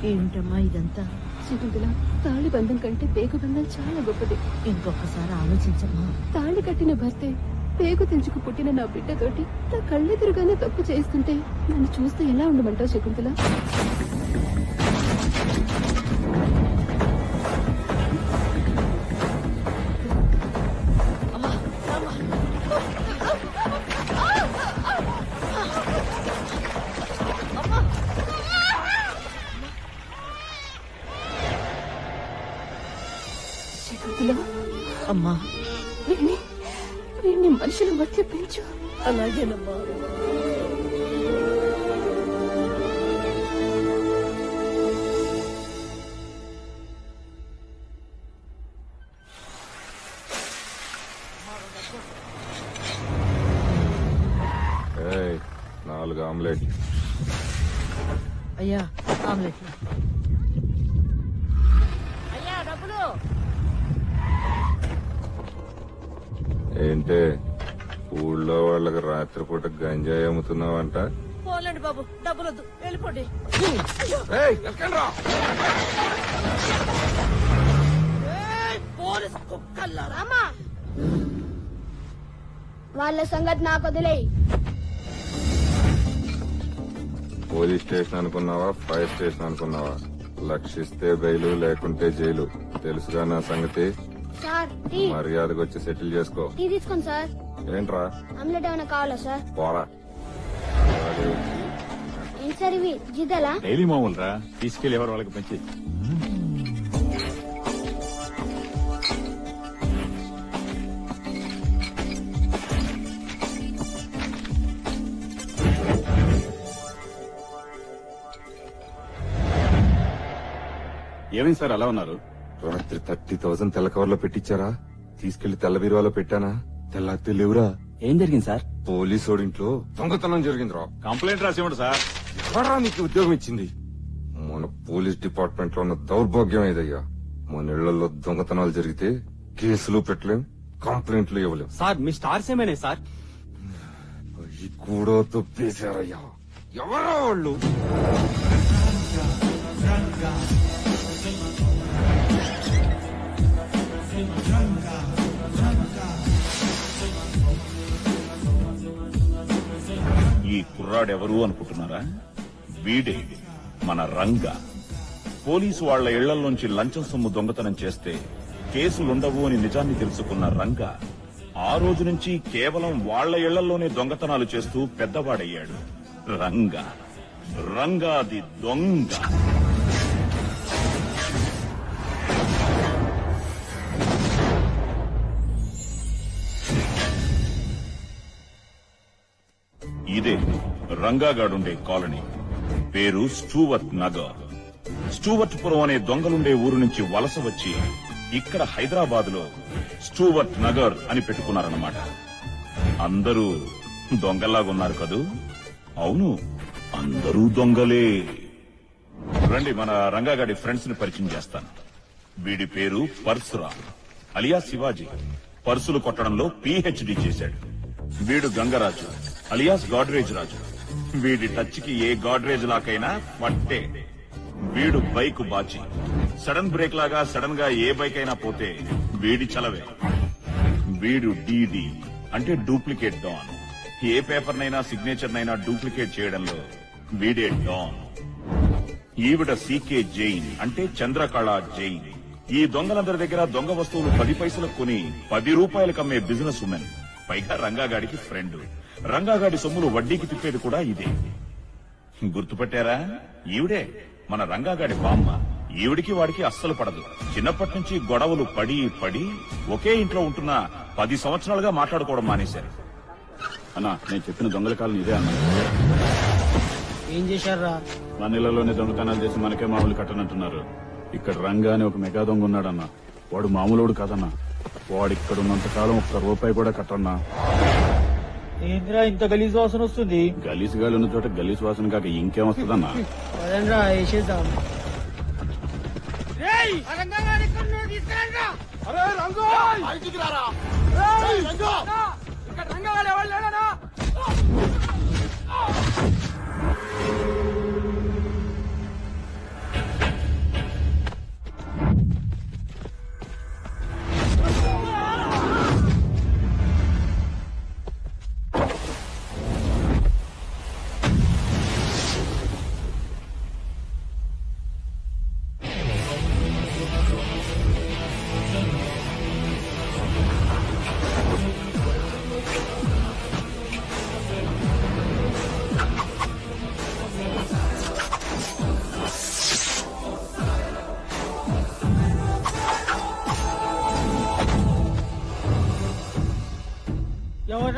ఏమిటమ్మా ఇదంతా? శకుంతల, తాళి బంధం కంటే పేగు బంధం చాలా గొప్పది. ఇంకొకసారి ఆలోచించమ్మా. తాళి కట్టిన భర్తే పేగు తెంచుకు పుట్టిన నా బిడ్డతోటి నా కళ్ళెదురుగానే తప్పు చేస్తుంటే నన్ను చూస్తే ఎలా ఉండమంటావు శకుంతల? అమ్మా, వీడిని మనుషుల మధ్య పెంచు. అలాగేనమ్మా. నాలుగు ఆమ్లెట్. అయ్యా ఆమ్లెట్. అయ్యా డబ్బులు. ఏంటే ఊళ్ళో వాళ్ళకి రాత్రిపూట గంజాయి అమ్ముతున్నావంట? పోలండి బాబు, డబ్బులొద్దు, వెళ్ళిపోండి. పోలీసు కుక్కల్లారా! వాళ్ళ సంగతి నాకు వదిలేయి. పోలీస్ స్టేషన్ అనుకున్నావా, ఫైర్ స్టేషన్ అనుకున్నావా? లక్షిస్తే బెయిలు, లేకుంటే జైలు. తెలుసుగా నా సంగతి. Sir tea. మర్యాదకు వచ్చి సెటిల్ చేసుకో. టీ తీసుకోండి సార్. ఏంట్రా? ఆమ్లెట్ ఏమైనా కావాలా సార్? పోరా. ఏంటి సార్ ఇవి జిద్దలా? డైలీ మామూలు రా, తీసుకెళ్లి ఎవరు వాళ్ళకి పంచి. ఏమైంది సార్ అలా ఉన్నారు? రాత్రి 30,000 తెల్ల కవర్లో పెట్టించారా? తీసుకెళ్లి తెల్ల బీరువాలో పెట్టానా? తెల్లారితే లేవురా. ఏం జరిగింది సార్? పోలీసోడింట్లో దొంగతనం జరిగిందిరా. కంప్లైంట్ రాసివ్వండి సార్. ఎవరా నీకు ఉద్యోగం ఇచ్చింది? మన పోలీస్ డిపార్ట్మెంట్ లో ఉన్న దౌర్భాగ్యం ఏదయ్యా. మన ఇళ్లలో దొంగతనాలు జరిగితే కేసులు పెట్టలేం, కంప్లైంట్లు ఇవ్వలేం. సార్ మీ స్టార్స్ ఏమైనా సార్? అవి కూడా తప్పేశారయ్యా. ఎవరా వాళ్ళు? ఈ కుర్రాడెవరు అనుకుంటున్నారా? వీడే మన రంగా. పోలీసు వాళ్ల ఇళ్లలోంచి లంచం సొమ్ము దొంగతనం చేస్తే కేసులుండవు అని నిజాన్ని తెలుసుకున్న రంగా ఆ రోజు నుంచి కేవలం వాళ్ల ఇళ్లలోనే దొంగతనాలు చేస్తూ పెద్దవాడయ్యాడు. రంగా రంగాది దొంగ. ఇదే రంగాగాడుండే కాలనీ. పేరు స్టూవర్ట్ నగర్. స్టూవర్ట్ పురం అనే దొంగలుండే ఊరు నుంచి వలస వచ్చి ఇక్కడ హైదరాబాద్ లో స్టూవర్ట్ నగర్ అని పెట్టుకున్నారన్నమాట. అందరూ దొంగల్లాగున్నారు కదూ? అవును, అందరూ దొంగలే. రండి, మన రంగాగాడి ఫ్రెండ్స్ ని పరిచయం చేస్తాను. వీడి పేరు పరశురామ్ అలియా శివాజీ. పర్సులు కొట్టడంలో PhD చేశాడు. వీడు గంగరాజు అలియాస్ గాడ్రేజ్ రాజు. వీడి టచ్ కి ఏ గాడ్రేజ్ లాకైనా పట్టే. వీడు బైక్ బాచి. సడన్ బ్రేక్ లాగా సడన్ గా ఏ బైక్ అయినా పోతే వీడి చలవే. వీడు DD అంటే డూప్లికేట్ డాన్. ఏ పేపర్ నైనా సిగ్నేచర్ నైనా డూప్లికేట్ చేయడంలో వీడే డాన్. ఈవిడ CK జైన్ అంటే చంద్రకళ జైన్. ఈ దొంగలందరి దగ్గర దొంగ వస్తువులు 10 పైసలకు కొని 10 రూపాయలకు అమ్మే బిజినెస్ ఉమెన్. పైగా రంగాగాడికి ఫ్రెండ్. రంగాగాడి సొమ్ములు వడ్డీకి తిప్పేది కూడా ఇదే. గుర్తుపట్టారా? ఈవిడే మన రంగాగాడి బామ్మ. ఈవిడికి వాడికి అస్సలు పడదు. చిన్నప్పటి నుంచి గొడవలు పడి పడి ఒకే ఇంట్లో ఉంటున్న 10 సంవత్సరాలుగా మాట్లాడుకోవడం మానేశారు. అన్నా, నేను చెప్పిన దొంగల కాలం ఇదే అన్నా. ఏం చేశారా? మన ఇళ్లలోనే దొంగతనాలు చేసి మనకే మామూలు కట్టనంటున్నారు. ఇక్కడ రంగా అని ఒక మెగా దొంగ ఉన్నాడన్నా. వాడు మామూలుడు కాదన్నా. వాడిక్కడున్నంత కాలం ఒక్క రూపాయి కూడా కట్టన్నా. ఏంద్రా ఇంత గలీజ్ వాసన వస్తుంది? గలీసు గాలి ఉన్న చోట గలీసు వాసన కాక ఇంకేం వస్తుందన్నా? అదనరా వేసేద్దాం.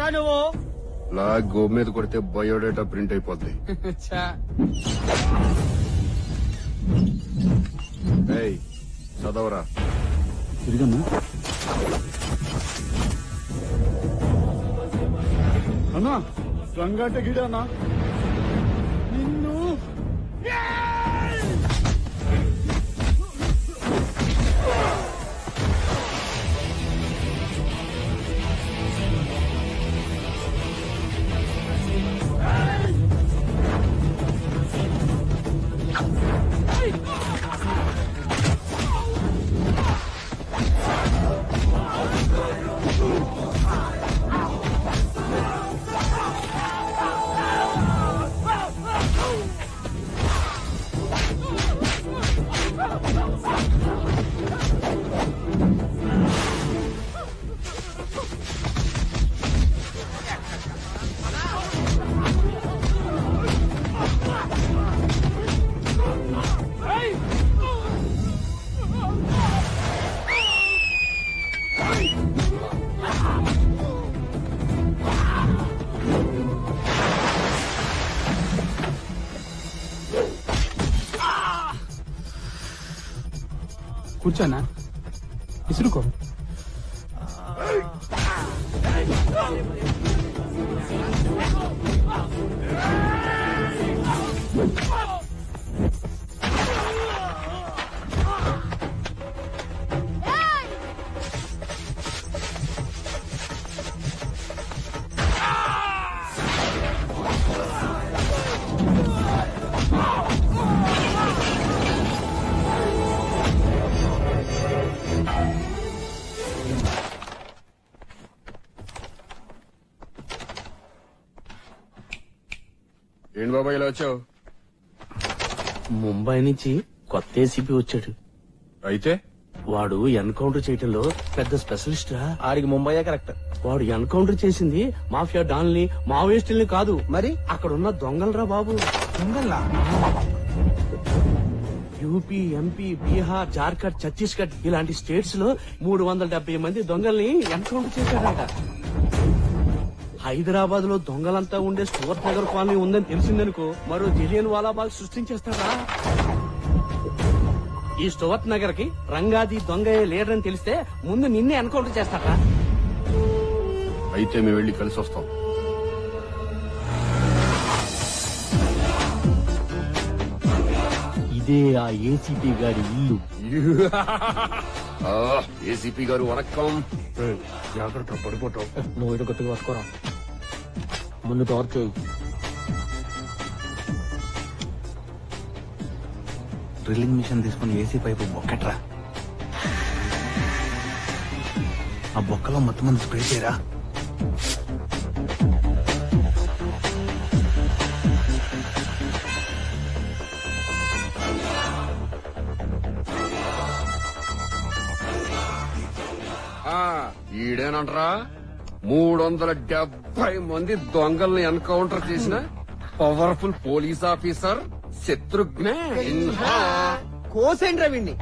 ఎవరా నువ్వు? లా గో మీద కొడితే బయోడేటా ప్రింట్ అయిపోద్ది. ఏయ్, చదవరా. తిరిగన్నా అన్నా రంగాట గిడన్నా నిన్ను కూర్చోనా ఇసురుకో. ఏంటి బాబా ఇలా వచ్చావు? ముంబై నుంచి కొత్త ఏసీపీ వచ్చాడు. అయితే వాడు ఎన్కౌంటర్ చేయటంలో పెద్ద స్పెషలిస్ట్ రా. ఆడికి ముంబై కరెక్ట్. వాడు ఎన్కౌంటర్ చేసింది మాఫియా డాన్ని మావోయిస్టుల్ని కాదు, మరి అక్కడున్న దొంగలరా బాబు. దొంగల్లా? యూపీ, ఎంపీ, బీహార్, జార్ఖండ్, ఛత్తీస్గఢ్ ఇలాంటి స్టేట్స్ లో 370 మంది దొంగల్ని ఎన్కౌంటర్ చేశాడట. హైదరాబాద్ లో దొంగలంతా ఉండే స్టూవర్ట్ నగర్ కాలనీ ఉందని తెలిసిందనుకో మరో జలియన్ వాలాబాగ్ సృష్టించేస్తాడా. ఈ స్టూవర్ట్ నగర్ కి రంగాది దొంగయ్య లీడర్ అని తెలిస్తే ముందు నిన్నే ఎన్కౌంటర్ చేస్తాడా. అయితే మేము వెళ్ళి కలిసి వస్తాం. ఇదే ఆ ఏసీపీ గారి ఇల్లు. ఏసీపీ గారు వణక్కం. జాగ్రత్త పడిపోతావు. నువ్వు ఇటు గట్టిగా పట్టుకోరా. ముందు టార్చ్ చేయి. డ్రిల్లింగ్ మిషన్ తీసుకుని ఏసీ పైపు బొక్కట్రా. ఆ బొక్కలో మొత్తం మంది స్ప్రే చేయరా. ఈడేనంటరా 370 మంది దొంగల్ని ఎన్కౌంటర్ చేసిన powerful police officer Shatrughna Sinha. కోసేంద్ర విన్ని.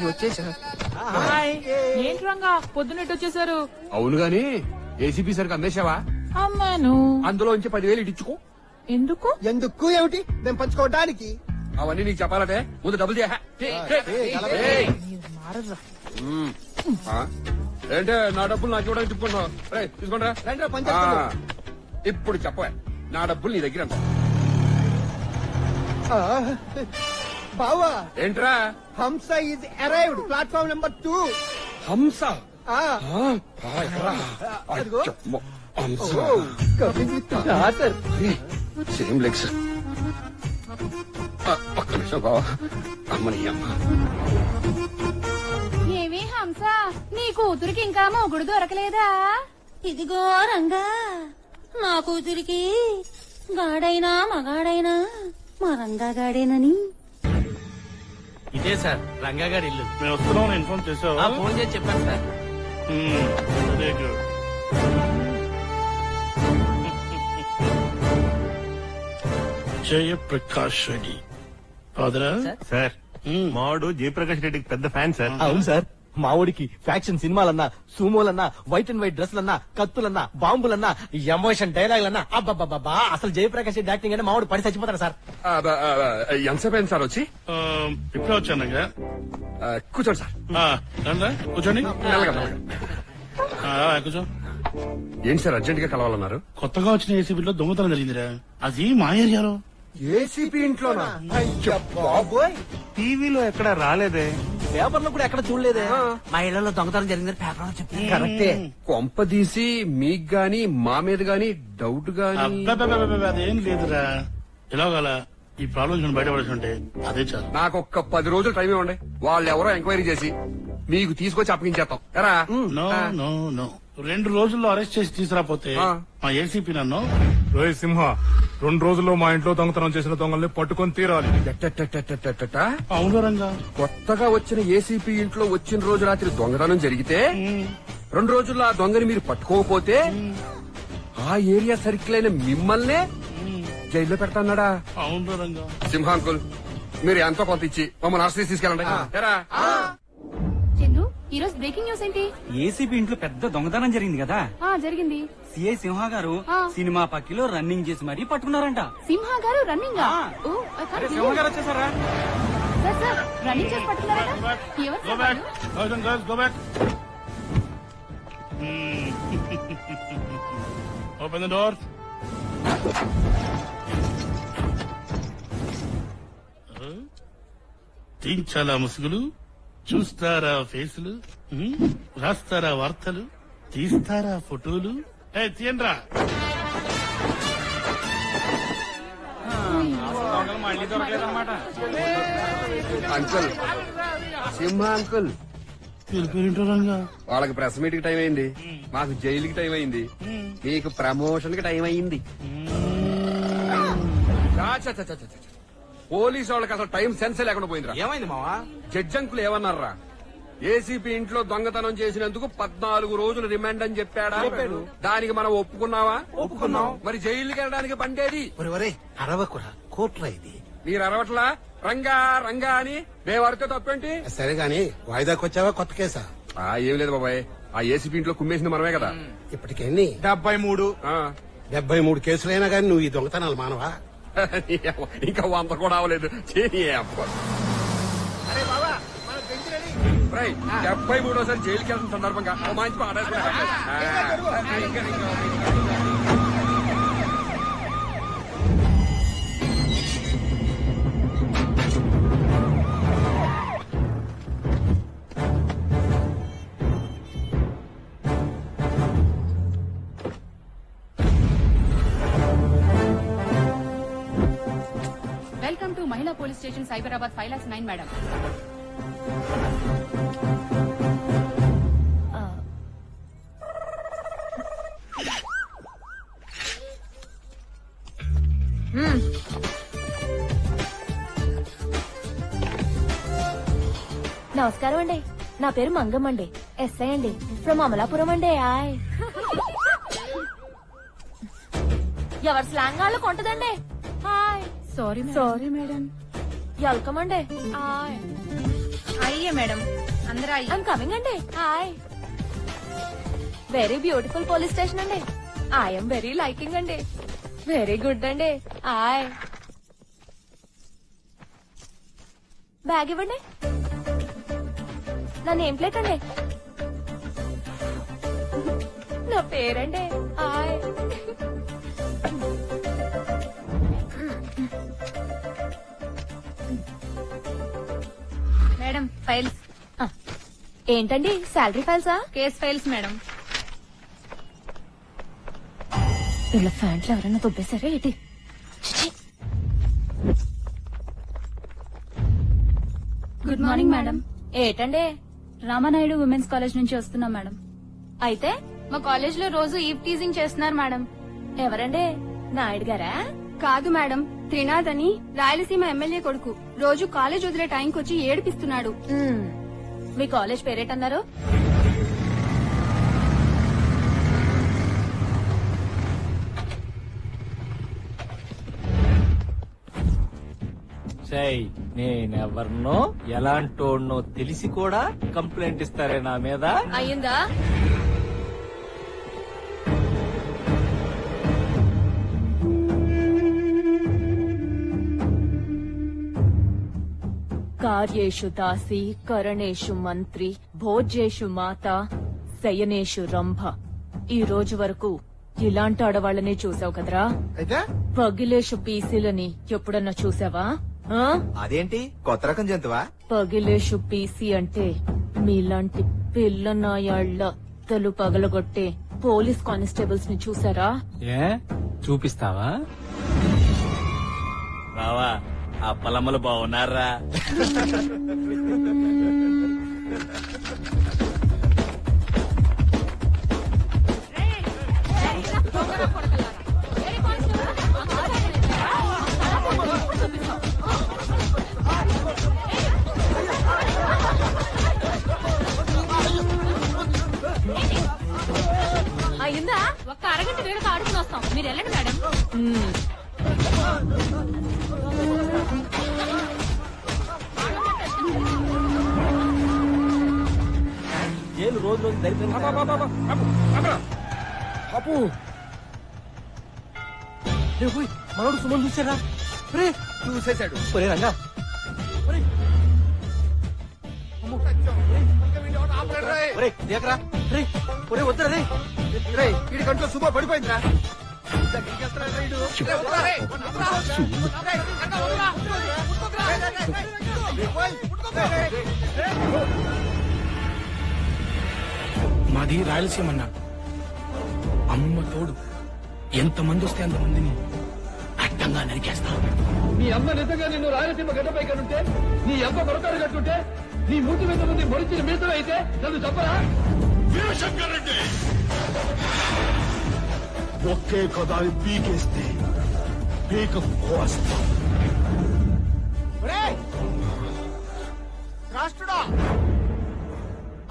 వచ్చేసా. ఏంటి రంగా పొద్దున్నట్టు వచ్చేసారు? అవును గాని ఏసీపీ సరికి అమ్మేశావా? అమ్మాను. అందులోంచి 10,000 ఇచ్చుకో. ఎందుకు? ఎందుకు ఏమిటి? మేము పంచుకోవడానికి. అవన్నీ నీకు చెప్పాలంటే ముందు డబ్బులు ఏంటే నా డబ్బులు నాకు ఇవ్వడానికి తిప్పుకుంటావు. తీసుకుంటా. ఇప్పుడు చెప్ప నా డబ్బులు నీ దగ్గర ఎంత? బావా ఏంట్రా? హంస ఈజ్ అరైవ్డ్ ప్లాట్ఫామ్ నెంబర్ 2. హంస? Same legs. ఒక్క నిమిషం బావా. అమ్మని అమ్మ. ఏమి హంస, నీ కూతురికి ఇంకా మొగుడు దొరకలేదా? ఇదిగో రంగా, నా కూతురికి గాడైనా మగాడైనా మా రంగాగాడేనని. ఇదే సార్ రంగాగాడి ఇల్లు. మేము వస్తున్నాం ఇన్ఫార్మ్ చేసావు? ఫోన్ చేసి చెప్పాను సార్. జయప్రకాష్ రెడ్డి ఫాదరా సార్ మావాడు జయప్రకాష్ రెడ్డికి పెద్ద ఫ్యాన్ సార్. అవును సార్, మావుడికి ఫ్యాక్షన్ సినిమాలన్నా, సూమోలన్నా, వైట్ అండ్ వైట్ డ్రెస్లన్నా, కత్తులన్నా, బాంబులన్నా, ఎమోషన్ డైలాగులన్నా, అబ్బబ్బబ్బా అసలు జయప్రకాష్ రెడ్డి యాక్టింగ్ అంటే మావుడు పడి చచ్చిపోతాడు సార్. ఎంతసేపు అయింది సార్ వచ్చి? ఇప్పుడే వచ్చానగా. కూర్చోండి సార్. రండి కూర్చోండి. మెల్లగా, మెల్లగా. కూర్చో. ఏంటి సార్ అర్జెంట్ గా కలవాలన్నారు? కొత్తగా వచ్చిన ఏసీబీలో దొంగతనం జరిగిందిరా. అది మా ఏరియాలో. ఏసీపీ ఇంట్లోనా? టీవీలో ఎక్కడ రాలేదే, పేపర్లో కూడా ఎక్కడ చూడలేదే. మా ఇళ్లలో దొంగతనం జరిగిందని పేపర్ చెప్పింది. కరెక్టే. కొంపదీసి మీకు గాని మా మీద గాని డౌట్ గాని? అబ్బబ్బబ్బబ్బబ్బ, అదేం లేదురా. ఎలాగల ఈ ప్రాబ్లం నుంచి బయటపడేసి ఉంటే అదే చాలు. నాకు ఒక్క 10 రోజులు టైం ఇవ్వండి. వాళ్ళు ఎవరో ఎంక్వైరీ చేసి మీకు తీసుకొచ్చి అప్పగించేస్తాం. ఎరా? నో నో నో, 2 రోజుల్లో అరెస్ట్ చేసి తీసుకురాపోతే మా ఏసీపీ నన్ను రోహిత్ సింహ 2 రోజుల్లో మా ఇంట్లో దొంగతనం చేసిన దొంగల్ని పట్టుకొని తీరాలి. అవును రంగా. కొత్తగా వచ్చిన ఏసీపీ ఇంట్లో వచ్చిన రోజు రాత్రి దొంగతనం జరిగితే 2 రోజుల్లో ఆ దొంగని మీరు పట్టుకోకపోతే ఆ ఏరియా సర్కిల్ అయిన మిమ్మల్నే జైల్లో పెడతాన్నాడా? అవును రంగా. సింహాంకుల్, మీరు ఎంతో కొంత ఇచ్చి మమ్మల్ని ఆశ్రయించి తీసుకెళ్ళండి. ఎరా? చందు, ఈ రోజు బ్రేకింగ్ న్యూస్ ఏంటి? ఏసీబీ ఇంట్లో పెద్ద దొంగతనం జరిగింది కదా. జరిగింది. సిఐ సింహ గారు సినిమా పక్కిలో రన్నింగ్ చేసి మరీ పట్టుకున్నారంట. సింహ గారు రన్నింగ్ సింహ గారు వచ్చేసారా? సార్ రన్నింగ్ చేసి పట్టుకున్నారా? Go back. Boys and girls, go back. Open the door. తీయించాలా ముసుగులు, చూస్తారా ఫేసులు, రాస్తారా వార్తలు, తీస్తారా ఫోటోలు. తీయండ్రా. మళ్ళీ దొరకలేదన్నమాట. అంకుల్, సింహ అంకుల్, పేరేంటో రంగా. వాళ్ళకి ప్రెస్ మీట్ కి టైం అయింది, మాకు జైలుకి టైం అయింది, మీకు ప్రమోషన్ కి టైం అయింది. పోలీసు వాళ్ళకి అసలు టైం సెన్స్ లేకుండా పోయిందిరా. ఏమైంది మావా? Judge uncle ఏమన్నారా? ఏసీపీ ఇంట్లో దొంగతనం చేసినందుకు 14 రోజులు రిమాండ్ అని చెప్పాడా? దానికి మనం ఒప్పుకున్నావా? ఒప్పుకున్నాం. మరి జైలుకి వెళ్ళడానికి బండేది. అరవకురా, కోట్రా ఇది. మీరు అరవట్లా? రంగా రంగా అని మేవారితో తప్పేంటి? సరే గాని వాయిదాకి వచ్చావా కొత్త కేసా? ఏం లేదు బాబాయ్, ఆ ఏసీపీ ఇంట్లో కుమ్మేసింది మనమే కదా. ఇప్పటికెన్ని? 73. 73 కేసులైనా గాని నువ్వు ఈ దొంగతనాలు మానవా? ఇంకా 100 కూడా అవ్వలేదు. 73సారి జైలుకి వెళ్తున్న సందర్భంగా ఓ మంచి పాట వెల్కమ్ టు మహిళా పోలీస్ స్టేషన్ సైబరాబాద్ 5,09,000 మేడం. నమస్కారం అండి, నా పేరు మంగమ్మ అండి, ఎస్ఐ అండి, ఫ్రమ్ అమలాపురం అండి. ఎవరి స్లాంగ్ వాళ్ళకు ఉంటదండి. హాయ్. Sorry madam. వెల్కమ్ అండి. అయ్యే మేడం, అందరూ ఐఎమ్ కమింగ్ అండి. Hi. Very beautiful police station అండి. ఐఎమ్ వెరీ లైకింగ్ అండి. వెరీ గుడ్ అండి. హాయ్. బ్యాగ్ ఇవ్వండి. నా నేమ్ ప్లేట్ అండి. నా పేరండి. హాయ్. Madam files. ఏంటండి, శాలరీ ఫైల్సా? Case files madam. ఇలా ఫ్యాంట్లు ఎవరైనా తొబ్బేశారా ఏంటి? Good morning madam. ఏటండి? రామానాయుడు ఉమెన్స్ కాలేజ్ నుంచి వస్తున్నాం మేడం. అయితే మా కాలేజ్ లో రోజు ఈవ్ టీజింగ్ చేస్తున్నారు మేడం. ఎవరండి? నాయుడు గారా? కాదు మేడం, త్రినాథ్ అని రాయలసీమ ఎమ్మెల్యే కొడుకు. రోజు కాలేజ్ వదిలే టైంకి వచ్చి ఏడిపిస్తున్నాడు. మీ కాలేజ్ పేరేటన్నారు? సై నేనెవర్నో ఎలాంటోడ్నో తెలిసి కూడా కంప్లైంట్ ఇస్తారే నా మీద. అయ్యిందా? కార్యేషు దాసి కరణేషు మంత్రి భోజ్యేషు మాత శయనేషు రంభ. ఈ రోజు వరకు ఇలాంటి ఆడవాళ్ళనే చూసావు కదరా. అయితే పగిలేషు పీసీలని ఎప్పుడన్నా చూసావా? అదేంటి కొత్త రకం జంతువా? పగిలేషు పీసీ అంటే మీలాంటి పిల్ల నాయాళ్ల తలు పగలగొట్టే పోలీస్ కానిస్టేబుల్స్ ని చూసారా? ఏ చూపిస్తావా? బావా ఆ పొలమ్మలు బాగున్నారా? అయ్యిందా? ఒక్క అరగంట వేడుక ఆడుకుని వస్తాం. మీరు వెళ్ళండి మేడం. ఏళ్ళు రోజు రోజు దరిద్రం. మనోడు సుమన్ చూసారా? చూసేశాడు. ఒరే రంగా దేకరా ఒరే వద్దరా రే. వీడి కంట్లో సుమో పడిపోయిందిరా. మాది రాయలసీమ అన్న. అమ్మ తోడు ఎంతమంది వస్తే అంతమందిని అడ్డంగా నరికేస్తాం. నీ అమ్మ నిజంగా నిన్ను రాయలసీమ గడ్డపై కనుంటే, నీ అమ్మ మరొకరు కట్టుంటే, నీ మూతి మీద ముందు మొరిచిన మీసం అయితే నన్ను చెప్పరా? శంకర్ రెడ్డి ఒకే కదాని పీకేస్తే పీక కోస్తాం. రాష్ట్రుడా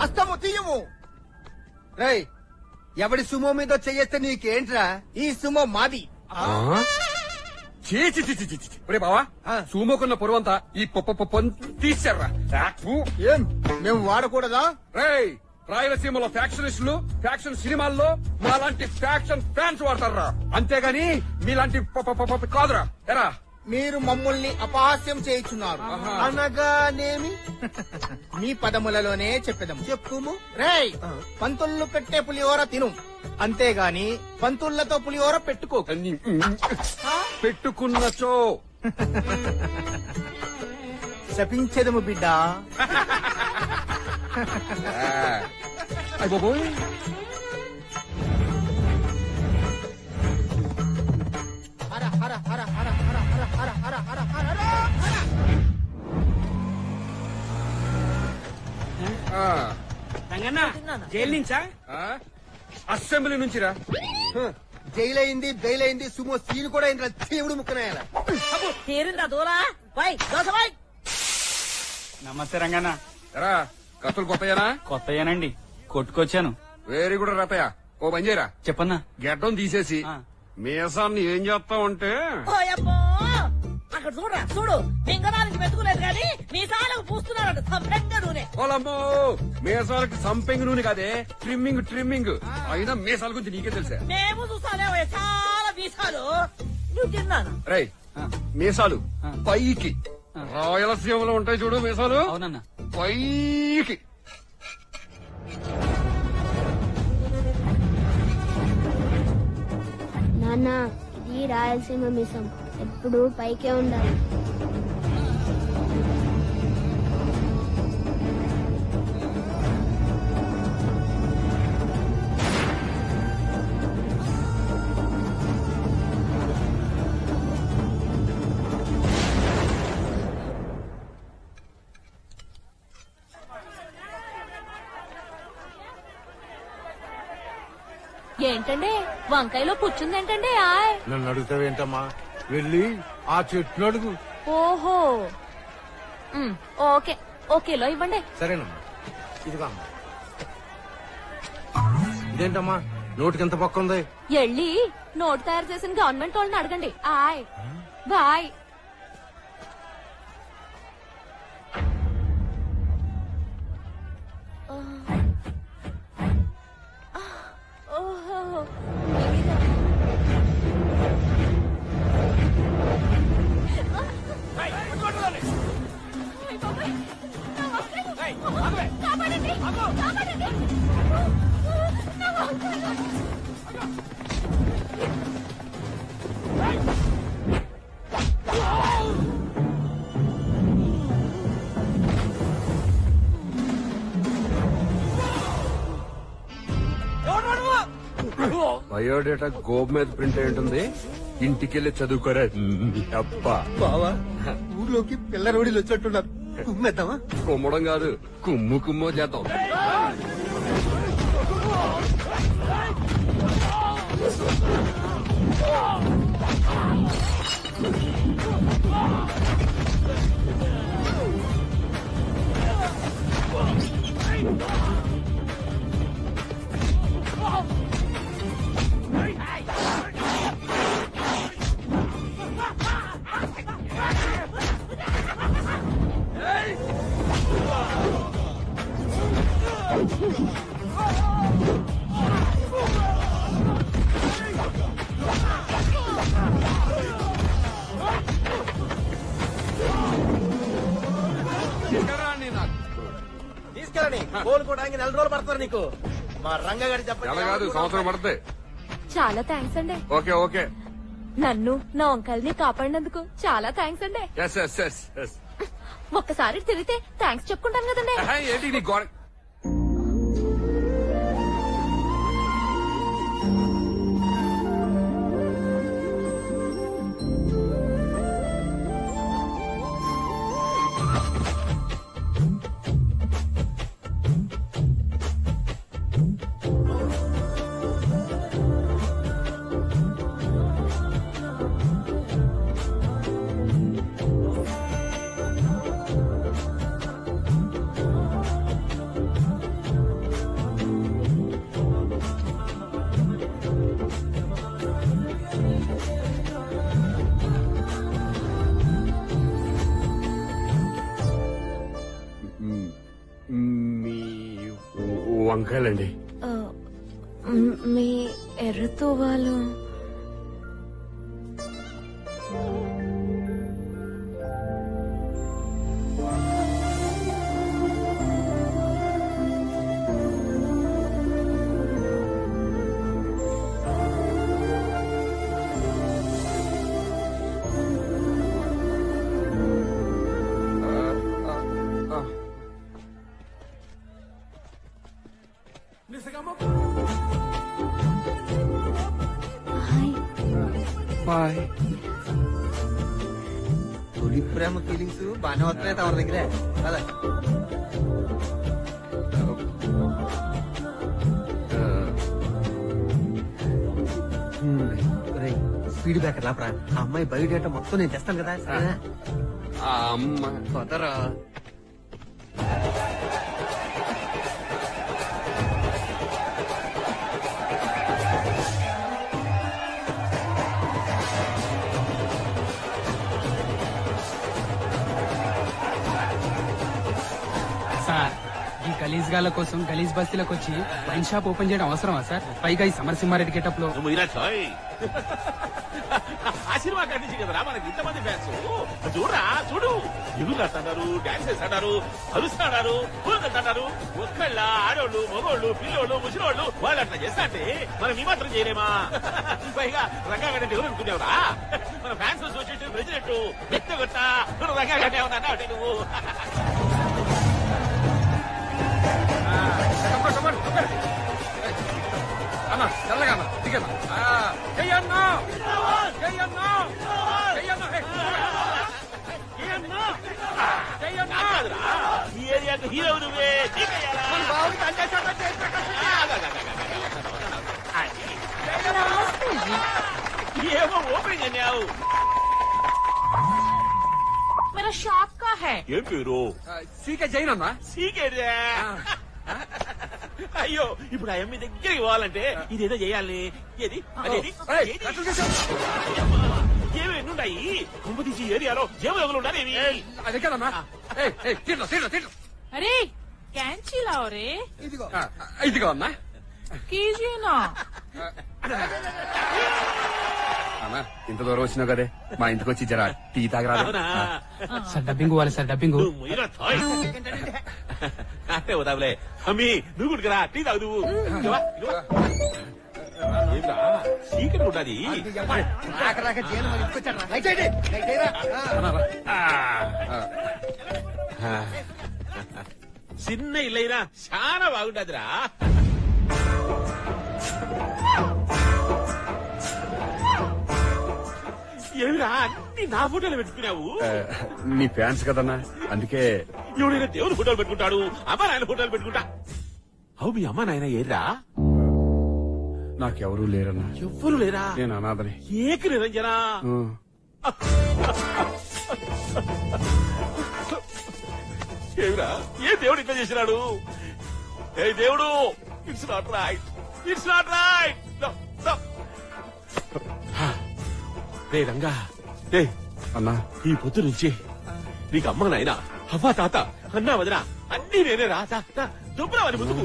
అస్తము తీయము. రేయ్ ఎవడి సుమో మీద చెయ్యేస్తే నీకేంట్రా? ఈ సుమో మాది. బావా సూమోకున్న పొరవంతా ఈ తీశారా? ఏం మేము వాడకూడదా? రేయ్ రాయలసీమలో ఫ్యాక్షనిస్టులు ఫ్యాక్షన్ సినిమాల్లో మాలాంటి ఫ్యాక్షన్ ఫ్యాన్స్ వాడతారా, అంతేగాని మీలాంటి కాదురా. ఎరా మీరు మమ్మల్ని అపహాస్యం చేయుచున్నారు. అనగానేమి మీ పదములలోనే చెప్పేదము. చెప్పుము. రేయ్ పంతుళ్ళు పెట్టే పులిహోర తిను, అంతేగాని పంతుళ్లతో పులిహోర పెట్టుకో. పెట్టుకున్నచో శపించేదము బిడ్డ. అయిపోయి హర హర హర హర హర హర హర హర హర హర. జైలు నుంచా? అసెంబ్లీ నుంచిరా. జైలైంది బెయిలైంది సుమో సీన్ కూడా ఇంట్లో దేవుడు ముక్కనాయాల. తీరిందా దూలా? నమస్తే రంగన్న. ఎరా కత్తులు కొత్తయేనా? కొత్తయేనండి, కొట్టుకొచ్చాను. Very good Ratayya. ఓ పని చేయరా, చెప్పన్నా. గెడ్డం తీసేసి మీసాన్ని ఏం చేస్తావంటే అక్కడ చూడరా చూడు, లింగనానికి మెతుకులేదు కానీ మీసాలకు పూస్తున్నారంట సంపెంగ నూనె. ఓలమ్మో మీసాలకి సంపెంగ్ నూనె కాదే, ట్రిమ్మింగ్. అయినా మీసాల గురించి నీకే తెలుసా? మేము చూసానే చాలా మీసాలు. నువ్వు తిన్నాను రై మీసాలు పైకి రాయలసీమలో ఉంటాయి చూడు మీసాలు. అవునన్నా. పైకి నాన్న ఇది రాయలసీమ మిసం ఎప్పుడు పైకే ఉండాలి. ఏంటండి వంకాయలో పుచ్చుందేంటండి? ఆయ్ నన్ను అడుగుతావేంటమ్మా? వెళ్ళి ఆ చెట్టును అడుగు. ఓహో ఓకే, ఓకేలో ఇవ్వండి. సరేనమ్మా, ఇదిగా అమ్మా. ఇదేంటమ్మా నోటికి ఎంత పక్క ఉంది? ఎళ్ళి నోటు తయారు చేసిన గవర్నమెంట్ వాళ్ళని అడగండి. ఆయ్ బాయ్. కాపాడండి కాపాడండి నా వంకాయ. బయోడేటా గోబ్ మీద ప్రింట్ అయి ఉంటుంది. ఇంటికెళ్ళి చదువుకోరా అబ్బా. బావా ఊర్లోకి పిల్ల రోడీలు వచ్చేట్టున్నారు. కుమ్మేద్దామా? కుమ్మడం కాదు, కుమ్ము కుమ్మో చేద్దాం. తీసుకెళ్ళని కోలుకోవడానికి 4 రోజులు పడతారు నీకు. మా రంగగాడి ఎలా కాదు, సంవత్సరం పడుతుంది. చాలా థ్యాంక్స్ అండి. Okay okay. నన్ను నా అంకల్ని కాపాడినందుకు చాలా థ్యాంక్స్ అండి. Yes yes yes yes. ఒక్కసారి తిరిగితే థ్యాంక్స్ చెప్పుకుంటాను కదండి. ఏంటి నీ గోడ? మీ వంకాయలండి. మీ ఎర్రతో వాళ్ళు బాయ్. తొలి ప్రేమ ఫీలింగ్స్ బాగానే వస్తున్నాయి తమ దగ్గరే కదా. స్పీడ్ బ్రేకర్ లాపరా. ఆ అమ్మాయి బయోడేటా మొత్తం నేను తెస్తాను కదా. అమ్మ కొదరా. సార్, ఈ గలీజ్ గాల కోసం గలీజ్ బస్తీలకు వచ్చి వైన్ షాప్ ఓపెన్ చేయడం అవసరమా సార్? పైగా ఈ సమరసింహారెడ్డి గెటప్ లో ఆ సినిమా కంటించి కదరా మనకి ఇంతమంది ఫ్యాన్స్. చూడరా చూడు, ఎగురు అంటున్నారు, డాన్స్ చేస్తున్నారు, అరుస్తున్నారు, కూరగంటున్నారు. ఒక్కళ్ళ ఆడోళ్ళు, మగోళ్ళు, పిల్లోళ్ళు, ముసిరోళ్ళు వాళ్ళు అట్లా చేస్తా అంటే మనం ఈ మాత్రం చేయలేమా? పైగా రంగాగడ్డ ఎవరు అనుకునేవరా? మన ఫ్యాన్స్ అసోసియేషన్ ప్రెసిడెంట్ వ్యక్తిగత రంగాగడ్డ ఏమన్నా అంటే నువ్వు అన్నా చల్లగా అన్న దిగన్నా. చెయ్యన్నా చెయ్యన్నా చెయ్యన్నా. ఈ ఏరియాకు హీరో నువ్వే. ఏమో ఓపెనింగ్ అన్నావు. मेरा शॉप का है. ఏం పేరు? సీకే జైన్ అన్నా. సీకేదే. అయ్యో, ఇప్పుడు ఆ అమ్మాయి దగ్గరికి పోవాలంటే ఇదేదో చేయాలి. ఏది అదేది ఏమి ఎన్నున్నాయి? కుంభ తీసి ఏరియాలో జేబులు ఉండాలి. అదే కదన్నా. अरे कैंची लाओ रे. ఇదిగో అన్నా. कीजिए ना. అన్నా ఇంత దూరం వచ్చినావు కదే, మా ఇంటికి వచ్చి జరా టీ తాగరా. సార్ డబ్బింగ్ ఇవ్వాలి సార్, డబ్బింగ్. అంటే వదావులే అమ్మి నువ్వు కుడుకరా టీ తాగు చీకటి ఉండాలి చిన్న ఇల్లైనా చాలా బాగుంటదిరా. ఏమిరా అన్ని నా ఫోటోలు పెట్టుకున్నావు? నీ ఫ్యాన్స్ కదన్నా, అందుకే. ఎవడైనా దేవుని ఫోటోలు పెట్టుకుంటాడు, అమ్మ నాయన ఫోటోలు పెట్టుకుంటా. అవు మీ అమ్మ నాయన ఏర్రా? నాకెవరూ లేరన్నా. ఎవ్వరు లేరా? నేను అనాథని. ఏక నిరంజనా. ఏమిరా ఏ దేవుడు ఇట్లా చేసినాడు? ఏ దేవుడు, it's not right, it's not right. రే రంగా, రే అన్నా, ఈ పొద్దు నుంచి నీకు అమ్మ నాయన అవ్వ తాత అన్నా వదినా అన్ని నేనే రా. దుబ్బరావని ముందుకు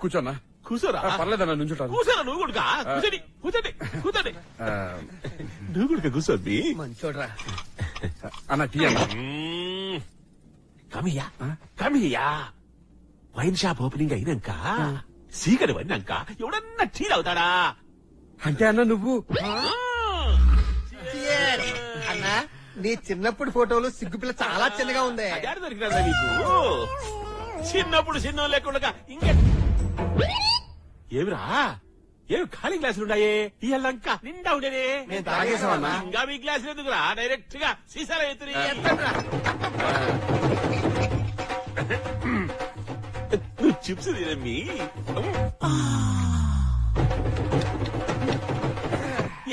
కూర్చోన్నా. కూర్చోరా. పర్లేదన్నా, నుంచుంటాను. కూర్చోరా నువ్వు కూడా. కూర్చోండి కూర్చోండి కూర్చోండి. నువ్వు కూడా కూర్చోండి. మంచోడ్రా అన్న. టీ అన్న. Come here come here. Wine shop opening అయినాక సీకటి పడినాక ఎవడన్నా టీ అవుతాడా? అంటే అన్న నువ్వు అన్నా, నీ చిన్నప్పుడు ఫోటోలు సిగ్గుపిల్ల చాలా చిన్నగా ఉంది. దొరికినదా నీకు? చిన్నప్పుడు చిన్న లేకుండా ఇంకా ఏమిరా? ఏమి ఖాళీ గ్లాసులున్నాయే? ఇయ్యాలంక నిండా ఉండేనే. ఇంకా మీ గ్లాసులు ఎందుకురా? డైరెక్ట్ గా సీసాల ఎత్తుని నువ్వు చిప్స్ తినమ్మి.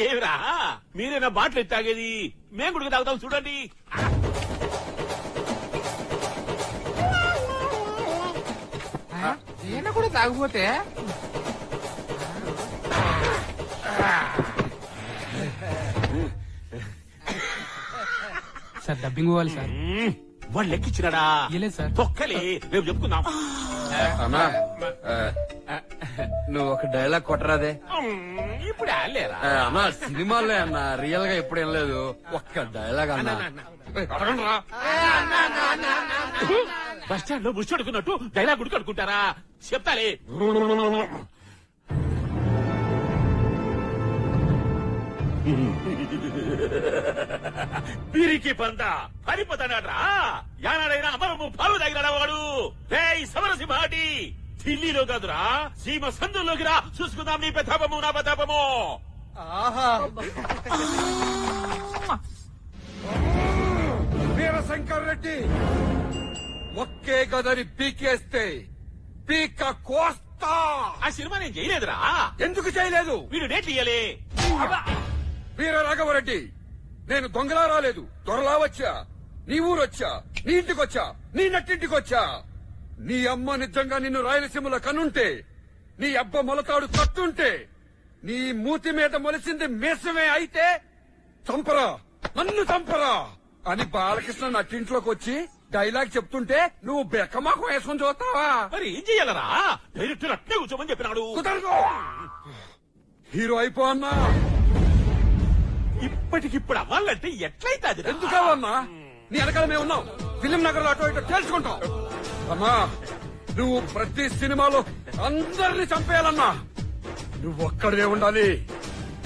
ఏమిరా మీరేనా బాటిల్ ఎత్తి తాగేది? మేము కూడా తాగుతాం చూడండి. ఈయన కూడా తాగిపోతే సార్ డబ్బింగ్ ఇవ్వాలి సార్. వాడు లెక్కిచ్చినాడా? ఇవ్వలేదు సార్. తొక్కలే రేపు చెప్పుకుందాం. అన్నా, నువ్వు ఒక డైలాగ్ కొట్టరాదే? ఇప్పుడు ఆలేరా అన్నా, సినిమాలే అన్న, రియల్ గా ఎప్పుడు ఏం లేదు. ఒక్క డైలాగ్ అన్నా. బస్ స్టాండ్ లో బుష్ అడుకున్నట్టు డైలాగ్ గుడికి అడుకుంటారా? చెప్తాలే. పిరికి పంద పరిపోతాడా? యానాడైనా అమరము పాలు తాగినాడా వాడు? సమరసింహాటి ఢిల్లీలో కాదురా, సీమ సందుల్లోకి రా, చూసుకుందాం నీ ప్రతాపము నా ప్రతాపము. వీరశంకర్ రెడ్డి ఒక్కే గదని పీకేస్తే పీక కోస్తా. ఆ సినిమా నేను చేయలేదురా. ఎందుకు చేయలేదు? వీడు డేట్లు ఇయ్యలే. వీర రాఘవరెడ్డి, నేను దొంగలా రాలేదు, దొరలా వచ్చా. నీ ఊరొచ్చా, నీ ఇంటికొచ్చా, నీ నట్టింటికొచ్చా. నీ అమ్మ నిజంగా నిన్ను రాయలసీమలో కనుంటే, నీ అబ్బ మొలతాడు కట్టుంటే, నీ మూతి మీద మొలిసింది మేసమే అయితే చంపరా, నన్ను చంపరా అని బాలకృష్ణ నట్టింట్లోకి వచ్చి డైలాగ్ చెప్తుంటే నువ్వు బెక్కమాకు వేసుకొని చూస్తావా? మరి ఏం చెయ్యాలరా? డైరెక్టర్ అట్నే కూర్చోమని చెప్పినాడు. కుదరదు. హీరో అయిపో అన్నా. ఇప్పటికిప్పుడు అవ్వాలంటే ఎట్లయితే అది ఎందుకు అవ్వన్నా? నీ వెనకాల మేము ఉన్నాం. ఫిలిం నగర్ లో అటో ఇటో తెలుసుకుంటాం. అమ్మా, నువ్వు ప్రతి సినిమాలో అందరినీ చంపేయాలన్నా. నువ్వు ఒక్కడే ఉండాలి.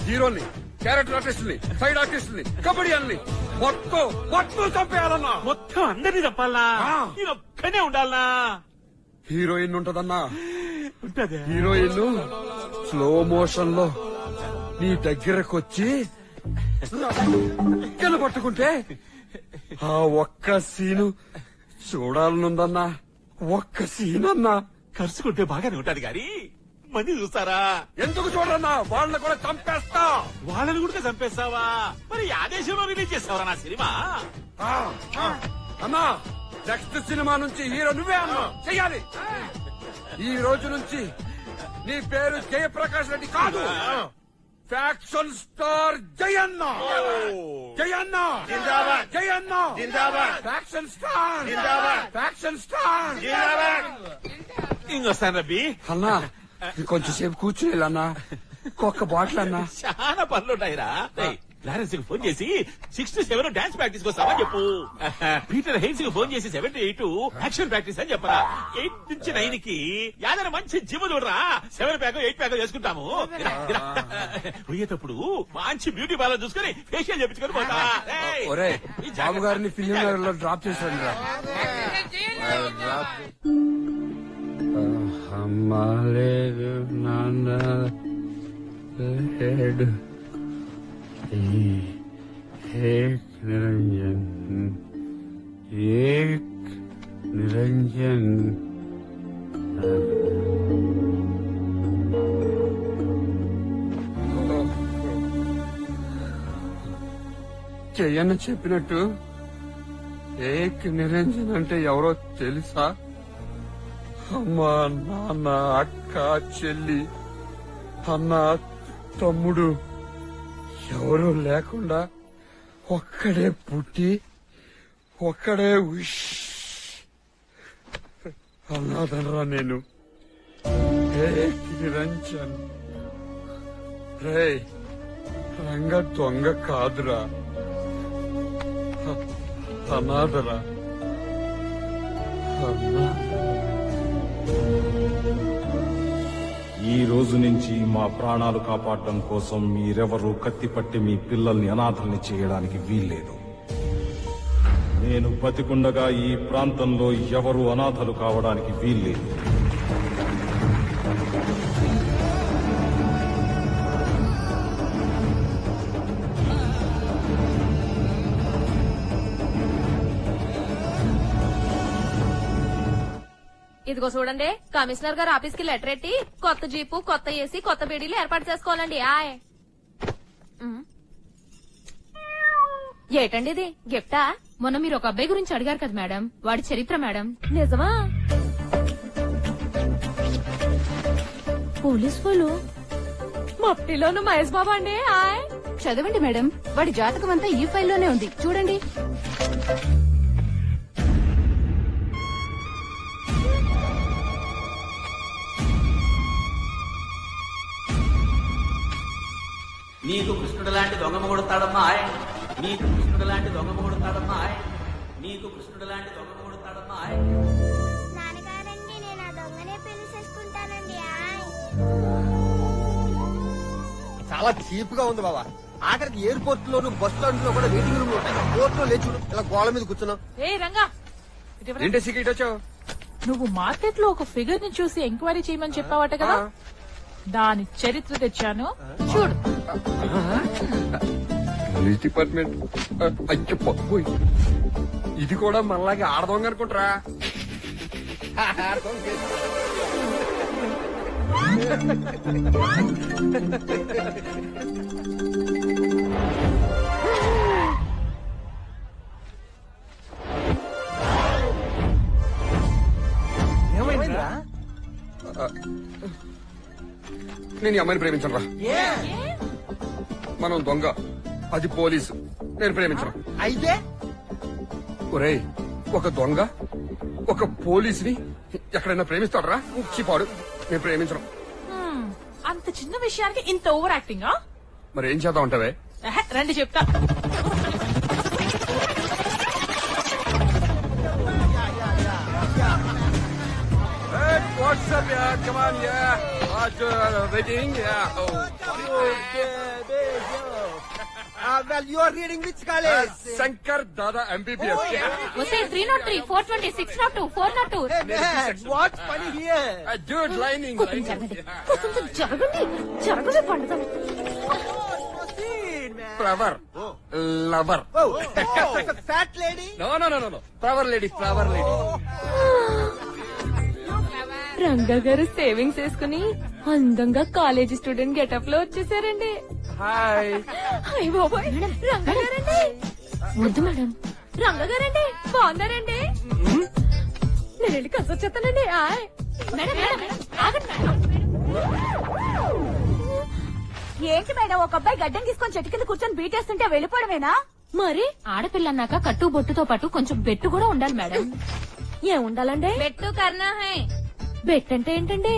హీరోని, క్యారెక్టర్ ఆర్టిస్టుని, సైడ్ ఆర్టిస్టుని, కబడ్డీని మొత్తం చంపేయాలన్నా. మొత్తం అందరినీ చంపాలనా? నేను ఒక్కనే ఉండాలనా? హీరోయిన్ ఉంటదన్నా. ఉంటది. హీరోయిన్ స్లో మోషన్ లో నీ దగ్గరకొచ్చి పట్టుకుంటే ఆ ఒక్క సీను చూడాలనుందన్నా. ఒక్క సీన్ అన్నా. కరుచుకుంటే బాగానే ఉంటాడు గాని మంది చూస్తారా? ఎందుకు చూడన్నా? వాళ్ళని కూడా చంపేస్తా. వాళ్ళని కూడా చంపేస్తావా? మరి ఆ దేశంలో రిలీజ్ చేస్తావరా నా సినిమా? అన్నా, నెక్స్ట్ సినిమా నుంచి హీరో నువ్వే అన్నా చెయ్యాలి. ఈ రోజు నుంచి నీ పేరు జయప్రకాష్ రెడ్డి కాదు, faction star Jayanna. Jayanna Jayanna faction star, faction star. ఇంకొస్తాను రబ్బీ. అన్నా, కొంచెం సేపు కూర్చుని అన్నా. ఒక్క బాటిల్ అన్నా. చాలా పనులుంటాయిరా. క్లారెన్స్ కి ఫోన్ చేసి 6 to 7 డాన్స్ ప్రాక్టీస్ కోసామని చెప్పు. పీటర్ హెయిన్స్ కి ఫోన్ చేసి 7 to 8 యాక్షన్ ప్రాక్టీస్ అని చెప్పరా. 8 నుంచి 9 కి యాదన మంచి జిమ్ చూడరా. 7 ప్యాక్ 8 ప్యాక్ చేసుకుంటాము. పోయేటప్పుడు మంచి బ్యూటీ పార్లర్ చూసుకుని ఫేషియల్ చేపించుకొని పోతా. ఒరే బాబు గారిని ఫిలిం నగర్ లో డ్రాప్ చేశాను రా. హమారే నాన్న हेड एक निरंजन చెయ్యన్న చెప్పినట్టు ఏక్ నిరంజన్ అంటే ఎవరో తెలుసా? అమ్మా నాన్న అక్క చెల్లి అన్న తమ్ముడు ఎవరూ లేకుండా ఒక్కడే పుట్టి ఒక్కడే అన్నాదనరా నేను. నిరంజన్ రే రంగ దొంగ కాదురా, అనాథరా. ఈ రోజు నుంచి మా ప్రాణాలు కాపాడడం కోసం మీరెవరూ కత్తిపట్టి మీ పిల్లల్ని అనాథల్ని చేయడానికి వీల్లేదు. నేను బతికుండగా ఈ ప్రాంతంలో ఎవరూ అనాథలు కావడానికి వీల్లేదు. ఇదిగో చూడండి, కమిషనర్ గారు ఆఫీస్ కి లెటర్ ఎట్టి కొత్త జీపు, కొత్త ఏసీ, కొత్త బీడీలు ఏర్పాటు చేసుకోవాలండి. ఆయ్ ఏటండి ఇది గిఫ్టా? మొన్న మీరు ఒక అబ్బాయి గురించి అడిగారు కదా మేడం, వాడి చరిత్ర మేడం. నిజమా? పోలీస్ వాళ్ళు మట్టిలోను మహేష్ బాబా అండి. ఆయ్ చదవండి మేడం, వాడి జాతకం అంతా ఈ ఫైల్లోనే ఉంది చూడండి. నీకు కృష్ణుడు లాంటి దొంగ కొడతాడమ్మా. నీకు కృష్ణుడు లాంటి దొంగ కొడతాడమ్మా. నీకు కృష్ణుడు లాంటి దొంగ కొడతాడమ్మా. నాన్నగారండి, నేను ఆ దొంగనే పెళ్లి చేసుకుంటానండి. చాలా చీప్ గా ఉంది బాబా. ఆఖరికి ఎయిర్పోర్ట్ లోను బస్ స్టాండ్ లో కూడా వెయిటింగ్ రూమ్ లో ఉంటాయి. కోర్టులో లేచు ఇలా గోళ మీద కూర్చున్నావు. ఏ రంగా, ఏంటి సీక్రెట్ వచ్చావు? నువ్వు మార్కెట్ లో ఒక ఫిగర్ ని చూసి ఎంక్వైరీ చేయమని చెప్పావట కదా, దాని చరిత్ర తెచ్చాను చూడు. పోలీస్ డిపార్ట్మెంట్ అయ్యో పప్పు, ఇది కూడా మనలాగే ఆడదొంగ అనుకుంటారా? ఏమైందిరా? నేను ఈ అమ్మాయిని ప్రేమించను రా. మనం దొంగ, అది పోలీసు. నేను ప్రేమించను. అయితే ఒరేయ్, ఒక దొంగ ఒక పోలీసుని ఎక్కడైనా ప్రేమిస్తాడు రా? చిపాడు. నేను ప్రేమించను. అంత చిన్న విషయానికి ఇంత ఓవర్ యాక్టింగ్. మరి ఏం చేద్దాం అంటావే? రండి చెప్తా. What's up, yeah? Come on, yeah. Waiting, yeah. well, you are reading which college? Shankar Dada MBBS. వస్తే 303, 420, 602, 402. Hey man, what's funny here? Dude, lining. జరగండి పండుగ. Flower. Lover. Fat lady? No. Flower lady. Ranga గారు savings వేసుకుని అందంగా college student getup లో వచ్చేసారండి. Hi. Hi బాబాయ్. రంగా గారండి. వద్దు మేడం. రంగా గారండి బాగున్నారండి. నేను వెళ్ళి కలిసి వచ్చేస్తానండి. Hi madam. ఆగండి మేడం. ఏంటి మేడం, ఒక అబ్బాయి గడ్డం తీసుకొని చెట్టు కింద కూర్చొని బీటేస్తుంటే వెళ్ళిపోవడమేనా? మరి ఆడపిల్ల అన్నాక కట్టు బొట్టుతో పాటు కొంచెం బెట్టు కూడా ఉండాలి మేడం. ఏం ఉండాలండి? బెట్టు కర్నా హై. బెట్ అంటే ఏంటండి?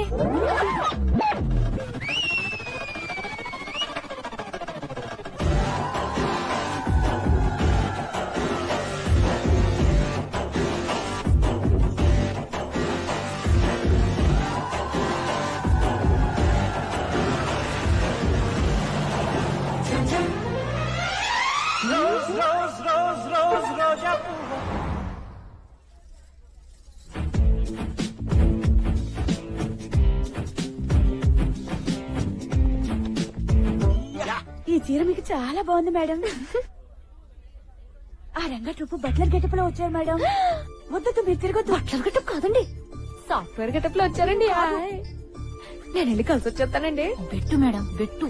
చీర మీకు చాలా బాగుంది మేడం. ఆ రంగా ట్రూప్ బట్లర్ గెటప్ లో వచ్చారు మేడం. వద్దు మీరు తిరగొద్దు. బట్లర్ గెటప్ కాదండి, సాఫ్ట్వేర్ గెటప్ లో వచ్చారండి. నేను వెళ్ళి కలిసి వచ్చేస్తానండి. బెట్టు మేడం, బెట్టు.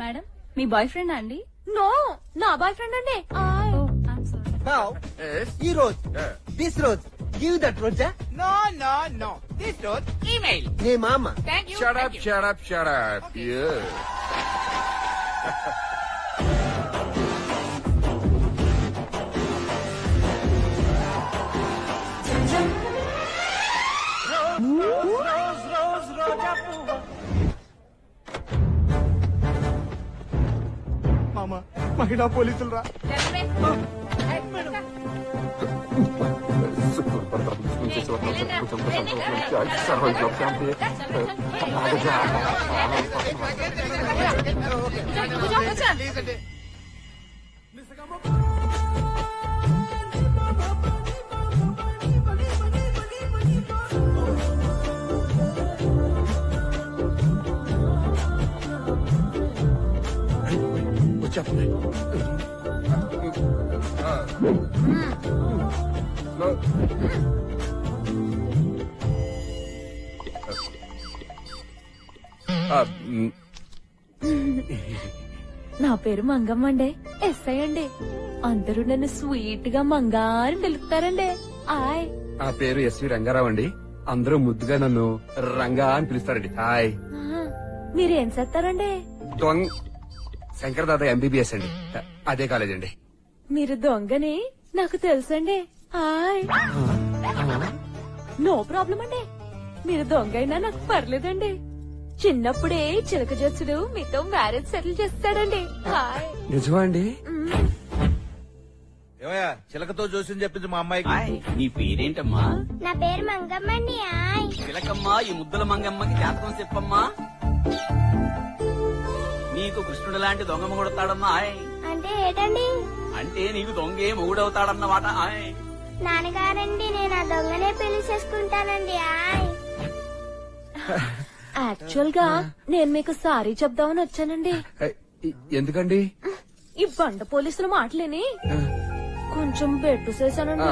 మేడం మీ బాయ్ ఫ్రెండ్ అండి? నో, నా బాయ్ ఫ్రెండ్ అండి. ఈ రోజు దిస్ రోజు give that Roja. No, no, no. This road, email. నీ మామ. Thank you. Shut up, thank you. shut up, shut up. Yeah. మామ మహిళా పోలీసులు రా. చెప్పండి. నా పేరు మంగమ్మ అండి, ఎస్ఐ అండి. అందరూ నన్ను స్వీట్ గా మంగారు పిలుస్తారండి. ఆయ్. ఆ పేరు ఎస్వి రంగారావు అండి. అందరూ ముద్దుగా నన్ను రంగా అని పిలుస్తారండి. హాయ్. మీరేం చేస్తారండి? దొంగ శంకర్ దాదా ఎంబీబీఎస్ అండి. అదే కాలేజ్ అండి. మీరు దొంగని నాకు తెలుసండి. ఆయ్. నో ప్రాబ్లం అండి, మీరు దొంగ అయినా నాకు పర్లేదండి. చిన్నప్పుడే చిలక జచ్చుడు మీతో మ్యారేజ్ సెటిల్ చేస్తాడండి. హాయ్. నిజమా అండి? ఏమయ్యా చిలకతో జోస్యం చెప్పింది మా అమ్మాయికి. నీ పేరేంటమ్మా? నా పేరు మంగమ్మండి. ఆయ్. చిలకమ్మా, ఈ ముద్దుల మంగమ్మకి జాతకం చెప్పమ్మా. నీకు కృష్ణుడు లాంటి దొంగ మొగుడతాడమ్మా. ఆయ్. అంటే ఏంటండి? అంటే నీకు దొంగే మొగుడవుతాడన్నమాట. ఆయ్. నాన్నగారండి, నేను ఆ దొంగనే పెళ్లి చేసుకుంటానండి. ఆయ్. యాక్చువల్ గా నేను మీకు సారీ చెప్దామని వచ్చానండి. ఎందుకండి? ఈ బండ పోలీసుల మాటలేని కొంచెం బెట్టు చేశానండి.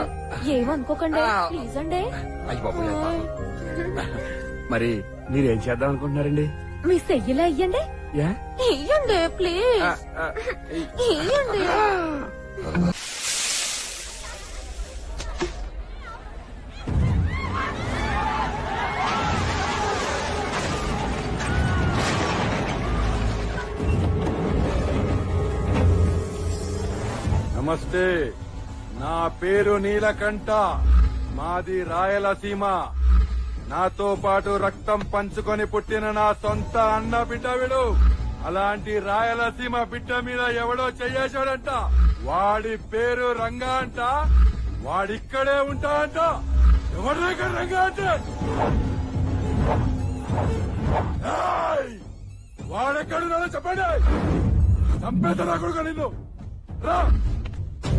ఏమనుకోకండి ప్లీజ్ అండి. అయ్య బాబు, మరి మీరేం చేద్దాం అనుకుంటున్నారండి? మీ సెయ్యలే అయ్యండి. ఇయ్యండి ప్లీజ్, ఇయ్యండి. నమస్తే, నా పేరు నీలకంఠ, మాది రాయలసీమ. నాతో పాటు రక్తం పంచుకొని పుట్టిన నా సొంత అన్న బిడ్డ వీడు. అలాంటి రాయలసీమ బిడ్డ మీద ఎవడో చెయ్యేశాడంట. వాడి పేరు రంగా అంట. వాడిక్కడే ఉంటా అంట. ఎవరి దగ్గర రంగా అంటే వాడెక్కడున్నాడో చెప్పండి. చంపేత నా కొడుకు నిన్ను. రా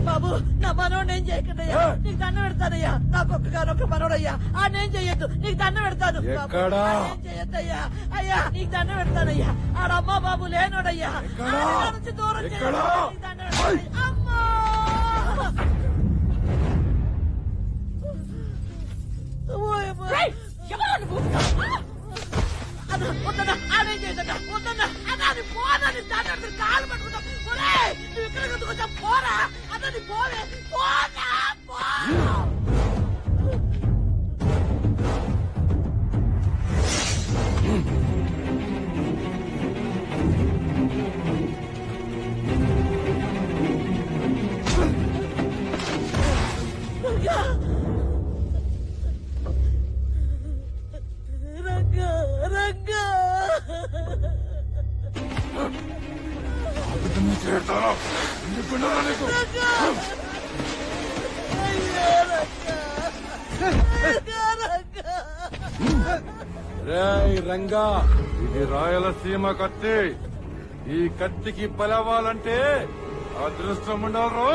బాబు, నా మనోడు ఏం చేయకండియ్యా, నీకు దండం పెడతానయ్యా. నాకు ఒక్క మనోడయ్యా, ఆ నేను చెయ్యొద్దు, నీకు దండం పెడతాను. చెయ్యొద్దయ్యా, అయ్యా నీకు దండం పెడతానయ్యా. ఆడమ్మా బాబు లేనోడయ్యా, నుంచి దూరం అమ్మా. వద్దన్నా, ఆడేం చేయదన్నా, వద్దన్నా అన్నాని పోదని దాని కాలు పట్టుకుంటా. నువ్వు ఇక్కడ కొంచెం పోరా అన్నది, పోవే పోనా పో. రేయ్ రంగా, ఇది రాయలసీమ కత్తి. ఈ కత్తికి బలవాలంటే అదృష్టం ఉండాలి.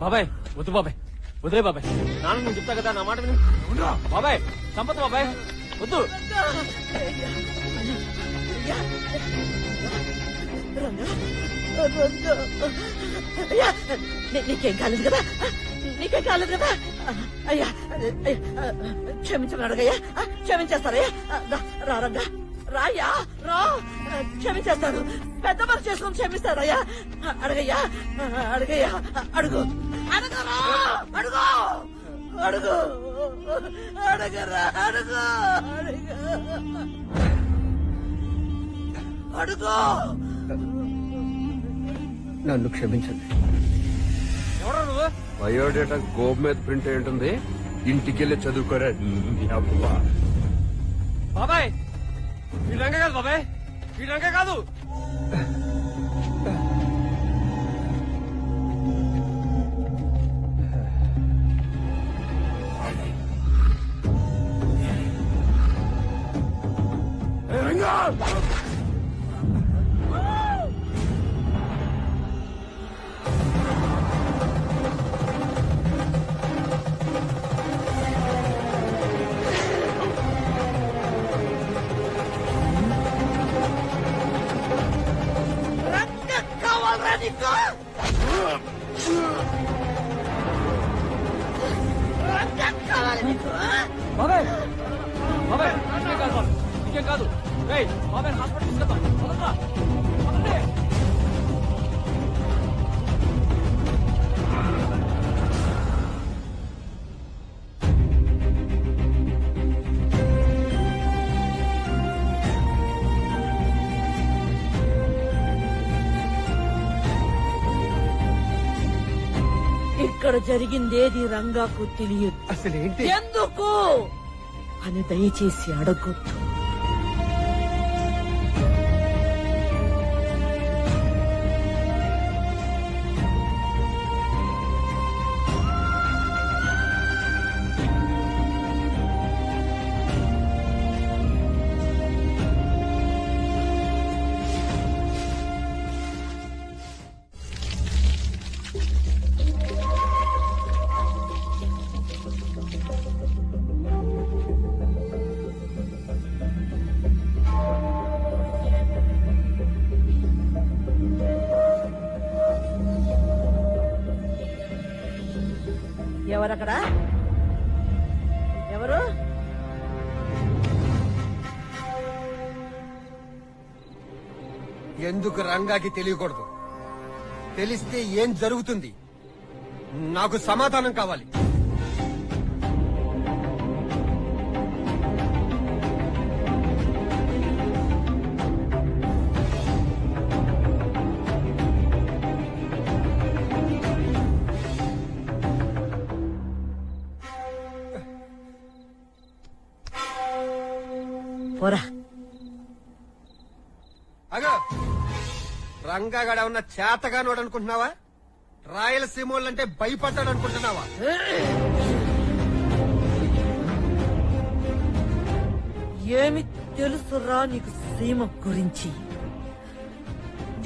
బాబాయ్ వద్దు బాబాయ్, వదిలే బాబాయ్. నాన్న నేను చెప్తా కదా, నా మాట విను. బాబాయ్ సంపత్ బాబాయ్. వద్దు. నీకేం కాలేదు కదా, నీకేం కాలేదు కదా. అయ్యా క్షమించమని అడగయ్యా, క్షమించేస్తారయ్యా. రా రంగా, రాయ్యా, రా, క్షమించేస్తాడు. పెద్ద మనసు చేసుకుని క్షమిస్తారయ్యా. అడగయ్యా, అడగయ్యా, అడుగు, అడుగురా, అడుగు, అడుగు, అడగరా, అడుగు, అడుగు, అడుగు. నన్ను క్షమించండి. ఎవరు నువ్వు? బయోడేటా గోబ్ మీద ప్రింట్ అయి ఉంటుంది, ఇంటికెళ్ళి చదువుకోరా. బాబాయ్ వీళ్ళంగా కాదు, బాబాయ్ వీళ్ళంగా కాదు. బాబాయ్ బాబాయ్ ఇంకేం కాదు, ఇంకేం కాదు. బాబాయ్ హాస్పిటల్ తీసుకెళ్తాం. ఇక్కడ జరిగిందేది రంగాకు తెలియదు. అసలేంటి? ఎందుకు అని దయచేసి అడగొద్దు. ఎవరక్కడ? ఎవరు? ఎందుకు రంగాకి తెలియకూడదు? తెలిస్తే ఏం జరుగుతుంది? నాకు సమాధానం కావాలి. పోరా. అగో, రంగాగడ ఉన్న చేతగానోడు అనుకుంటున్నావా? రాయలసీమోళ్ళంటే భయపడ్డాడు అనుకుంటున్నావా? ఏమి తెలుసురా నీకు సీమ గురించి?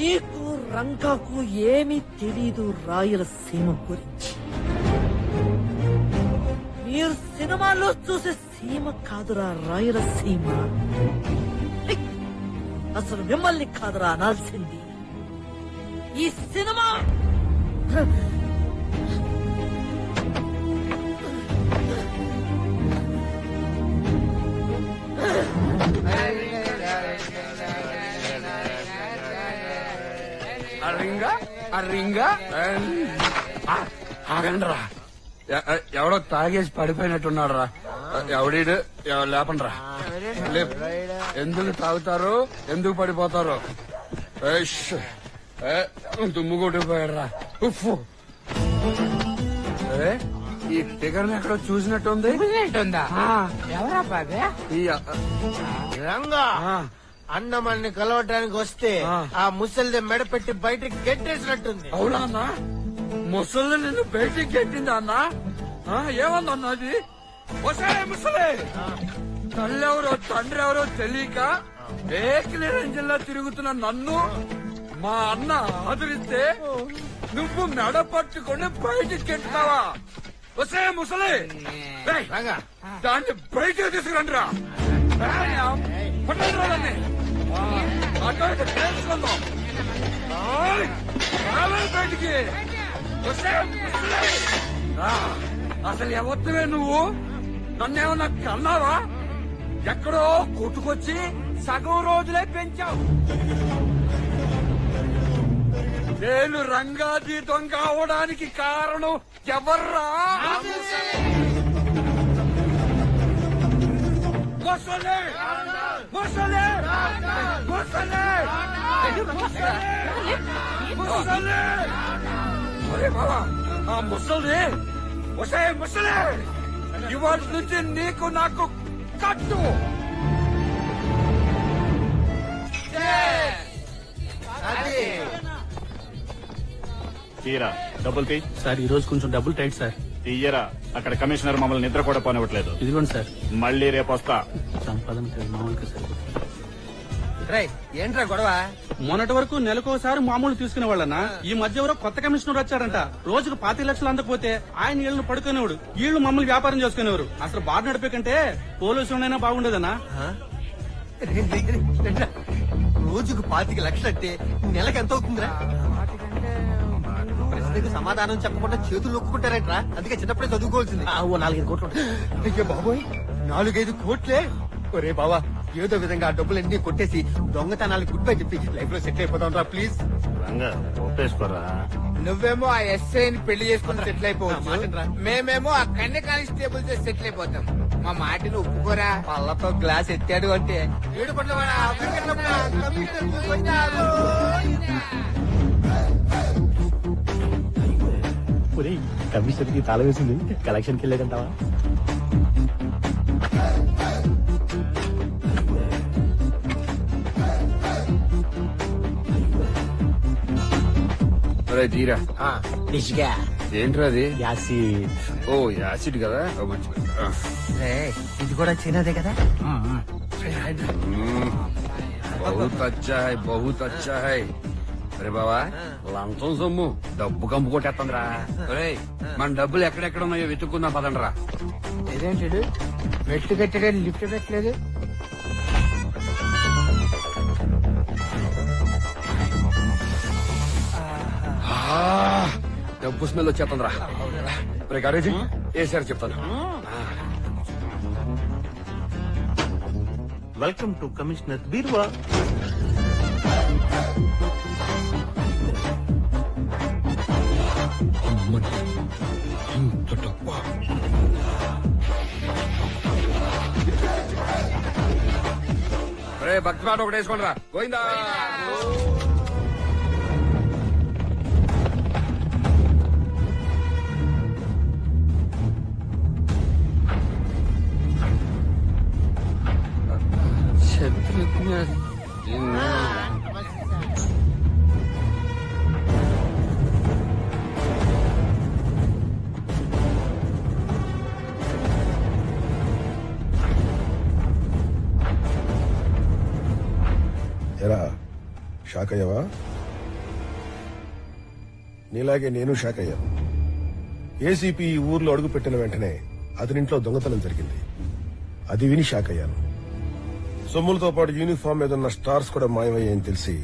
నీకు రంగాకు ఏమీ తెలీదు రాయలసీమ గురించి. మీరు సినిమాల్లో చూసే సీమ కాదురా రాయలసీమ. అసలు మిమ్మల్ని కాదురా అనాల్సింది. ఈ సినిమా ఆగండ్రా, ఎవడో తాగేసి పడిపోయినట్టున్నాడు రా. ఎవడీడు లేపండ్రా. ఎందుకు తాగుతారు, ఎందుకు పడిపోతారు? దుమ్ము కొట్టిపోయాడు రా. ఈ ఫిగర్ ఎక్కడో చూసినట్టుంది. ఎవరా బాబే? రంగా అన్నమల్ని కలవటానికి వస్తే ఆ ముసలిది మెడ పెట్టి బయటికి గెట్టేసినట్టుంది. అవునా అన్నా? ముసలి నిన్ను బయటికి గెట్టిందా అన్నా? ఏమందన్నా అది? వసే ముసలి, తల్లెవరో తండ్రి ఎవరో తెలియక ఏకలే రేంజిల్లా తిరుగుతున్న నన్ను మా అన్న ఆదరిస్తే నువ్వు మెడ పట్టుకొని బయటికి గెట్టినావా? వసే ముసలి, దాన్ని బయటికి తీసుకురండి రా. బయటికి అసలు ఎవరివే నువ్వు? నన్నేమన్నా కన్నావా? ఎక్కడో కొట్టుకొచ్చి సగం రోజులే పెంచావు. నేను రంగాజీ దొంగ అవడానికి కారణం ఎవర్రా? ముసలే ముసలే ముసలే ముసలే! ఒరే బాబా, ఆ ముసలి వసే ముసలే, ఇవాళ నుంచి నీకు నాకు కట్టు. తీరా డబ్బులు తీ. సార్ ఈ రోజు కొంచెం డబ్బులు టైట్ సార్. తీయరా, అక్కడ కమిషనర్ మమ్మల్ని నిద్ర కూడా పోనివ్వట్లేదు. ఇదిగోండి సార్. మళ్ళీ రేపు వస్తా. సంపాదన మామూలుగా సార్. ఏంట్రా గొడవ? మొన్నటి వరకు నెలకోసారి మామూలు తీసుకునే వాళ్ళన్నా, ఈ మధ్య ఎవరో కొత్త కమిషనర్ వచ్చారంట. రోజుకు 25 లక్షలు అందకపోతే ఆయన ఇళ్లను పడుకునేవాడు, వీళ్ళు మమ్మల్ని వ్యాపారం చేసుకునేవారు. అసలు బాధ నడిపే కంటే పోలీసులైనా బాగుండేదన్నా. రోజుకు 25 లక్షలు అంటే నెలకు ఎంత అవుతుందిరా? ప్రశ్నకు సమాధానం చెప్పకుండా చేతులు నొక్కుంటారేంట్రా? అందుకే చిన్నప్పుడే చదువుకోవాల్సింది. 4-5 కోట్లు. అయ్యో బాబోయ్, 4-5 కోట్లే! ఒరే బావా, ఏదో విధంగా ఆ డబ్బులన్నీ కొట్టేసి దొంగతనాలు గుడ్ బై చెప్పి లైఫ్ లో సెటిల్ అయిపోతాం రా ప్లీజ్. ఒప్పేసుకోరా. నువ్వేమో ఆ ఎస్ఐని పెళ్లి చేసుకుని సెటిల్ అయిపోవచ్చు, మేమేమో ఆ కన్య కానిస్టేబుల్ తో సెటిల్ అయిపోతాం. మా మాటను ఒప్పుకోరా. పళ్ళతో గ్లాస్ ఎత్తాడు అంటే కమిషనర్ కి తాళం వేసింది, కలెక్షన్కి వెళ్ళేదంటావా? తీరా ఏంట్రా అది? యాసిడ్. ఓ యాసిడ్ కదా. ఇది కూడా చిన్నదే కదా. బహుత్ అచ్చా హై, బహుత్ అచ్చా హై. అరే బావా, లంచం సొమ్ము డబ్బు కంపు కొట్టేస్తుందిరా. మన డబ్బులు ఎక్కడెక్కడ ఉన్నాయో వెతుక్కుందాం పదండ్రా. ఇదేంటి మెట్లు కట్టగా లిఫ్ట్ పెట్టలేదు? డబ్బు స్మెల్ వచ్చేస్తుందిరా. రే గారేజీ, ఏసారి చెప్తాను. వెల్కమ్ టు కమిషనర్ బీర్వా. రే భక్తి పాట ఒకటి వేసుకోండి రా. గోయిందా. ఎరా షాక్ అయ్యావా? నీలాగే నేను షాక్ అయ్యాను. ఏసీపీ ఈ ఊర్లో అడుగు పెట్టిన వెంటనే అతనింట్లో దొంగతనం జరిగింది. అది విని షాక్ అయ్యాను. సొమ్ములతో పాటు యూనిఫామ్ మీద ఉన్న స్టార్స్ కూడా మాయమయ్యాయని తెలిసి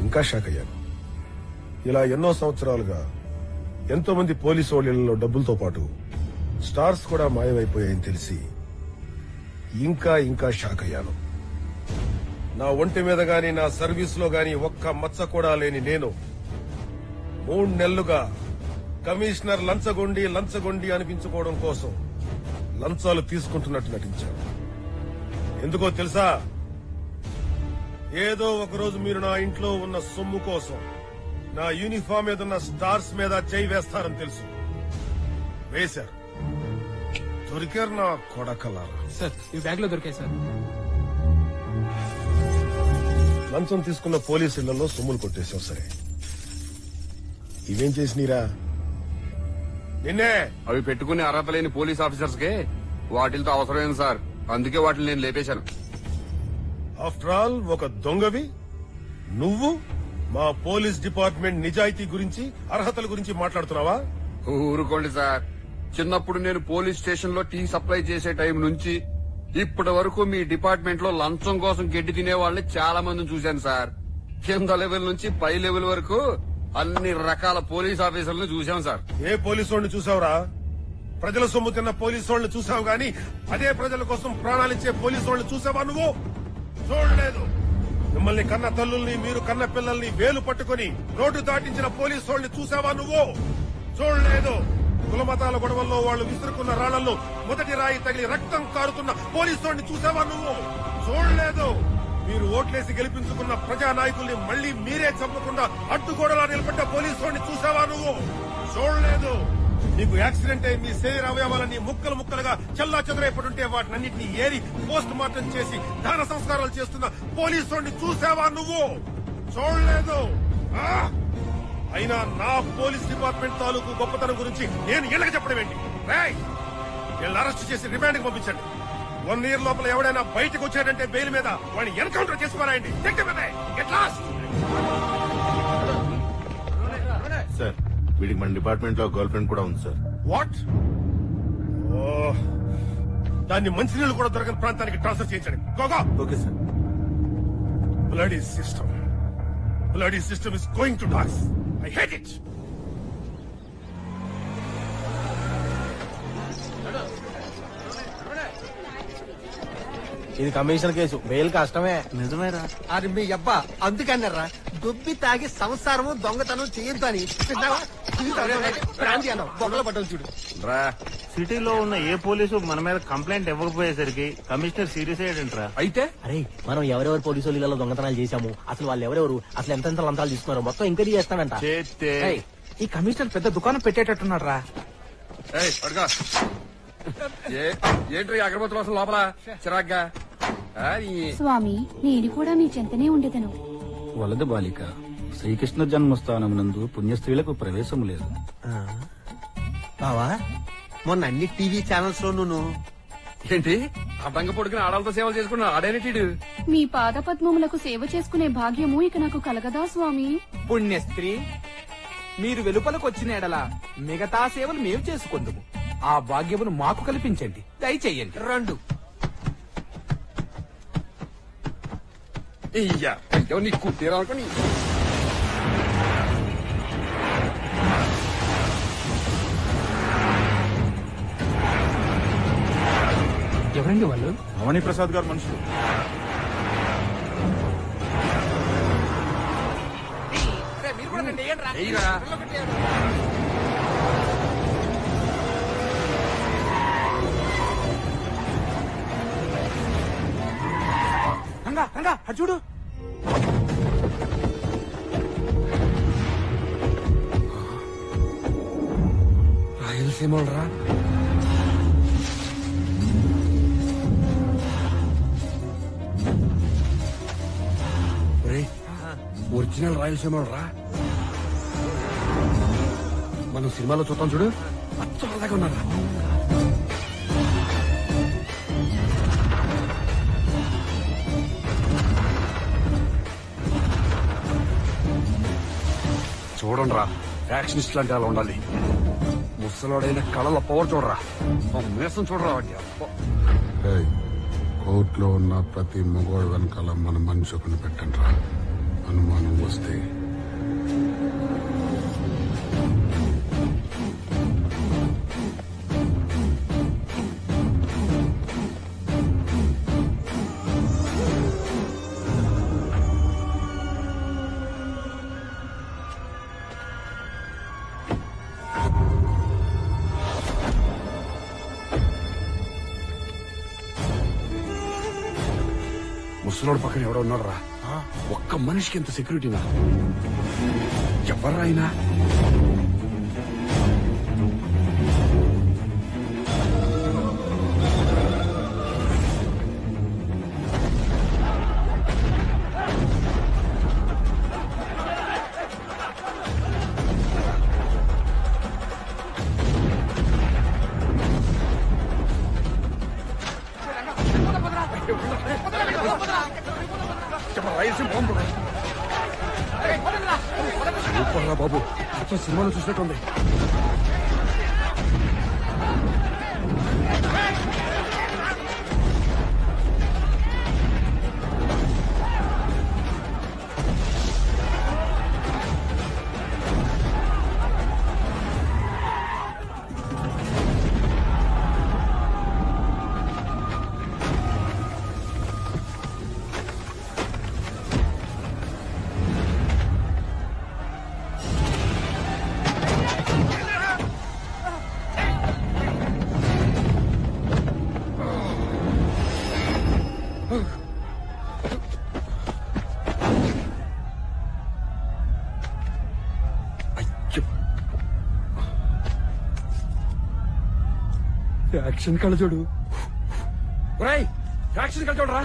ఇంకా షాక్ అయ్యాను. ఇలా ఎన్నో సంవత్సరాలుగా ఎంతో మంది పోలీసు వాళ్ళ డబ్బులతో పాటు స్టార్స్ కూడా మాయమైపోయాయని తెలిసి ఇంకా ఇంకా షాక్ అయ్యాను. నా ఒంటి మీద గాని నా సర్వీస్ లో గాని ఒక్క మచ్చ కూడా లేని నేను 3 నెలలుగా కమిషనర్ లంచగొండి అనిపించుకోవడం కోసం లంచాలు తీసుకుంటున్నట్టు నటించాను. ఎందుకో తెలుసా? ఏదో ఒకరోజు మీరు నా ఇంట్లో ఉన్న సొమ్ము కోసం నా యూనిఫామ్ మీద ఉన్న స్టార్స్ మీద చేయి వేస్తారని తెలుసు. వేశారు. దొరికారు నా కొడకలారా. సార్ ఈ బ్యాగ్ లో దొరికాయి సార్. లంచం తీసుకున్న పోలీసు ఇళ్లలో సొమ్ములు కొట్టేశావు. సరే, ఇవేం చేసినీరా? నిన్నే. అవి పెట్టుకునే అర్హత లేని పోలీస్ ఆఫీసర్స్ కే వాటితో అవసరమైంది సార్. అందుకే వాటిని నేను లేపేశాను. ఆఫ్టర్ ఆల్ ఒక దొంగవి నువ్వు మా పోలీస్ డిపార్ట్మెంట్ నిజాయితీ గురించి అర్హతల గురించి మాట్లాడుతున్నావా? ఊరుకోండి సార్. చిన్నప్పుడు నేను పోలీస్ స్టేషన్ లో టీ సప్లై చేసే టైం నుంచి ఇప్పటి వరకు మీ డిపార్ట్మెంట్ లో లంచం కోసం గడ్డి తినే వాళ్ళని చాలా మందిని చూశాను సార్. కింద లెవెల్ నుంచి పై లెవెల్ వరకు అన్ని రకాల పోలీస్ ఆఫీసర్లను చూశాం సార్. ఏ పోలీసు వాడిని చూసావురా? ప్రజల సొమ్ము తిన్న పోలీసు వాళ్ళని చూసావు గాని అదే ప్రజల కోసం ప్రాణాలిచ్చే పోలీసు వాళ్ళని చూసావా నువ్వు? చూడలేదు. మిమ్మల్ని కన్న తల్లుల్ని, మీరు కన్న పిల్లల్ని వేలు పట్టుకుని రోడ్డు దాటించిన పోలీసు వాళ్ళని చూసావా నువ్వు? చూడలేదు. కులమతాల గొడవల్లో వాళ్ళు విసురుకున్న రాళ్లలో మొదటి రాయి తగిలి రక్తం కారుతున్న పోలీసు వాడిని చూసావా నువ్వు? చూడలేదు. మీరు ఓట్లేసి గెలిపించుకున్న ప్రజా నాయకుల్ని మళ్లీ మీరే చంపకుండా అడ్డుగోడలా నిలబడ్డ పోలీసు వాడిని చూసావా నువ్వు? చూడలేదు. నీకు యాక్సిడెంట్ అయి మీ శరీర అవయవాలన్నీ ముక్కలు ముక్కలుగా చల్లా చెదరైపడుంటే వాటినన్నింటినీ ఏరి పోస్ట్ మార్టం చేసి దాన సంస్కారాలు చేస్తున్న పోలీసు వాడిని చూసావా నువ్వు? చూడలేదు. అయినా నా పోలీస్ డిపార్ట్మెంట్ తాలూకు గొప్పతనం గురించి నేను ఇళ్ళకి చెప్పడం ఏంటి? వీళ్ళని అరెస్ట్ చేసి రిమాండ్ కి పంపించండి. 1 year లోపల ఎవడైనా బయటకు వచ్చాడంటే బెయిల్ మీద వాడిని ఎన్కౌంటర్ చేసి పారాయండి. సార్, వీడికి మన డిపార్ట్మెంట్ లో గర్ల్ ఫ్రెండ్ కూడా ఉంది సార్. వాట్? దాన్ని మంచినీళ్ళు కూడా దొరకని ప్రాంతానికి ట్రాన్స్ఫర్ చేయించండి. గోగా. Okay sir. Bloody system is going to dogs. I hate it. ఇది కమిషన్ కేసు, బెయిల్ కష్టమే. నిజమేరా? అది మీ అబ్బా అందుకన్నారా దుబ్బి తాగి సంసారము దొంగతనం చేయొద్దు అని ప్రాంతి అన్నావు. బొమ్మల పడ్డలు చూడు. సిటీలో ఉన్న ఏ పోలీసు మన మీద కంప్లైంట్ ఇవ్వకపోయేసరికి కమిషనర్ సీరియస్ అయ్యాడంట్రా. అయితే అరే, మనం ఎవరెవరు పోలీసు వాళ్ళలో దొంగతనాలు చేశాము, అసలు వాళ్ళు ఎవరెవరు, అసలు ఎంతెంత లంచాలు తీసుకున్నారు, మొత్తం ఎంక్వైరీ చేస్తానంట. ఈ కమిషనర్ పెద్ద దుకాణం పెట్టేటట్టున్నాడు రా. ఏంట్రీ అగరబత్తుల వాసన లోపల చిరాగ్గా? స్వామి, నేను కూడా మీ చెంతనే ఉండేదను. వలదు బాలిక, శ్రీకృష్ణ జన్మస్థానమునందు పుణ్యస్త్రీలకు ప్రవేశము లేదు. బావా, మొన్న అన్ని టీవీ ఛానల్స్ లోనూ ఏంటి అడ్డంగా పడుకుని ఆడాలతో సేవలు చేసుకున్నా ఆడేనేటీడు. మీ పాద పద్మములకు సేవ చేసుకునే భాగ్యము ఇక నాకు కలగదా స్వామి? పుణ్యస్త్రీ, మీరు వెలుపలకు వచ్చిన ఎడల మిగతా సేవలు మేము చేసుకుందుము. ఆ భాగ్యమును మాకు కల్పించండి, దయచేయండి. రండు. నీకు తీరాలనుకోని ఎవరండి వాళ్ళు? భవానీ ప్రసాద్ గారు మనుషులు. చూడు. రాయలసీమ రా. ఒరిజినల్ రాయలసీమ రా. మనం సినిమాలో చూద్దాం చూడు, అచ్చలాగా ఉన్నారా. చూడండి రా, యాక్షనిస్ట్ లాంటి అలా ఉండాలి. ముసలోడైన కళల పవర్ చూడరా, మేసం చూడరా. కోర్టులో ఉన్న ప్రతి మగోడు వెనకాల మన మనిషి ఒకని పెట్టండి రా. అనుమానం వస్తే ముసలోడు పక్కన ఎవడో ఉన్నాడు రా. ఒక్క మనిషికి ఎంత సెక్యూరిటీనా? ఎవర్రా అయినా? సూపర్ రా బాబు, అచ్చం సినిమాలో చూసినట్టుంది. యాక్షన్ కళ్ళ చూడు. యాక్షన్ కళ్ళ చూడరా.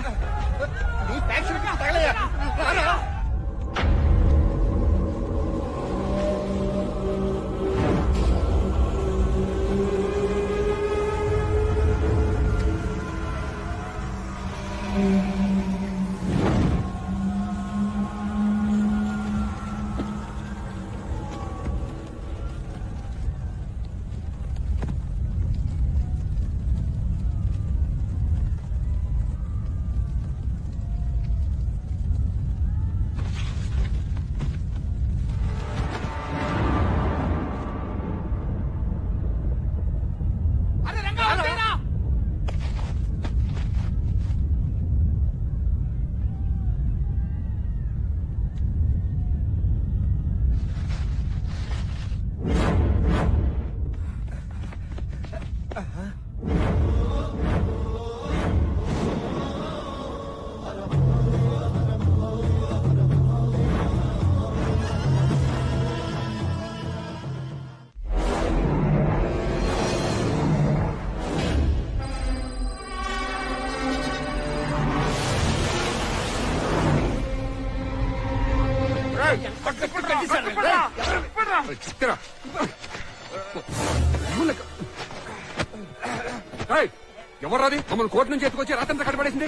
ఎవరాది మమ్మల్ని కోర్టు నుంచి ఎత్తుకొచ్చి రాత్రంతా కట్టబడేసింది?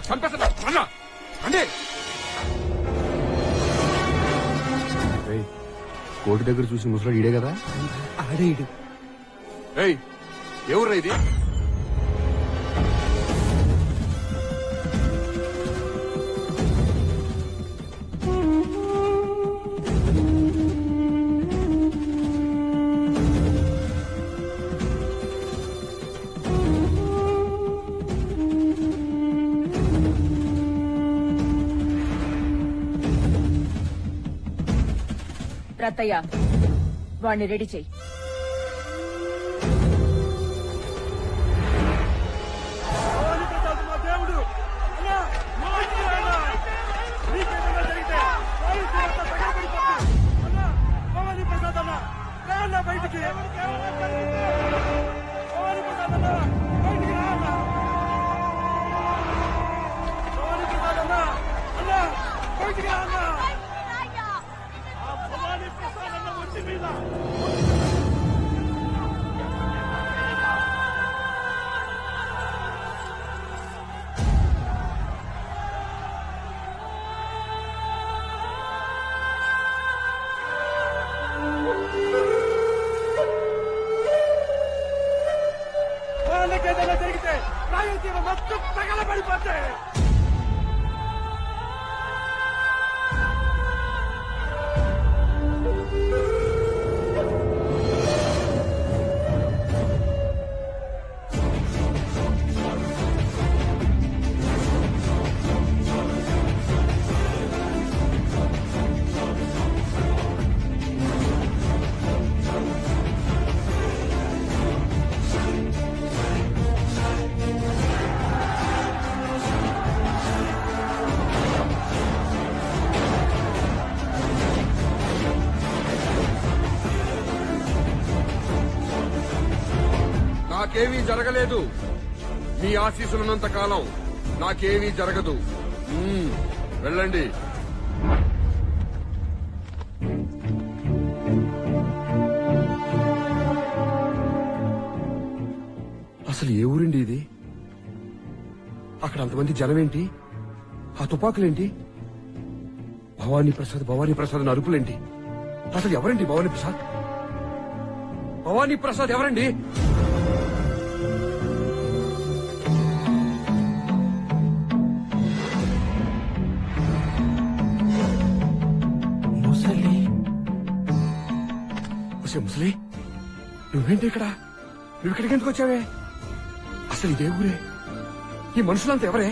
చంపేస్తా అండి. కోర్టు దగ్గర చూసి ముసలాడు ఈడే కదా? ఆడే ఈడు. ఎవరు ఇది? రత్తయ్య, వాణ్ణి రెడీ చెయ్యి. జరిగితే రాయలసీమ మొత్తం తగలబడిపోతాయి. నాకేమీ జరగలేదు. మీ ఆశీస్సులున్నంత కాలం నాకేమీ జరగదు. వెళ్ళండి. అసలు ఏ ఊరండి ఇది? అక్కడ అంతమంది జనమేంటి? ఆ తుపాకులేంటి? భవానీ ప్రసాద్ అని అరుపులేంటి? అసలు ఎవరండి భవానీ ప్రసాద్? భవానీ ప్రసాద్ ఎవరండి? ముసలి, నువ్వేంటి ఇక్కడ? నువ్వు ఇక్కడికి ఎందుకు వచ్చావే? అసలు ఇదే ఊరే? ఈ మనుషులంతా ఎవరే?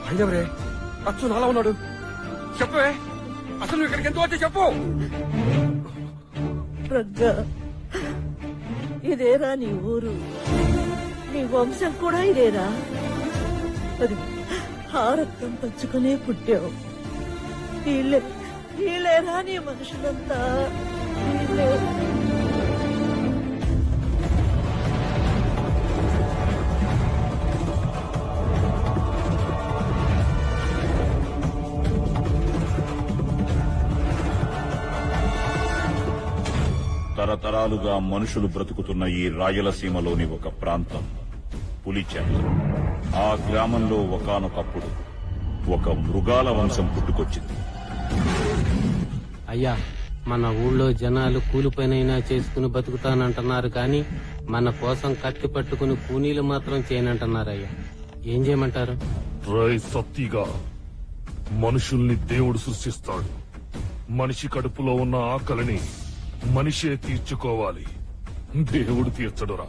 ఆయనెవరే? అచ్చు నాలా ఉన్నాడు. చెప్పవే, అసలు నువ్వు ఇక్కడికి ఎందుకు వచ్చా చెప్పు. రగ్గా, ఇదేరా నీ ఊరు? నీ వంశం కూడా ఇదేరా? అది ఆ రక్తం పంచుకునే పుట్టావు. వీళ్ళేరా నీ మనుషులంతా? వీళ్ళే. తరతరాలుగా మనుషులు బ్రతుకుతున్న ఈ రాయలసీమలోని ఒక ప్రాంతం పులిచెర్ల. ఆ గ్రామంలో ఒకానొకప్పుడు ఒక మృగాల వంశం పుట్టుకొచ్చింది. అయ్యా, మన ఊళ్ళో జనాలు కూలిపైనైనా చేసుకుని బతుకుతానంటున్నారు కానీ మన కోసం కత్తి పట్టుకుని కూనీలు మాత్రం చేయనంటున్నారయ్యా. ఏం చేయమంటారు? రై సత్తిగా మనుషుల్ని దేవుడు సృష్టిస్తాడు. మనిషి కడుపులో ఉన్న ఆకలిని మనిషే తీర్చుకోవాలి, దేవుడు తీర్చడురా.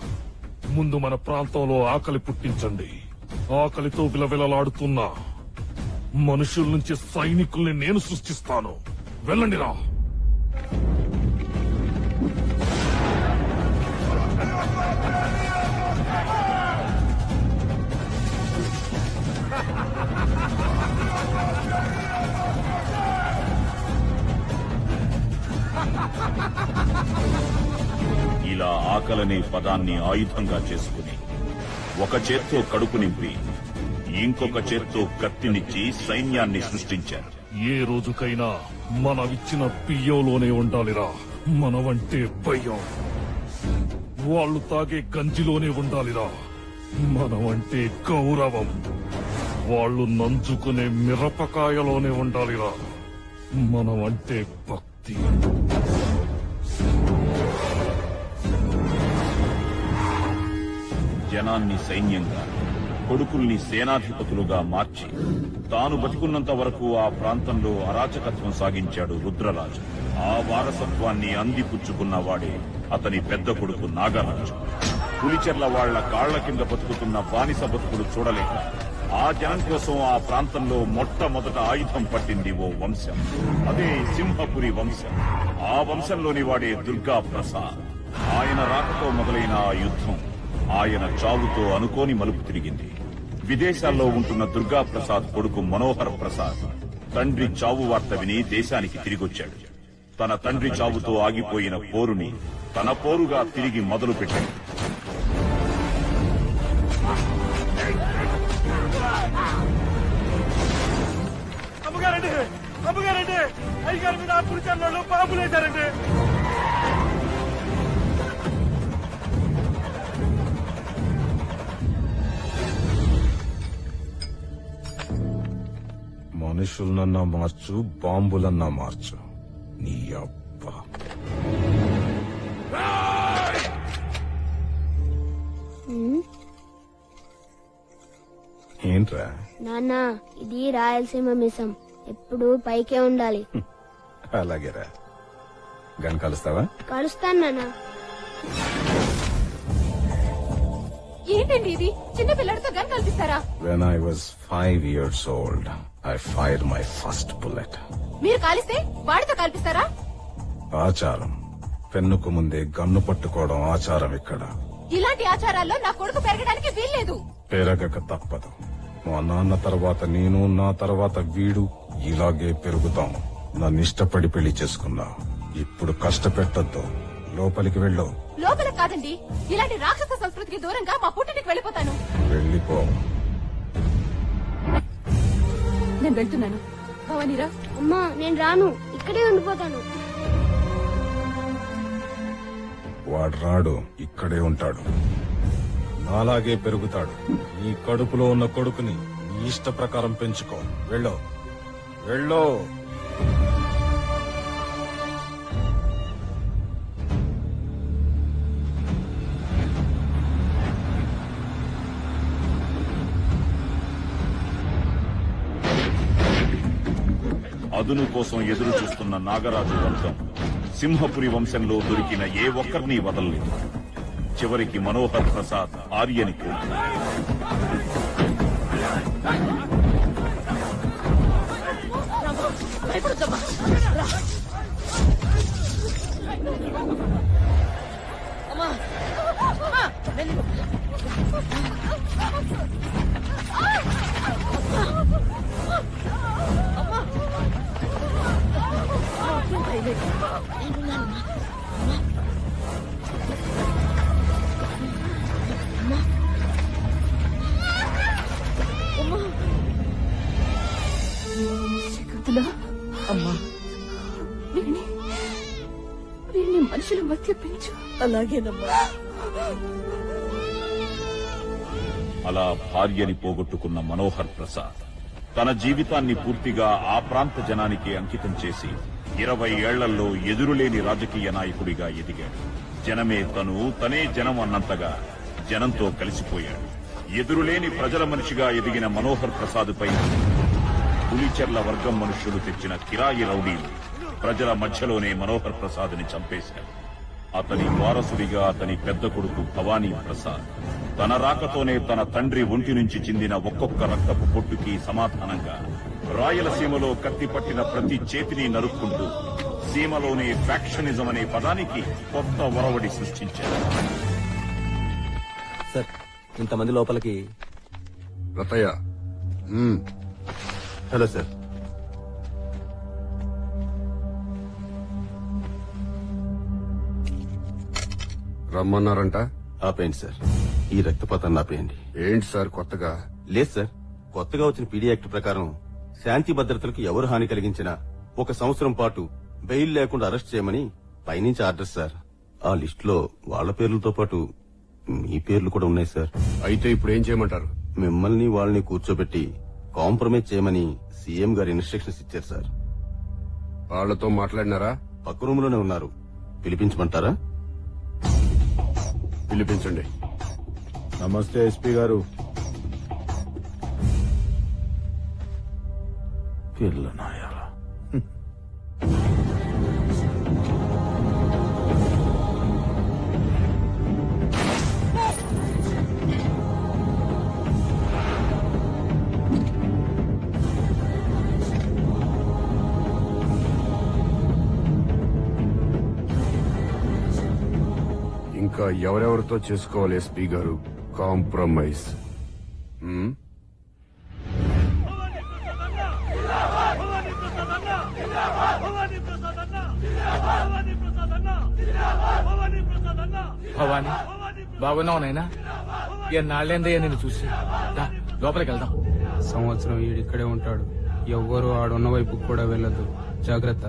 ముందు మన ప్రాంతంలో ఆకలి పుట్టించండి. ఆకలితో విలవిలలాడుతున్న మనుషుల నుంచి సైనికుల్ని నేను సృష్టిస్తాను. వెళ్ళండిరా. ఇలా ఆకలనే పదాన్ని ఆయుధంగా చేసుకుని ఒక చేత్తో కడుపు నింపి ఇంకొక చేత్తో కత్తినిచ్చి సైన్యాన్ని సృష్టించారు. ఏ రోజుకైనా మనమిచ్చిన బియ్యంలోనే ఉండాలిరా మనవంటే భయం. వాళ్ళు తాగే గంజిలోనే ఉండాలిరా మనమంటే గౌరవం. వాళ్ళు నంచుకునే మిరపకాయలోనే ఉండాలిరా మనమంటే భక్తి. జనాన్ని సైన్యంగా, కొడుకుల్ని సేనాధిపతులుగా మార్చి తాను బతికున్నంత వరకు ఆ ప్రాంతంలో అరాచకత్వం సాగించాడు రుద్రరాజు. ఆ వారసత్వాన్ని అందిపుచ్చుకున్న వాడే అతని పెద్ద కొడుకు నాగరాజు. పులిచెర్ల వాళ్ల కాళ్ల కింద బతుకుతున్న బానిస బతుకులు చూడలేక ఆ జనం కోసం ఆ ప్రాంతంలో మొట్టమొదట ఆయుధం పట్టింది ఓ వంశం. అదే సింహపురి వంశం. ఆ వంశంలోని వాడే దుర్గా ప్రసాద్. ఆయన రాకతో మొదలైన ఆ యుద్ధం ఆయన చావుతో అనుకోని మలుపు తిరిగింది. విదేశాల్లో ఉంటున్న దుర్గా ప్రసాద్ కొడుకు మనోహర్ ప్రసాద్ తండ్రి చావు వార్త విని దేశానికి తిరిగొచ్చాడు. తన తండ్రి చావుతో ఆగిపోయిన పోరుని తన పోరుగా తిరిగి మొదలు పెట్టాడు. అమ్మగారండి, అమ్మగారండి, అయ్యగారి మీద పులిచెర్లలో బాంబులేశారండి. మనుషులనన్నా మార్చు, బాంబులన్నా మార్చు. నీ అబ్బా ఏంట్రా? నాన్న, ఇది రాయలసీమ మిసం, ఎప్పుడు పైకే ఉండాలి. అలాగేరా. గన్ కలుస్తావా? కలుస్తాను నాన్న. ఏంటండి ఇది? చిన్న పిల్లడితో gun కల్పిస్తారా? When I was 5 years old, I fired my first bullet. మీరు కాలిస్తే వాడితో కల్పిస్తారా? ఆచారం. పెన్నుకు ముందే గన్ను పట్టుకోవడం ఆచారం ఇక్కడ. ఇలాంటి ఆచారాల్లో నా కొడుకు పెరగడానికి వీల్లేదు. పెరగక తప్పదు. మా నాన్న తర్వాత నేను, నా తర్వాత వీడు ఇలాగే పెరుగుతాం. నన్ను ఇష్టపడి పెళ్లి చేసుకున్నా. ఇప్పుడు కష్టపెట్టద్దు. లోపలికి వెళ్ళు. లోపల కాదండి, ఇలాంటి రాక్షస సంస్కృతికి దూరంగా మా పుట్టింటికి వెళ్ళిపోతాను. వెళ్ళిపో. నేను వెళ్తున్నాను. భవానీరా. అమ్మా, నేను రాను, ఇక్కడే ఉండిపోతాను. వాడు రాడు, ఇక్కడే ఉంటాడు. నాలాగే పెరుగుతాడు. నీ కడుపులో ఉన్న కొడుకుని నీ ఇష్ట ప్రకారం పెంచుకో. వెళ్ళో, వెళ్ళో. అదును కోసం ఎదురు చూస్తున్న నాగరాజు వంశం సింహపురి వంశంలో దొరికిన ఏ ఒక్కరినీ వదలలేదు. చివరికి మనోహర్ ప్రసాద్ ఆర్యని శకుంతల అమ్మా వీడిని మనుషుల మధ్య పెంచు. అలాగేనమ్మా. అలా భార్యని పోగొట్టుకున్న మనోహర్ ప్రసాద్ తన జీవితాన్ని పూర్తిగా ఆ ప్రాంత జనానికి అంకితం చేసి 20 ఏళ్లలో ఎదురులేని రాజకీయ నాయకుడిగా ఎదిగాడు. జనమే తనే జనం అన్నంతగా జనంతో కలిసిపోయాడు. ఎదురులేని ప్రజల మనిషిగా ఎదిగిన మనోహర్ ప్రసాద్ పై పులిచెర్ల వర్గం మనుష్యులు తెచ్చిన కిరాయి రౌడీలు ప్రజల మధ్యలోనే మనోహర్ ప్రసాద్ ని చంపేశారు. అతని వారసుడిగా అతని పెద్ద కొడుకు భవానీ ప్రసాద్ తన రాకతోనే తన తండ్రి ఒంటి నుంచి చిందిన ఒక్కొక్క రక్తపు పొట్టుకి సమాధానంగా రాయలసీమలో కత్తిపట్టిన ప్రతి చేతిని నరుక్కుంటూ సీమలోనే ఫ్యాక్షనిజం అనే పదానికి కొత్త ఒరవడి సృష్టించారు. సార్ ఇంతమంది లోపలికి రతయ్య. Hello sir. రమ్మన్నారంట. ఆపేయండి సార్, ఈ రక్తపాతాన్ని ఆపేయండి. ఏంటి సార్ కొత్తగా? లేదు సార్, కొత్తగా వచ్చిన పీడీ యాక్ట్ ప్రకారం శాంతి భద్రతలకు ఎవరు హాని కలిగించినా 1 సంవత్సరం పాటు బెయిల్ లేకుండా అరెస్ట్ చేయమని పైనుంచి ఆర్డర్ సార్. ఆ లిస్ట్ లో వాళ్ల పేర్లతో పాటు మీ పేర్లు కూడా ఉన్నాయి సార్. అయితే ఇప్పుడు ఏం చేయమంటారు? మిమ్మల్ని వాళ్ళని కూర్చోబెట్టి కాంప్రమైజ్ చేయమని సీఎం గారు ఇన్స్ట్రక్షన్స్ ఇచ్చారు సార్. వాళ్లతో మాట్లాడినారా? పక్క రూమ్ లోనే ఉన్నారు. పిలిపించమంటారా? పిలిపించండి. నమస్తే ఎస్పీ గారు. పిల్లనాయాల ఇంకా ఎవరెవరితో చేసుకోవాలి ఎస్పీ గారు కాంప్రమైజ్? భవానీ బాగున్నావు నాయనా? ఎన్నాళ్ళేందయ్యా నిన్ను చూసి. లోపలికి వెళ్దాం. సంవత్సరం ఈడిక్కడే ఉంటాడు. ఎవ్వరూ ఆడున్న వైపు కూడా వెళ్ళదు. జాగ్రత్త.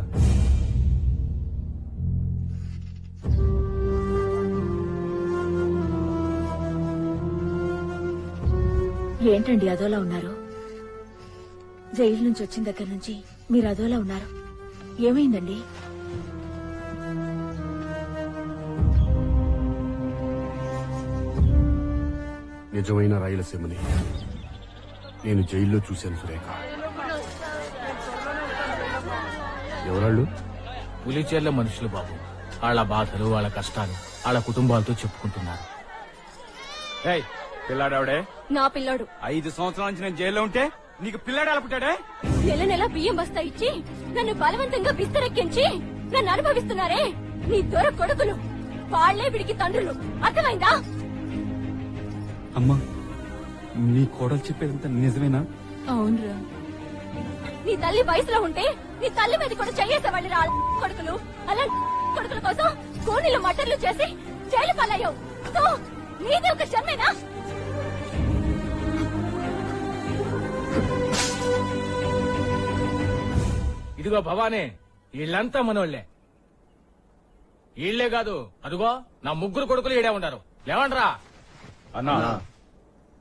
ఏంటండి అదోలా ఉన్నారు? జైలు నుంచి వచ్చిన దగ్గర నుంచి మీరు అదోలా ఉన్నారు. ఏమైందండి? నిజమైన రాయలసీమని నేను జైల్లో చూశాను సురేఖ. ఎవరాళ్ళు? పులిచెర్ల మనుషులు బాబు. వాళ్ళ బాధలు, వాళ్ళ కష్టాలు వాళ్ళ కుటుంబాలతో చెప్పుకుంటున్నారు. పిల్లాడావిడే? నా పిల్లాడు. 5 సంవత్సరాల నుంచి నేను జైల్లో ఉంటే నీకు పిల్లాడు ఎలా పుట్టాడే? నెల నెల బియ్యం బస్తా ఇచ్చి నన్ను బలవంతంగా బిస్తరెక్కించి నన్ను అనుభవిస్తున్నారే నీ దొర కొడుకులు. వాళ్లే విడికి తండ్రులు. అర్థమైందా? అమ్మా, నీ కోడలు చెప్పేదంతా నిజమేనా? అవునరా. నీ తల్లి వయసులో ఉంటే నీ తల్లి మీద కూడా చెయ్యేసేవాళ్ళు రా కొడుకులు. అలా కొడుకుల కోసం కూనీలు మటర్లు చేసి జైలు పాలయ్యావు. సో నీది ఒక జన్మేనా? ఇదిగో భవానీ, వీళ్ళంతా మనోళ్లే. వీళ్లే కాదు, అదిగో నా 3 కొడుకులు ఈడే ఉండారు. లేవండ్రా అన్నా.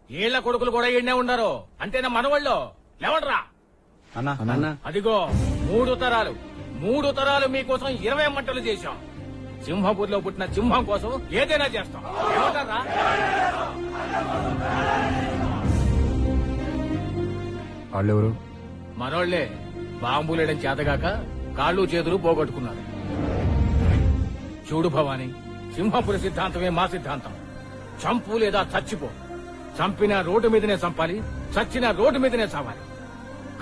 వీళ్ల కొడుకులు కూడా ఈడనే ఉండారు. అంటే నా మనవాళ్ళు. లేవండ్రా అన్నా. అదిగో 3 తరాలు మీకోసం 20 మంటలు చేశాం. సింహపూర్లో పుట్టిన సింహం కోసం ఏదైనా చేస్తాం. ఏమంటారా? వాళ్ళెవరు? మనోళ్లే. బాంబులేయడం చేతగాక కాళ్ళు చేతులు పోగొట్టుకున్నారు. చూడు భవానీ, సింహపురి సిద్ధాంతమే మా సిద్ధాంతం. చంపు లేదా చచ్చిపో. చంపిన రోడ్డు మీదనే చంపాలి, చచ్చిన రోడ్డు మీదనే చావాలి.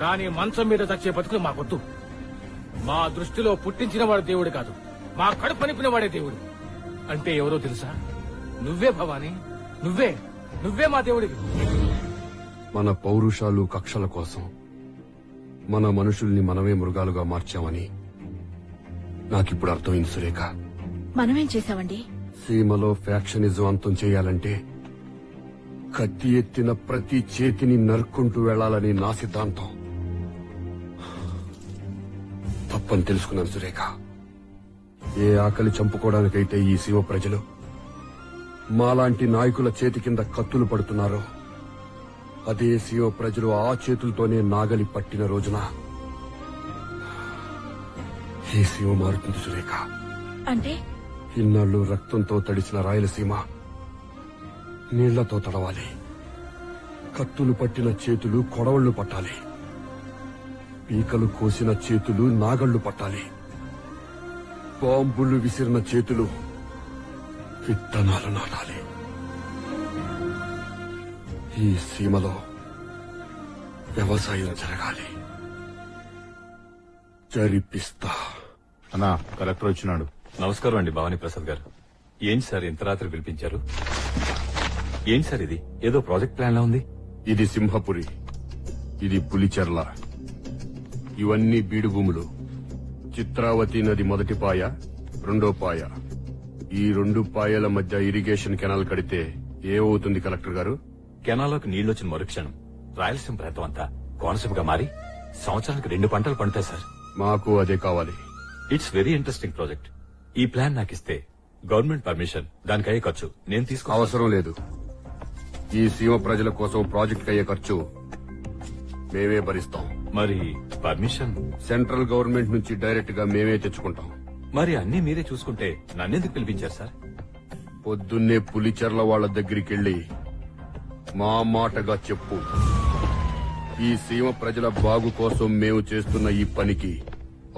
కానీ మంచం మీద చచ్చే బతుకులు మాకొద్దు. మా దృష్టిలో పుట్టించిన వాడు దేవుడు కాదు, మా కడుపు నింపిన వాడే దేవుడు. అంటే ఎవరో తెలుసా? నువ్వే భవానీ, నువ్వే మా దేవుడివి. మన పౌరుషాలు కక్షల కోసం మన మనుషుల్ని మనమే మృగాలుగా మార్చామని నాకిప్పుడు అర్థమైంది సురేఖ. మనమేం చేశామండి? సీమలో ఫ్యాక్షనిజం అంతం చేయాలంటే కత్తి ఎత్తిన ప్రతి చేతిని నరుక్కుంటూ వెళ్లాలని నా సిద్ధాంతం. తప్పని తెలుసుకున్నాను సురేఖ. ఏ ఆకలి చంపుకోవడానికైతే ఈ సీమ ప్రజలు మాలాంటి నాయకుల చేతి కింద కత్తులు పడుతున్నారో, అదే సీమ ప్రజలు ఆ చేతులతోనే నాగలి పట్టిన రోజున ఈ సీమ మారుతుంది సురేఖ. అంటే ఇన్నాళ్లు రక్తంతో తడిసిన రాయలసీమ నీళ్లతో తడవాలి. కత్తులు పట్టిన చేతులు కొడవళ్లు పట్టాలి. పీకలు కోసిన చేతులు నాగళ్లు పట్టాలి. బాంబులు విసిరిన చేతులు విత్తనాలు నాటాలి. ఈ సీమలో వ్యవసాయం జరగాలి. జరిపిస్తా. అన్నా, కలెక్టర్ వచ్చినాడు. నమస్కారం అండి భవానీ ప్రసాద్ గారు. ఏంటి సార్ ఇంత రాత్రి పిలిపించారు? ఏంటి సార్ ఇది? ఏదో ప్రాజెక్ట్ ప్లాన్ లా ఉంది. ఇది సింహపురి, ఇది పులిచెర్ల. ఇవన్నీ బీడు భూములు. చిత్రావతి నది మొదటి పాయ, రెండో పాయ. ఈ 2 పాయల మధ్య ఇరిగేషన్ కెనాల్ కడితే ఏమవుతుంది కలెక్టర్ గారు? కెనాల్లోకి నీళ్లొచ్చిన మరుక్షణం రాయలసీమ ప్రాంతం అంతా కోనసీమగా మారి సంవత్సరానికి 2 పంటలు పండుతాయి సార్. మాకు అదే కావాలి. It's very interesting project. ఈ ప్లాన్ నాకు ఇస్తే గవర్నమెంట్ పర్మిషన్, దానికయ్యే ఖర్చు నేను తీసుకో. అవసరం లేదు. ఈ సీమ ప్రజల కోసం ప్రాజెక్ట్ అయ్యే ఖర్చు మేమే భరిస్తాం. మరి పర్మిషన్ సెంట్రల్ గవర్నమెంట్ నుంచి డైరెక్ట్ గా మేమే తెచ్చుకుంటాం. మరి అన్ని మీరే చూసుకుంటే నన్నెందుకు పిలిపించారు సార్? పొద్దున్నే పులిచెర్ల వాళ్ల దగ్గరికెళ్లి మా మాటగా చెప్పు, ఈ సీమ ప్రజల బాగు కోసం మేము చేస్తున్న ఈ పనికి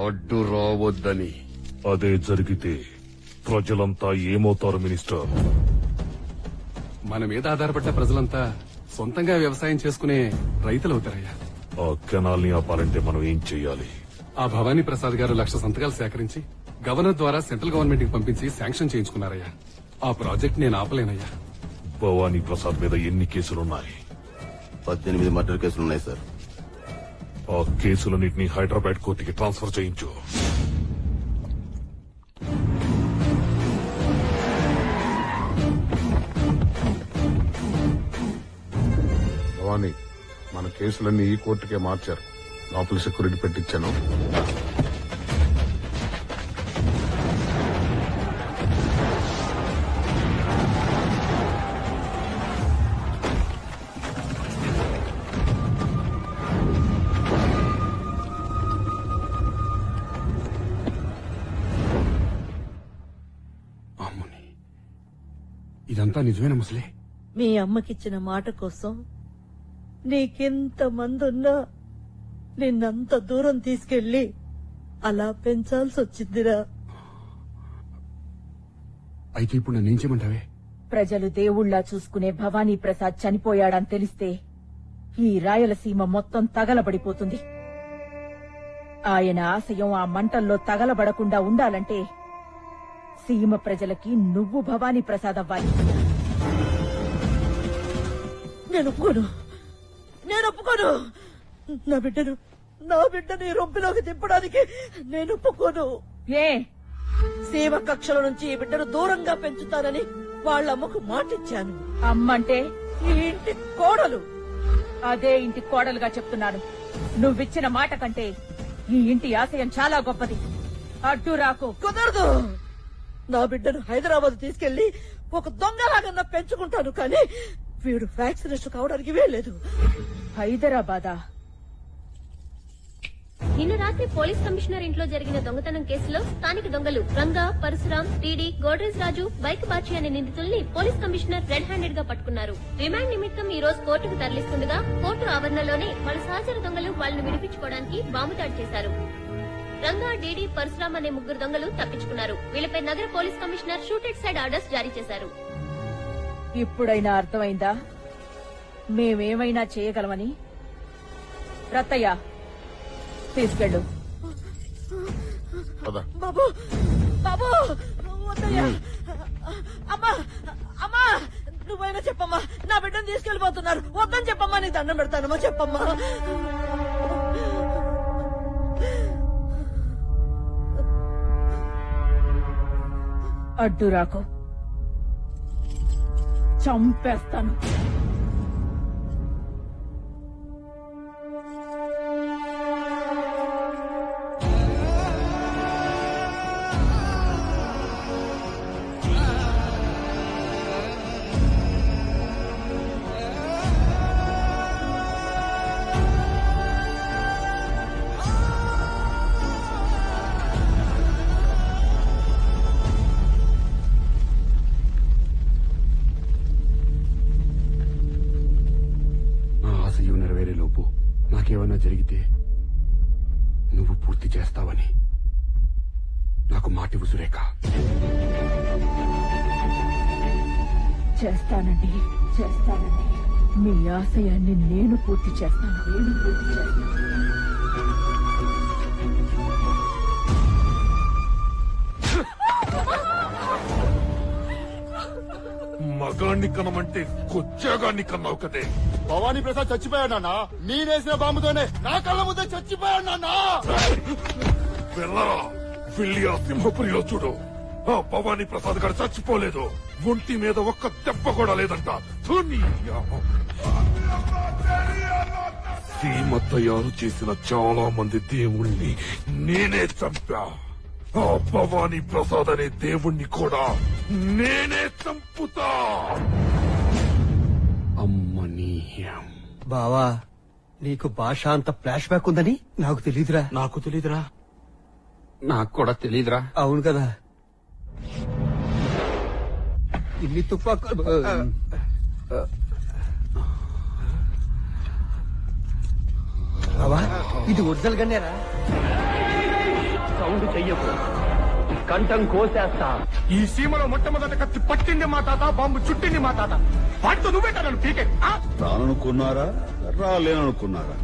అడ్డు రావద్దని. అదే జరిగితే ప్రజలంతా ఏమవుతారు మినిస్టర్? మన మీద ఆధారపడ్డ ప్రజలంతా సొంతంగా వ్యవసాయం చేసుకునే రైతులవుతారయ్యా. ఆ కెనాల్ ని ఆపాలంటే మనం ఏం చెయ్యాలి? ఆ భవానీ ప్రసాద్ గారు 1,00,000 సంతకాలు సేకరించి గవర్నర్ ద్వారా సెంట్రల్ గవర్నమెంట్ కి పంపించి శాంక్షన్ చేయించుకున్నారయ్యా. ఆ ప్రాజెక్ట్ నేను ఆపలేనయ్యా. భవానీ ప్రసాద్ మీద ఎన్ని కేసులున్నాయి? 18 మర్డర్ కేసులున్నాయి సార్. ఆ కేసులన్నింటినీ హైదరాబాద్ కోర్టుకి ట్రాన్స్ఫర్ చేయించు. భవానీ, మన కేసులన్నీ ఈ కోర్టుకే మార్చారు. లోపల సెక్యూరిటీ పెట్టించాను. ఇదంతా నిజమేనా ముసలి? మీ అమ్మకిచ్చిన మాట కోసం నీకెంత మంది ఉన్నా నిన్నంత దూరం తీసుకెళ్లి అలా పెంచాల్సి వచ్చిందిరా. అయితే ఇప్పుడు నన్నేం చేయమంటావే? ప్రజలు దేవుళ్లా చూసుకునే భవానీ ప్రసాద్ చనిపోయాడని తెలిస్తే ఈ రాయలసీమ మొత్తం తగలబడిపోతుంది. ఆయన ఆశయం ఆ మంటల్లో తగలబడకుండా ఉండాలంటే సీమ ప్రజలకి నువ్వు భవానీ ప్రసాద్ అవ్వాలి. నేను ఒప్పుకోను. నా బిడ్డని రొంపిలోకి తిప్పడానికి నేను ఒప్పుకోను. ఏ సీమ కక్షల నుంచి ఈ బిడ్డను దూరంగా పెంచుతానని వాళ్ళమ్మకు మాటిచ్చాను. అమ్మంటే ఈ ఇంటి కోడలు. అదే ఇంటి కోడలుగా చెప్తున్నాను. నువ్విచ్చిన మాట కంటే ఈ ఇంటి ఆశయం చాలా గొప్పది. అడ్డు రాకు. కుదరదు. నా బిడ్డను హైదరాబాద్ తీసుకెళ్లి ఒక దొంగలాగన్నా పెంచుకుంటాను, కానీ వీడు వ్యాక్సినేషన్ కావడానికి వీల్లేదు. హైదరాబాదా? నిన్న రాత్రి పోలీస్ కమిషనర్ ఇంట్లో జరిగిన దొంగతనం కేసులో స్థానిక దొంగలు రంగా, పరశురాం, టీడీ, గోడ్రేజ్ రాజు, బైక్ బాచి అనే నిందితుల్ని పోలీస్ కమిషనర్ రెడ్ హ్యాండెడ్ గా పట్టుకున్నారు. రిమాండ్ నిమిత్తం ఈ రోజు కోర్టుకు తరలిస్తుండగా కోర్టు ఆవరణలోనే వాళ్ళ సహచర దొంగలు వాళ్ళని విడిపించుకోవడానికి బాంబు దాడి చేశారు. రంగా, డీడీ, పరశురాం అనే 3 దొంగలు తప్పించుకున్నారు. వీళ్లపై నగర police commissioner shooted sight orders జారీ చేశారు. ఇప్పుడైనా అర్థమైందా మేమేమైనా చేయగలమని? రత్తయ్య తీసుకెళ్ళు. బాబు బాబు వద్దయ్యా. అమ్మా నువ్వైనా చెప్పమ్మా, నా బిడ్డను తీసుకెళ్లిపోతున్నారు, వద్దని చెప్పమ్మా, నీ దండం పెడతానమ్మా, చెప్పమ్మా. అడ్డు రాకు, చంపేస్తాను. నెరవేరేలోపు నాకేమన్నా జరిగితే నువ్వు పూర్తి చేస్తావని నాకు మాటివ్వు సురేఖ. చేస్తానండి, చేస్తానండి. మీ ఆశయాన్ని నేను పూర్తి చేస్తాను, నేను పూర్తి చేస్తాను. మగాన్ని కనమంటే కొచ్చాగాన్ని కన్నావు కదే. భవానీ ప్రసాద్ చచ్చిపోయాడు నాన్న. నేనేసిన బాంబుతోనే నా కళ్ళ ముందే చచ్చిపోయాడు నాన్న. వెళ్ళరా, వెళ్ళి ఆ సింహపురిలో చూడు. ఆ భవానీ ప్రసాద్ గారు చచ్చిపోలేదు, ఒంటి మీద ఒక్క దెబ్బ కూడా లేదంట. సీమ తయారు చేసిన చాలా మంది దేవుణ్ణి నేనే చంపా. ఆ భవానీ ప్రసాద్ అనే దేవుణ్ణి కూడా నేనే చంపుతా. అమ్మని బావా, నీకు భాష అంత ఫ్లాష్ బ్యాక్ ఉందని నాకు తెలీదురా. నాకు తెలీదురా. నాకు కూడా తెలీదురా. అవును కదా. ఇన్ని తుపాకులు బావా, ఇది ఒరిజినల్ గన్నేరా? సౌండ్ చెయ్యకు, కంఠం కోసేస్తా. ఈ సీమలో మొట్టమొదటి కత్తి పట్టింది మా తాత, బాంబు చుట్టింది మా తాత. వాటితో నువ్వేటా నన్ను పీకే? రాననుకున్నారా, రాలేననుకున్నారా?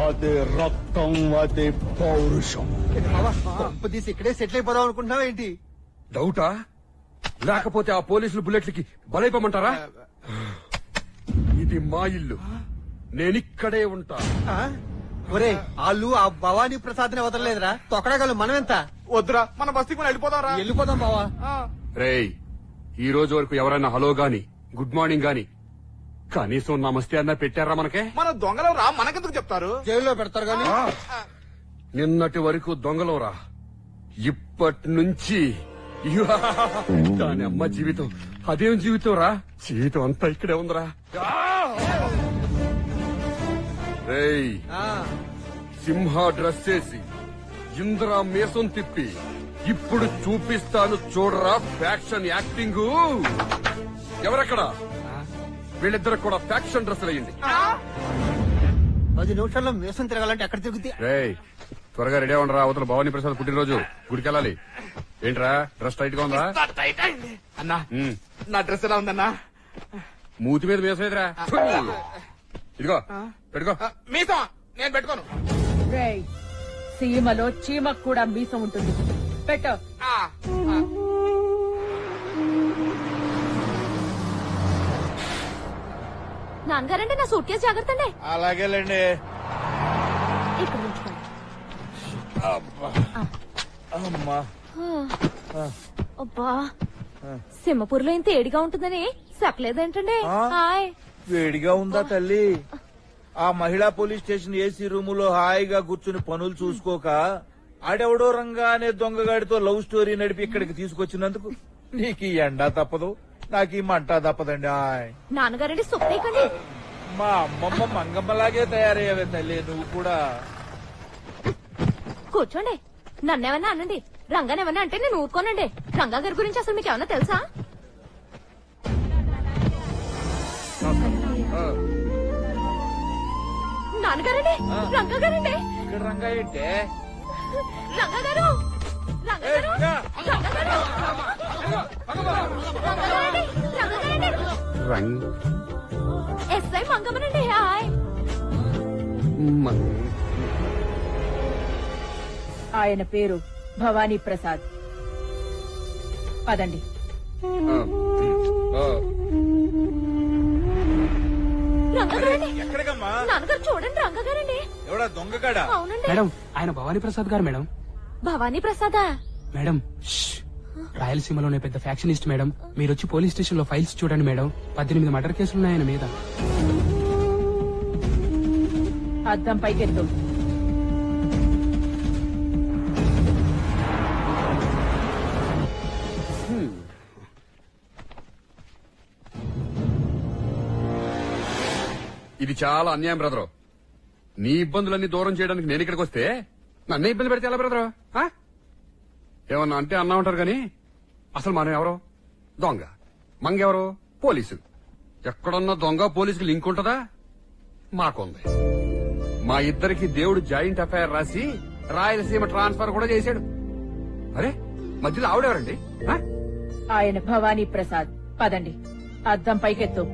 అదే రక్తం, అదే పౌరుషం. తీసి ఇక్కడే సెటిల్ అయిపోదాం అనుకుంటున్నావా ఏంటి? డౌటా? లేకపోతే ఆ పోలీసులు బుల్లెట్లకి బలైపోమంటారా? ఇది మా ఇల్లు, నేనిక్కడే ఉంటా. ఒరే, వాళ్ళు ఆ భవానీ ప్రసాద్ ని వదలలేదురా. తొక్కడగలరు మనం ఎంత? వద్దురా, మన బస్తీకి మనం వెళ్ళిపోదాంరా. వెళ్ళిపోదాం బావా. రేయ్, ఈ రోజు వరకు ఎవరైనా హలో గాని గుడ్ మార్నింగ్ గాని కనీసం నమస్తే అన్నా పెట్టారా మనకే? మన దొంగలు రా, మనకెందుకు చెప్తారు? జైల్లో పెడతారు గాని. నిన్నటి వరకు దొంగలోరా, ఇప్పటి నుంచి దాని అమ్మ జీవితం అదేం జీవితం రా? జీవితం అంతా ఇక్కడే ఉందిరా. రేయ్, సింహ డ్రెస్ చేసి ఇంద్రా మీసం తిప్పి ఇప్పుడు చూపిస్తాను చూడరా ఫ్యాక్షన్ యాక్టింగ్. ఎవరెక్కడ? వీళ్ళిద్దరు కూడా ఫ్యాక్షన్ డ్రెస్ వేయండి. 10 నిమిషాల్లో మీసం తిరగాలంటే ఎక్కడ తిరుగుతుంది? రేయ్, త్వరగా రెడీ అవ్వండిరా, అవతల భవానీ ప్రసాద్ పుట్టినరోజు, గుడికెళ్ళాలి. ఏంట్రా డ్రెస్ టైట్ గా ఉందా? టైట్ అయింది అన్నా. నా డ్రెస్ ఎలా ఉందన్నా? మూతి మీద వేసేదిరా. ఇదిగో పెట్టుకో. మీసం నేను పెట్టుకోను. రేయ్, సీమలో చీమకు కూడా మీసం ఉంటుంది, పెట్టు. నాన్నగారంటే నా సూట్ కేసు జాగ్రత్త అండి. అలాగేలేండి. ఇక్కడ ఉంచుకోండి. అమ్మా, అబ్బా, సింహపూర్లో ఇంత ఏడిగా ఉంటుందని చెప్పలేదేంటండి? హాయ్. వేడిగా ఉందా తల్లి? ఆ మహిళా పోలీస్ స్టేషన్ ఏసీ రూములో హాయిగా కూర్చుని పనులు చూసుకోక ఆడెవడో రంగా అనే దొంగగాడితో లవ్ స్టోరీ నడిపి ఇక్కడికి తీసుకొచ్చినందుకు నీకు ఈ ఎండా తప్పదు, నాకు ఈ మంట తప్పదండి. నాన్నగారండి సొప్పేకండి. మా అమ్మమ్మ మంగమ్మలాగే తయారయ్యావే తల్లి, నువ్వు కూడా. కూర్చోండి. నన్నేమన్నా అనండి, రంగానేమన్నా అంటే నేను ఊరుకోనండి. రంగా గారి గురించి అసలు మీకు ఏమన్నా తెలుసా? నాన్నగారండి, రంగా గారండి. ఇక్కడ రంగా ఏంటే? రంగా గారు, రంగా గారు, రంగా గారు, ఎస్ఐ మంగమ్మనండి. హాయ్. ఆయన పేరు భవానీ ప్రసాద్. పదండి. రంగగారండి. ఎక్కడికమ్మా? నాన్నగారు చూడండి, రంగగారండి. ఎవడా దొంగగాడా? అవునండి. మేడం ఆయన భవానీ ప్రసాద్ గారు మేడం. భవానీ ప్రసాదా? మేడం రాయలసీమలోనే పెద్ద ఫ్యాక్షనిస్ట్ మేడం. మీరు వచ్చి పోలీస్ స్టేషన్ లో ఫైల్స్ చూడండి మేడం. 18 మర్డర్ కేసులున్నాయన మీద. అద్దం పైకెత్తు. ఇది చాలా అన్యాయం బ్రదరు. నీ ఇబ్బందులన్నీ దూరం చేయడానికి నేను ఇక్కడికి వస్తే నన్నే ఇబ్బంది పెడితే ఎలా బ్రదరు? ఏమన్నా అంటే అన్నా ఉంటారు గాని అసలు మనం ఎవరు? దొంగ. మంగెవరు? పోలీసు. ఎక్కడున్న దొంగ పోలీసుకి లింక్ ఉంటుందా? మాకుంది. మా ఇద్దరికి దేవుడు జాయింట్ ఎఫ్ఐఆర్ రాసి రాయలసీమ ట్రాన్స్ఫర్ కూడా చేశాడు. అరే మధ్యలో ఆవిడెవరండి? ఆయన భవానీ ప్రసాద్. పదండి, అద్దం పైకెత్తు.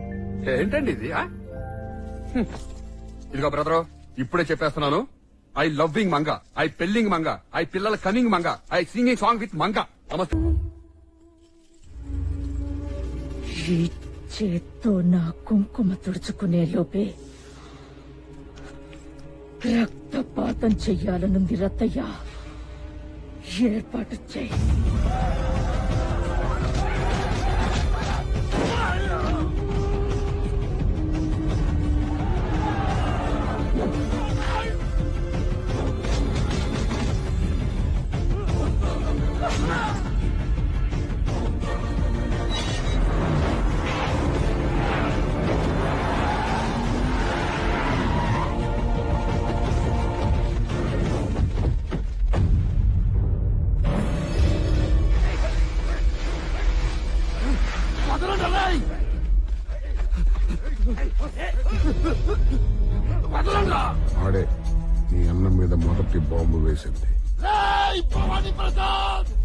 ఏంటండి ఇది? ఇదిగో బ్రదరు, ఇప్పుడే చెప్పేస్తున్నాను. ఐ లవ్వింగ్ మంగ, ఐ పెళ్లింగ్ మంగ, ఐ పిల్లల కనింగ్ Manga, I singing song with Manga. నమస్తే. ఈ చేత్తో నా కుంకుమ తుడుచుకునే లోపే రక్తపాతం చెయ్యాలనుంది రత్తయ్య. ఏర్పాటు చెయ్యి. ఆడే నీ అన్నం మీద మొదటి బాంబు వేసింది.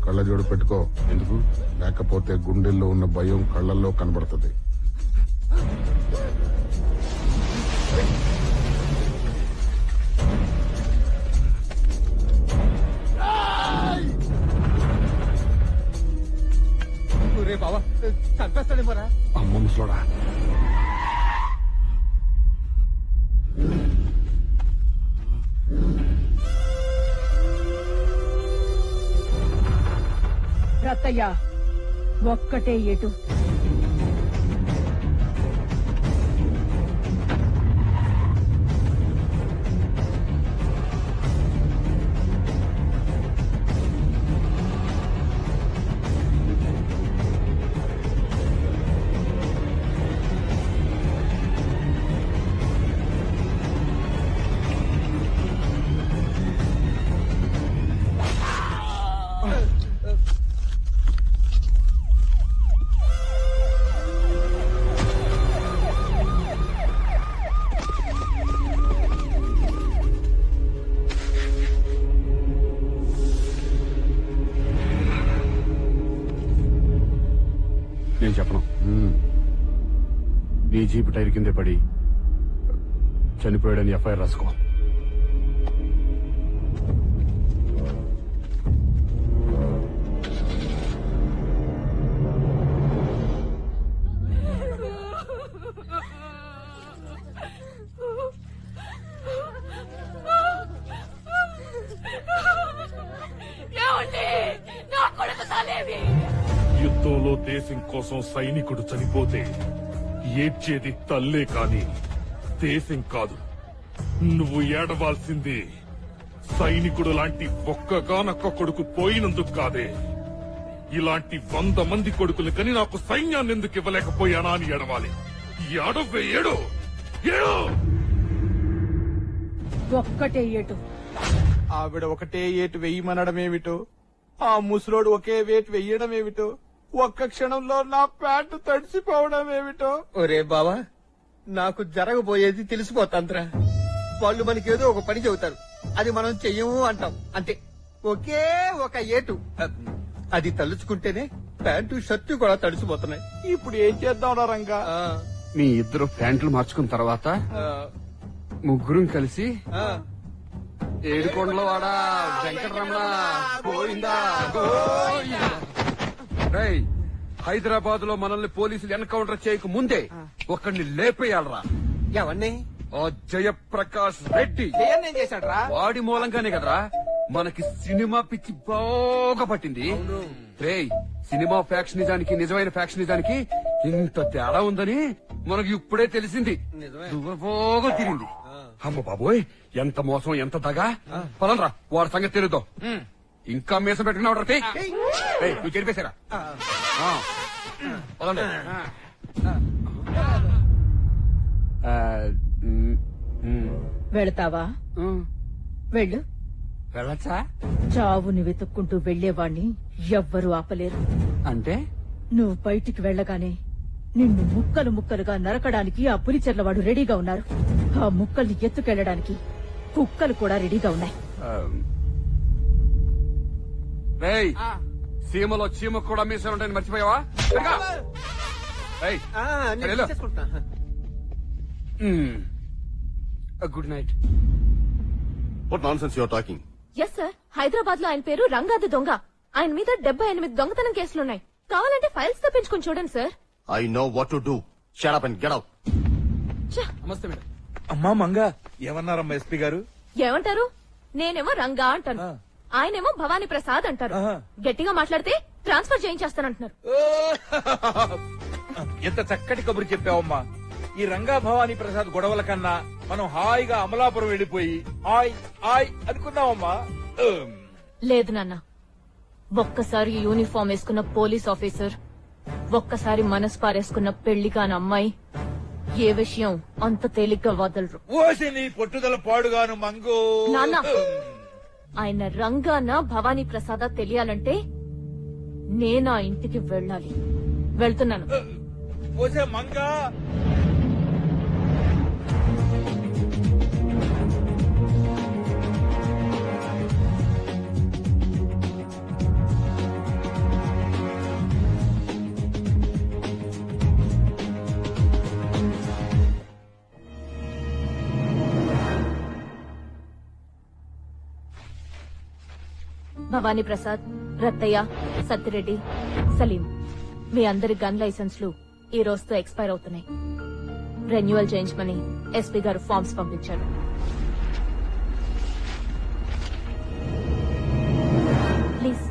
కళ్ళజోడు పెట్టుకో. ఎందుకు? లేకపోతే గుండెల్లో ఉన్న భయం కళ్ళల్లో కనబడుతుంది. బావా చంపేస్తాడేమోరా. అమ్మ ముసలోడా. రత్తయ్య ఒక్కటే ఏటు. నేను చెప్పను. నీ జీపు టైర్ కిందే పడి చనిపోయాడని ఎఫ్ఐఆర్ రాసుకో. యుద్ధంలో దేశం కోసం సైనికుడు చనిపోతే ఏడ్చేది తల్లే కాని దేశం కాదు. నువ్వు ఏడవాల్సింది సైనికుడు లాంటి ఒక్కగానొక్క కొడుకు పోయినందుకు కాదే, ఇలాంటి 100 మంది కొడుకులు కని నాకు సైన్యాన్ని ఎందుకు ఇవ్వలేకపోయానా అని ఏడవాలి. ఏడవే, ఏడు ఏడు. ఒక్కటే ఏటు. ఆవిడ ఒకటే ఏటు వెయ్యమనడం ఏమిటో, ఆ ముసలోడు ఒకే వేటు వెయ్యడం ఏమిటో, ఒక్క క్షణంలో నా ప్యాంటు తడిసిపోవడం ఏమిటో. ఒరే బావా, నాకు జరగబోయేది తెలిసిపోతాంద్రా. వాళ్ళు మనకేదో ఒక పని చెబుతారు, అది మనం చెయ్యము అంటాం అంతే. ఒకే ఒక ఏటు, అది తలుచుకుంటేనే ప్యాంటు షర్టు కూడా తడిసిపోతున్నాయి. ఇప్పుడు ఏం చేద్దాం రంగా? మీ ఇద్దరు ప్యాంట్లు మార్చుకున్న తర్వాత ముగ్గురం కలిసి ఏడుకొండల వాడ వెంకటరమణ గోవిందా గోవిందా. హైదరాబాద్ లో మనల్ని పోలీసులు ఎన్కౌంటర్ చేయక ముందే ఒకరిని లేపేయాలరా. ఎవరిని? జయప్రకాష్ రెడ్డి. ఏం చేశాడు రా? వాడి మూలంగానే కదరా మనకి సినిమా పిచ్చి బాగా పట్టింది. రేయ్, సినిమా ఫ్యాక్షనిజానికి నిజమైన ఫ్యాక్షనిజానికి ఇంత తేడా ఉందని మనకు ఇప్పుడే తెలిసింది. బాగా తిరిగింది. అమ్మ బాబోయ్, ఎంత మోసం, ఎంత దగా. పదండ్రా, వాడి సంగతి తెలుద్దాం. ఇంకా మీసం పెట్టుకున్నావు నువ్వు చెరిపేశారా? పదండి. వెళతావా? వెళ్ళు. వెళ్ళచ్చా? చావుని వెతుక్కుంటూ వెళ్లేవాణ్ణి ఎవ్వరూ ఆపలేరు. అంటే నువ్వు బయటికి వెళ్లగానే నిన్ను ముక్కలు ముక్కలుగా నరకడానికి ఆ పులిచెర్లవాడు రెడీగా ఉన్నారు. ఆ ముక్కల్ని ఎత్తుకెళ్లడానికి కుక్కలు కూడా రెడీగా ఉన్నాయి. రేయ్, సీమలో చీమ కూడా మీసాలు ఉంటాయని మర్చిపోయావా? Good night. What nonsense you are talking? Yes sir, Hyderabad లో ఆయన పేరు రంగాది దొంగ. ఆయన మీద 78 దొంగతనం కేసులున్నాయి. కావాలంటే ఫైల్స్ తెప్పించుకొని చూడండి sir. I know what to do. Shut up and get out. నమస్తే మేడం. అమ్మా మంగా, ఏమన్నారమ్మా ఎస్పీ గారు? ఏమంటారు? నేనేమో రంగా అంటాను, ఆయనేమో భవానీ ప్రసాద్ అంటారు. గట్టిగా మాట్లాడితే ట్రాన్స్ఫర్ చేయించేస్తానంటున్నారు. ఎంత చక్కటి కబురు చెప్పావమ్మా. ఈ రంగా భవానీ ప్రసాద్ గొడవల కన్నా మనం హాయిగా అమలాపురం వెళ్లిపోయి హాయ్ హాయ్ అనుకున్నావమ్మా. లేదు నాన్న, ఒక్కసారి యూనిఫామ్ వేసుకున్న పోలీస్ ఆఫీసర్, ఒక్కసారి మనసు పారేసుకున్న పెళ్లి కాని అమ్మాయి ఏ విషయం అంత తేలిగ్గా వదలరు. ఓసి నీ పట్టుదల పాడుగాను మంగు. నాన్న, ఆయన రంగాన భవానీ ప్రసాద తెలియాలంటే నేనా ఇంటికి వెళ్ళాలి. వెళ్తున్నాను. ఓసే మంగా. భవానీ ప్రసాద్, రత్తయ్య, సత్తిరెడ్డి, సలీం, మీ అందరి గన్ లైసెన్స్లు ఈ రోజుతో ఎక్స్పైర్ అవుతున్నాయి. రెన్యువల్ చేయించమని ఎస్పీ గారు ఫార్మ్స్ పంపించారు. ప్లీజ్.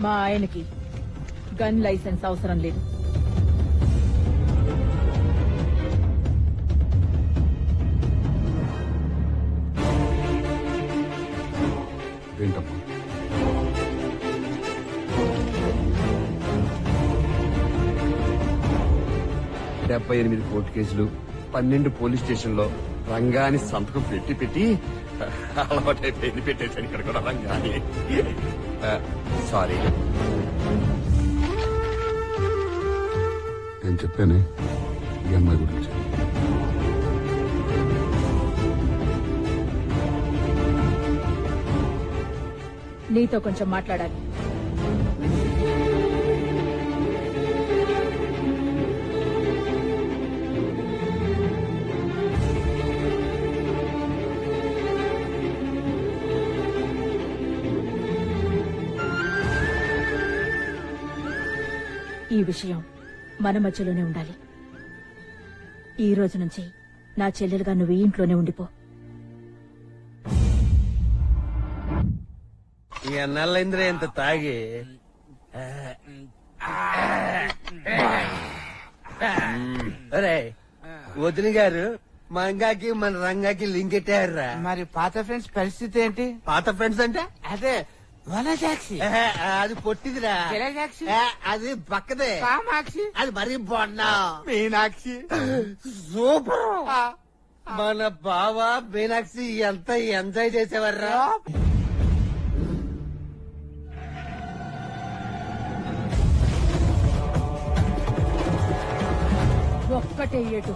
మా ఆయనకి గన్ లైసెన్స్ అవసరం లేదు. ఏంటమ్మా? డెబ్బై 78 కోర్టు కేసులు, 12 పోలీస్ స్టేషన్లో రంగాని సంతకం పెట్టి పెట్టి అలవాటైపోయింది. పెట్టేసాను ఇక్కడ కూడా రంగాని. సారీ. నేను చెప్పానే ఈ అమ్మాయి గురించి. నీతో కొంచెం మాట్లాడాలి. ఈ విషయం మన మధ్యలోనే ఉండాలి. ఈ రోజు నుంచి నా చెల్లెలుగా నువ్వు ఈ ఇంట్లోనే ఉండిపో. ఎన్నాళ్ళైందిరా ఇంత తాగి? అరే వదిన గారు, మంగాకి మన రంగాకి లింక్ ఎట్టారా? మరి పాత ఫ్రెండ్స్ పరిస్థితి ఏంటి? పాత ఫ్రెండ్స్ అంటే అదే వనజాక్షి. అది పొట్టిదిరా. జలజాక్షి. అది పక్కదే. కామాక్షి. అది మరీ బొన్నా. మీనాక్షి. సూపర్. మన బావ మీనాక్షి ఎంత ఎంజాయ్ చేసేవారా? ఒక్కటే ఏటు.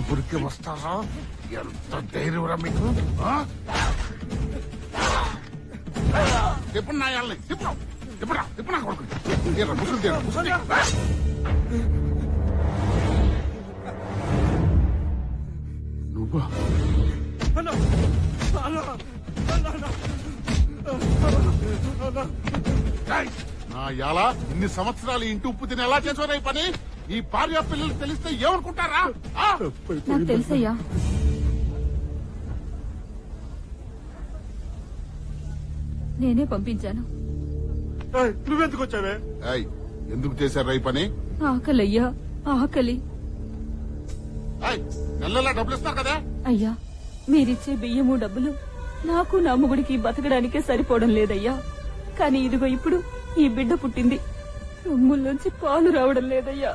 ఊపిరికి వస్తారా? ఎంత ధైర్యం మీకు? ఎప్పుడు నాయాలని ఇప్పుడు నా కొడుకు నువ్వా? నా ఎలా ఇన్ని సంవత్సరాలు ఇంటి ఉప్పు తిని ఎలా చేసారా ఈ పని? ఈ భార్య పిల్లలు తెలిస్తే ఏమనుకుంటారా? నాకు తెలుసయ్యా. నేనే పంపించాను. నువ్వెందుకు వచ్చావే? ఎందుకు చేశారా ఈ పని? ఆకలయ్యా, ఆకలి. నెలలా డబ్బులు ఇస్తారు కదా? అయ్యా, మీరిచ్చే బియ్యము డబ్బులు నాకు నా మొగుడికి బతకడానికే సరిపోవడం లేదయ్యా. కానీ ఇదిగో ఇప్పుడు ఈ బిడ్డ పుట్టింది. రొమ్ముల్లోంచి పాలు రావడం లేదయ్యా.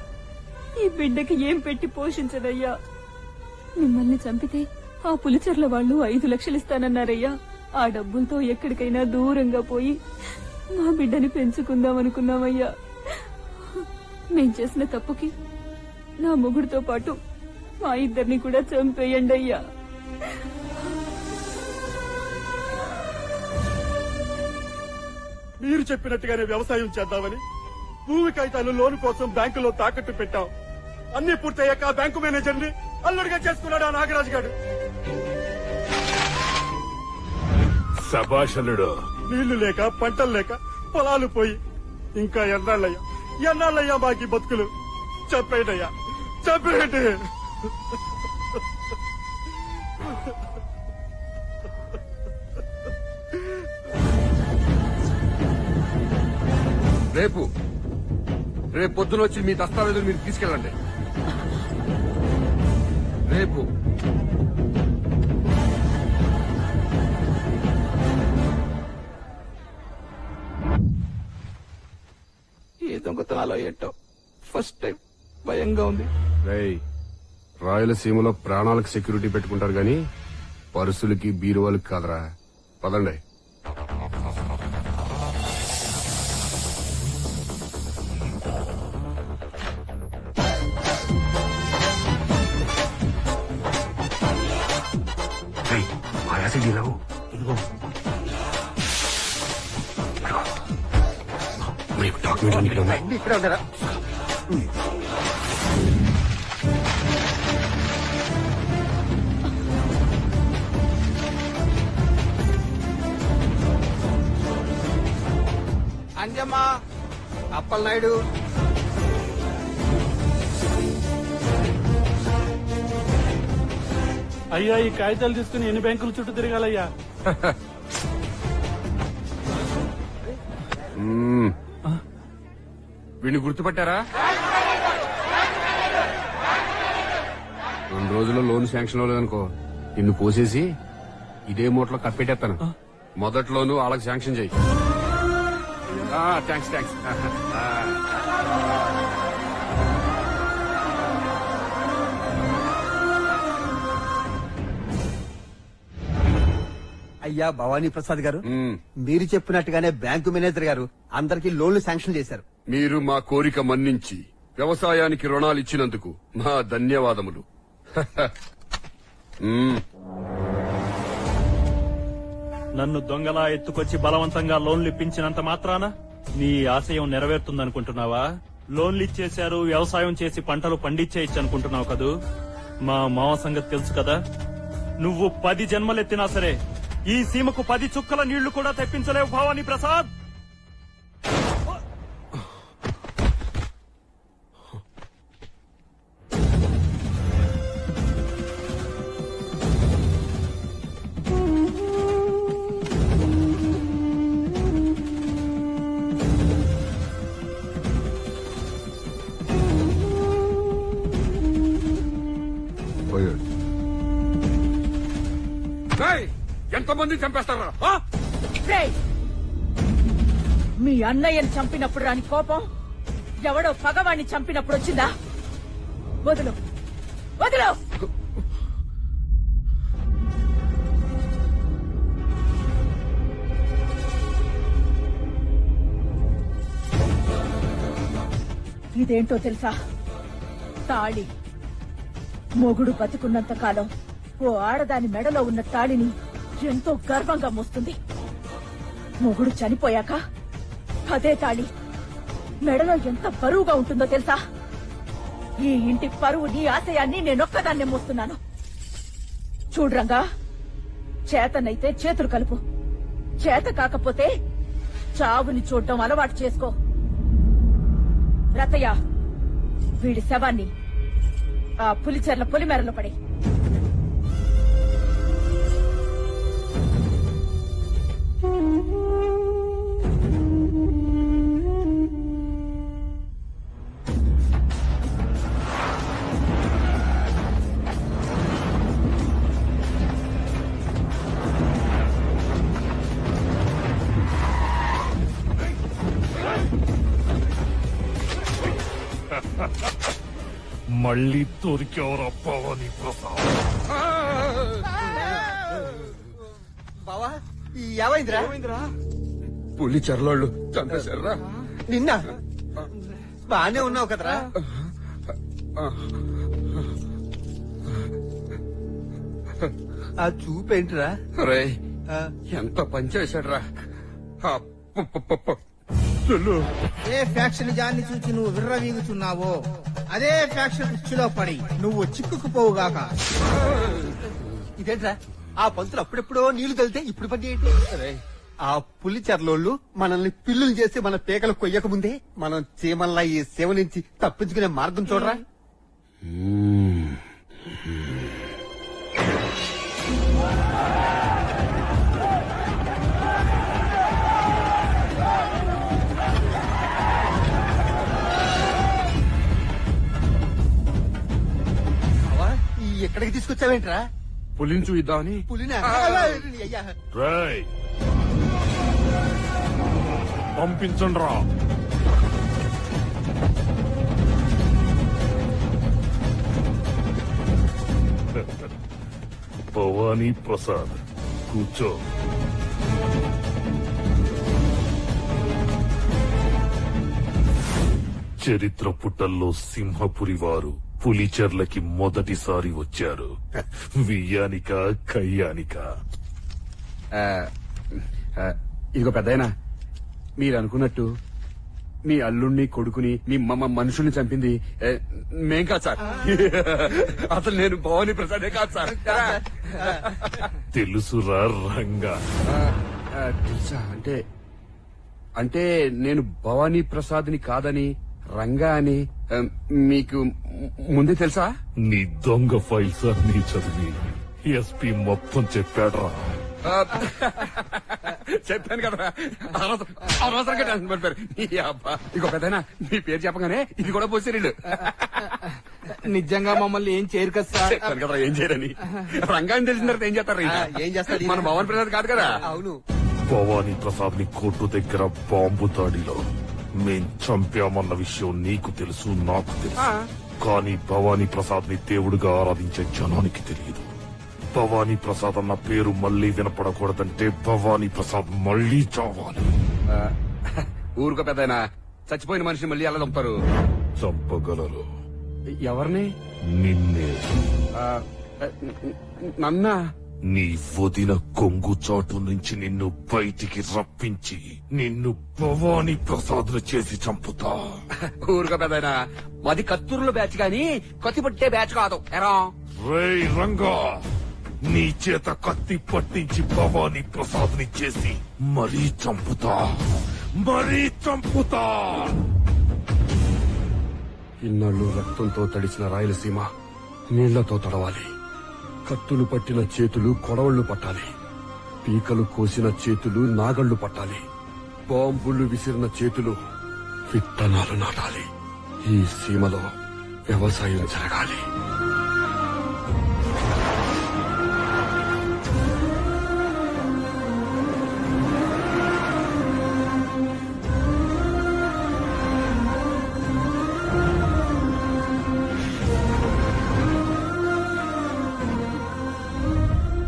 ఈ బిడ్డకి ఏం పెట్టి పోషించదయ్యా. మిమ్మల్ని చంపితే ఆ పులిచెర్ల వాళ్ళు 5 లక్షలు ఇస్తానన్నారయ్యా. ఆ డబ్బులతో ఎక్కడికైనా దూరంగా పోయి మా బిడ్డని పెంచుకుందాం అనుకున్నామయ్యా. మేం చేసిన తప్పుకి నా మొగుడితో పాటు మా ఇద్దరిని కూడా చంపేయండి అయ్యా. మీరు చెప్పినట్టుగానే వ్యవసాయం చేద్దామని భూమి కాగితాలు లోను కోసం బ్యాంకులో తాకట్టు పెట్టాం. అన్ని పూర్తయ్యాక బ్యాంకు మేనేజర్ ని అల్లుడిగా చేసుకున్నాడు ఆ నాగరాజు గారు. శభాషలుడు. నీళ్లు లేక పంటలు లేక పొలాలు పోయి ఇంకా ఎన్నాళ్ళయ్యా మాకి బతుకులు. చెప్పేయండి, చెప్పేయండి. రేపు పొద్దున వచ్చి మీ దస్తావేజులు మీరు తీసుకెళ్ళండి. రేపు ఏ దొంగతనాలో ఏంటో ఫస్ట్ టైం భయంగా ఉంది. రాయలసీమలో ప్రాణాలకు సెక్యూరిటీ పెట్టుకుంటారు గాని పర్సులకి బీరువాలకి కాదరా. పదండి. డాక్యుమెంట్ ఇక్కడ ఉన్నాయి. ఇక్కడ ఉన్నారా? అంజమ్మా, అప్పలనాయుడు, అయ్యా ఈ కాగితాలు తీసుకుని ఎన్ని బ్యాంకుల చుట్టూ తిరగాలయ్యా? వీడిని గుర్తుపట్టారా? 2 రోజుల్లో లోన్ శాంక్షన్ అవ్వలేదనుకో నిన్ను కోసేసి ఇదే మూటలో కప్పెట్టేస్తాను. మొదట్లోనూ వాళ్ళకి శాంక్షన్ చెయ్యి. థ్యాంక్స్. అయ్యా భవానీ ప్రసాద్ గారు, మీరు చెప్పినట్టుగానే బ్యాంకు మేనేజర్ గారు అందరికీ లోన్లు శాంక్షన్ చేశారు. మీరు మా కోరిక మన్నించి వ్యవసాయానికి రుణాలు ఇచ్చినందుకు మా ధన్యవాదములు. నన్ను దొంగలా ఎత్తుకొచ్చి బలవంతంగా లోన్లు ఇప్పించినంత మాత్రాన నీ ఆశయం నెరవేరుతుందనుకుంటున్నావా? లోన్లు ఇచ్చేశారు, వ్యవసాయం చేసి పంటలు పండించేయచ్చు అనుకుంటున్నావు కదూ? మా మావ సంగతి తెలుసు కదా. నువ్వు 10 జన్మలెత్తినా సరే ఈ సీమకు 10 చుక్కల నీళ్లు కూడా తెప్పించలేవు భవానీ ప్రసాద్. ఎంతమంది చంపేస్తారా? మీ అన్నయ్యని చంపినప్పుడు రాని కోపం ఎవడో పగవాణ్ణి చంపినప్పుడు వచ్చిందా? వదులు. ఇదేంటో తెలుసా? తాళి మొగుడు బతికున్నంత కాలం ఓ ఆడదాని మెడలో ఉన్న తాళిని ఎంతో గర్వంగా మోస్తుంది. మొగుడు చనిపోయాక అదే తాళి మెడలో ఎంత బరువుగా ఉంటుందో తెలుసా? ఈ ఇంటి పరువుని ఆశయాన్ని నేనొక్కదాన్నే మోస్తున్నాను. చూడ్రంగా, చేతనైతే చేతులు కలుపు, చేత కాకపోతే చావుని చూడటం అలవాటు చేసుకో. రతయ్య, వీడి శవాన్ని ఆ పులిచెర్ల పొలిమేరలో పడి. మళ్ళీ దొరికేవరా భవానీ ప్రసాద్? బావా ఏమైందిరా? పులి చెరలోళ్ళు చంపేశారా? నిన్న బానే ఉన్నావు కదరా? ఆ చూపేంటిరా? రే, ఎంత పనిచేశాడ్రా! ఏ ఫ్యాక్షన్ జాన్ని చూసి నువ్వు విర్రవీగుతున్నావో అదే ఫ్యాక్షన్ కుర్చీలో పడి నువ్వు చిక్కుకుపోవుగాక. ఇదేంట్రా? ఆ పంతులు అప్పుడెప్పుడో నీళ్లు తలితే ఇప్పుడు పని ఏంటి? ఆ పులి చెర్లోళ్ళు మనల్ని పిల్లులు చేసి మన పేకలు కొయ్యక ముందే మనం చీమల్లా ఈ సేవ నుంచి తప్పించుకునే మార్గం చూడరా. ఎక్కడికి తీసుకొచ్చావేంట్రా? పులిని చూద్దామని. పులినా? రేయ్, పంపించండి రా. భవానీ ప్రసాద్, కూర్చో. చరిత్ర పుటల్లో సింహపురి వారు పులిచెర్లకి మొదటిసారి వచ్చారు. వియ్యానిక కయ్యానిక. ఇదిగో పెద్దయినా, మీరు అనుకున్నట్టు మీ అల్లుణ్ణి కొడుకుని మీ మనుషుల్ని చంపింది మేం కాదు సార్. అసలు నేను భవానీ ప్రసాదే కాదు సార్. తెలుసురా రంగా? తెలుసా? అంటే నేను భవానీ ప్రసాద్ని కాదని రంగా అని మీకు ముందే తెలుసా? నీ దొంగ ఫైల్స్ అన్ని చదివి ఎస్పీ మొత్తం చెప్పాడ్రా. చెప్పాను కదరా, అనవసరంగా టెన్షన్ పడిపోయారు. ఇంకో పెద్దనా, మీ పేరు చెప్పగానే ఇది కూడా పోసేరీళ్ళు. నిజంగా మమ్మల్ని ఏం చేయరు కదా సార్. చెప్పాను కదరా ఏం చేయరని. రంగాన్ని తెలిసిన తర్వాత ఏం చేస్తారు? ఏం చేస్తారు? మన భవానీ ప్రసాద్ కాదు కదా. అవును. భవానీ ప్రసాద్ ని కోర్టు దగ్గర బాంబు దాడిలో మేం చంపామన్న విషయం నీకు తెలుసు, నాకు తెలుసు. కానీ భవానీ ప్రసాద్ ని దేవుడిగా ఆరాధించే జనానికి తెలియదు. భవానీ ప్రసాద్ అన్న పేరు మళ్లీ వినపడకూడదంటే భవానీ ప్రసాద్ మళ్లీ చావాలి. ఊరుకో పెద్దయినా, చచ్చిపోయిన మనిషిని మళ్ళీ ఎలా చంపుతారు? చంపగలరు. ఎవరిని? నిన్నే. నన్నా? నీ వదిన కొంగు చాటు నుంచి నిన్ను బయటికి రప్పించి నిన్ను భవానీ ప్రసాద్ చేసి చంపుతా. ఊరుకో పెద్దయినా, మాది కత్తూరులో బ్యాచ్ గాని కత్తి పట్టే బ్యాచ్ కాదు. ఎరా రేయ్ రంగా, నీ చేత కత్తి పట్టించి భవానీ ప్రసాద్ ని చేసి మరీ చంపుతా. ఇన్నాళ్ళు రక్తంతో తడిసిన రాయలసీమ నీళ్లతో తడవాలి. కత్తులు పట్టిన చేతులు కొడవళ్లు పట్టాలి. పీకలు కోసిన చేతులు నాగళ్లు పట్టాలి. బాంబులు విసిరిన చేతులు విత్తనాలు నాటాలి. ఈ సీమలో వ్యవసాయం జరగాలి.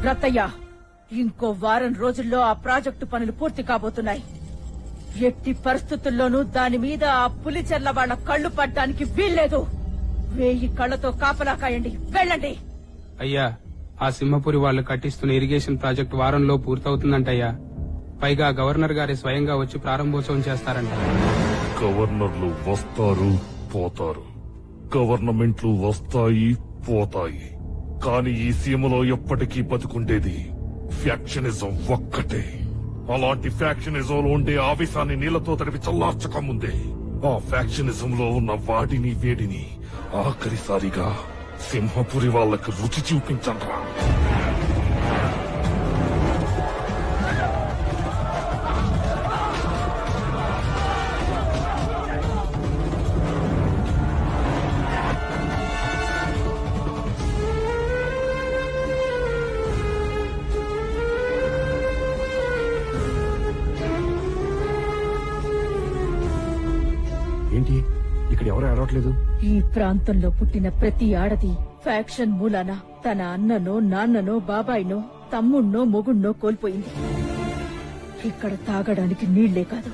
రత్తయ్య, ఇంకో వారం రోజుల్లో ఆ ప్రాజెక్టు పనులు పూర్తి కాబోతున్నాయి. ఎట్టి పరిస్థితుల్లోనూ దాని మీద ఆ పులిచెర్ల వాళ్ల కళ్లు పడ్డానికి వీల్లేదు. 1000 కళ్ళతో కాపలా కాయండి. వెళ్ళండి. అయ్యా, ఆ సింహపురి వాళ్ళు కట్టిస్తున్న ఇరిగేషన్ ప్రాజెక్ట్ వారంలో పూర్తవుతుందంటయ్యా. పైగా గవర్నర్ గారి స్వయంగా వచ్చి ప్రారంభోత్సవం చేస్తారంట. గవర్నర్లు వస్తారు పోతారు, గవర్నమెంట్లు వస్తాయి పోతాయి, కానీ ఈ సీమలో ఎప్పటికీ బతుకుండేది ఫ్యాక్షనిజం ఒక్కటే. అలాంటి ఫ్యాక్షనిజంలో ఉండే ఆవేశాన్ని నీళ్లతో తడిపి చల్లార్చక ముందే ఆ ఫ్యాక్షనిజం లో ఉన్న వాడిని వేడిని ఆఖరిసారిగా సింహపురి వాళ్ళకి రుచి చూపించండ్రా. ఏంటి ఇక్కడ ఎవరు ఏడవట్లేదు? ఈ ప్రాంతంలో పుట్టిన ప్రతి ఆడది ఫ్యాక్షన్ మూలాన తన అన్ననో నాన్ననో బాబాయినో తమ్ముణ్ణో మొగుణ్ణో కోల్పోయింది. ఇక్కడ తాగడానికి నీళ్లే కాదు,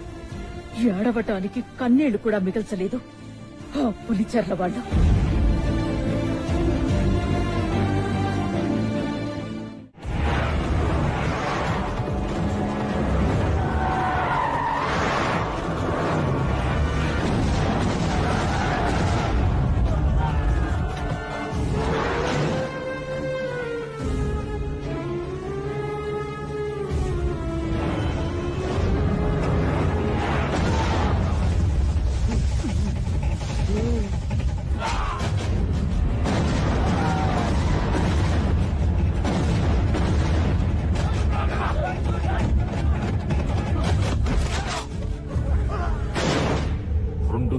ఏడవటానికి కన్నీళ్లు కూడా మిగల్చలేదు ఆ పులిచెర్ల వాళ్ళు.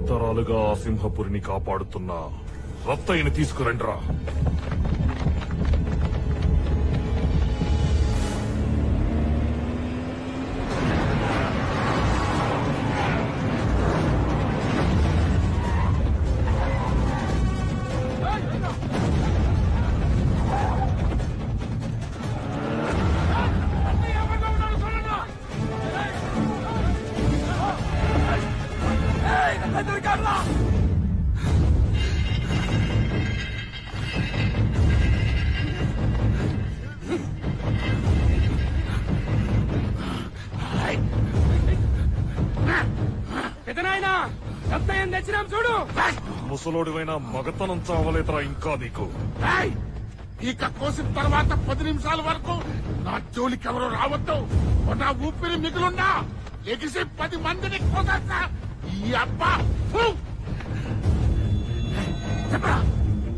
తరాలుగా ఆ సింహపురిని కాపాడుతున్న రత్తయ్యని తీసుకురండ్రా. చూడు, ముసలోడివైనా మగతనం చావలేదురా ఇంకా నీకు. ఇక కోసిన తర్వాత 10 నిమిషాల వరకు నా జోలికి ఎవరు రావద్దు. నా ఊపిరి మిగులుండా ఎగిసి 10 మందిని కోసేస్తా. ఈ అబ్బా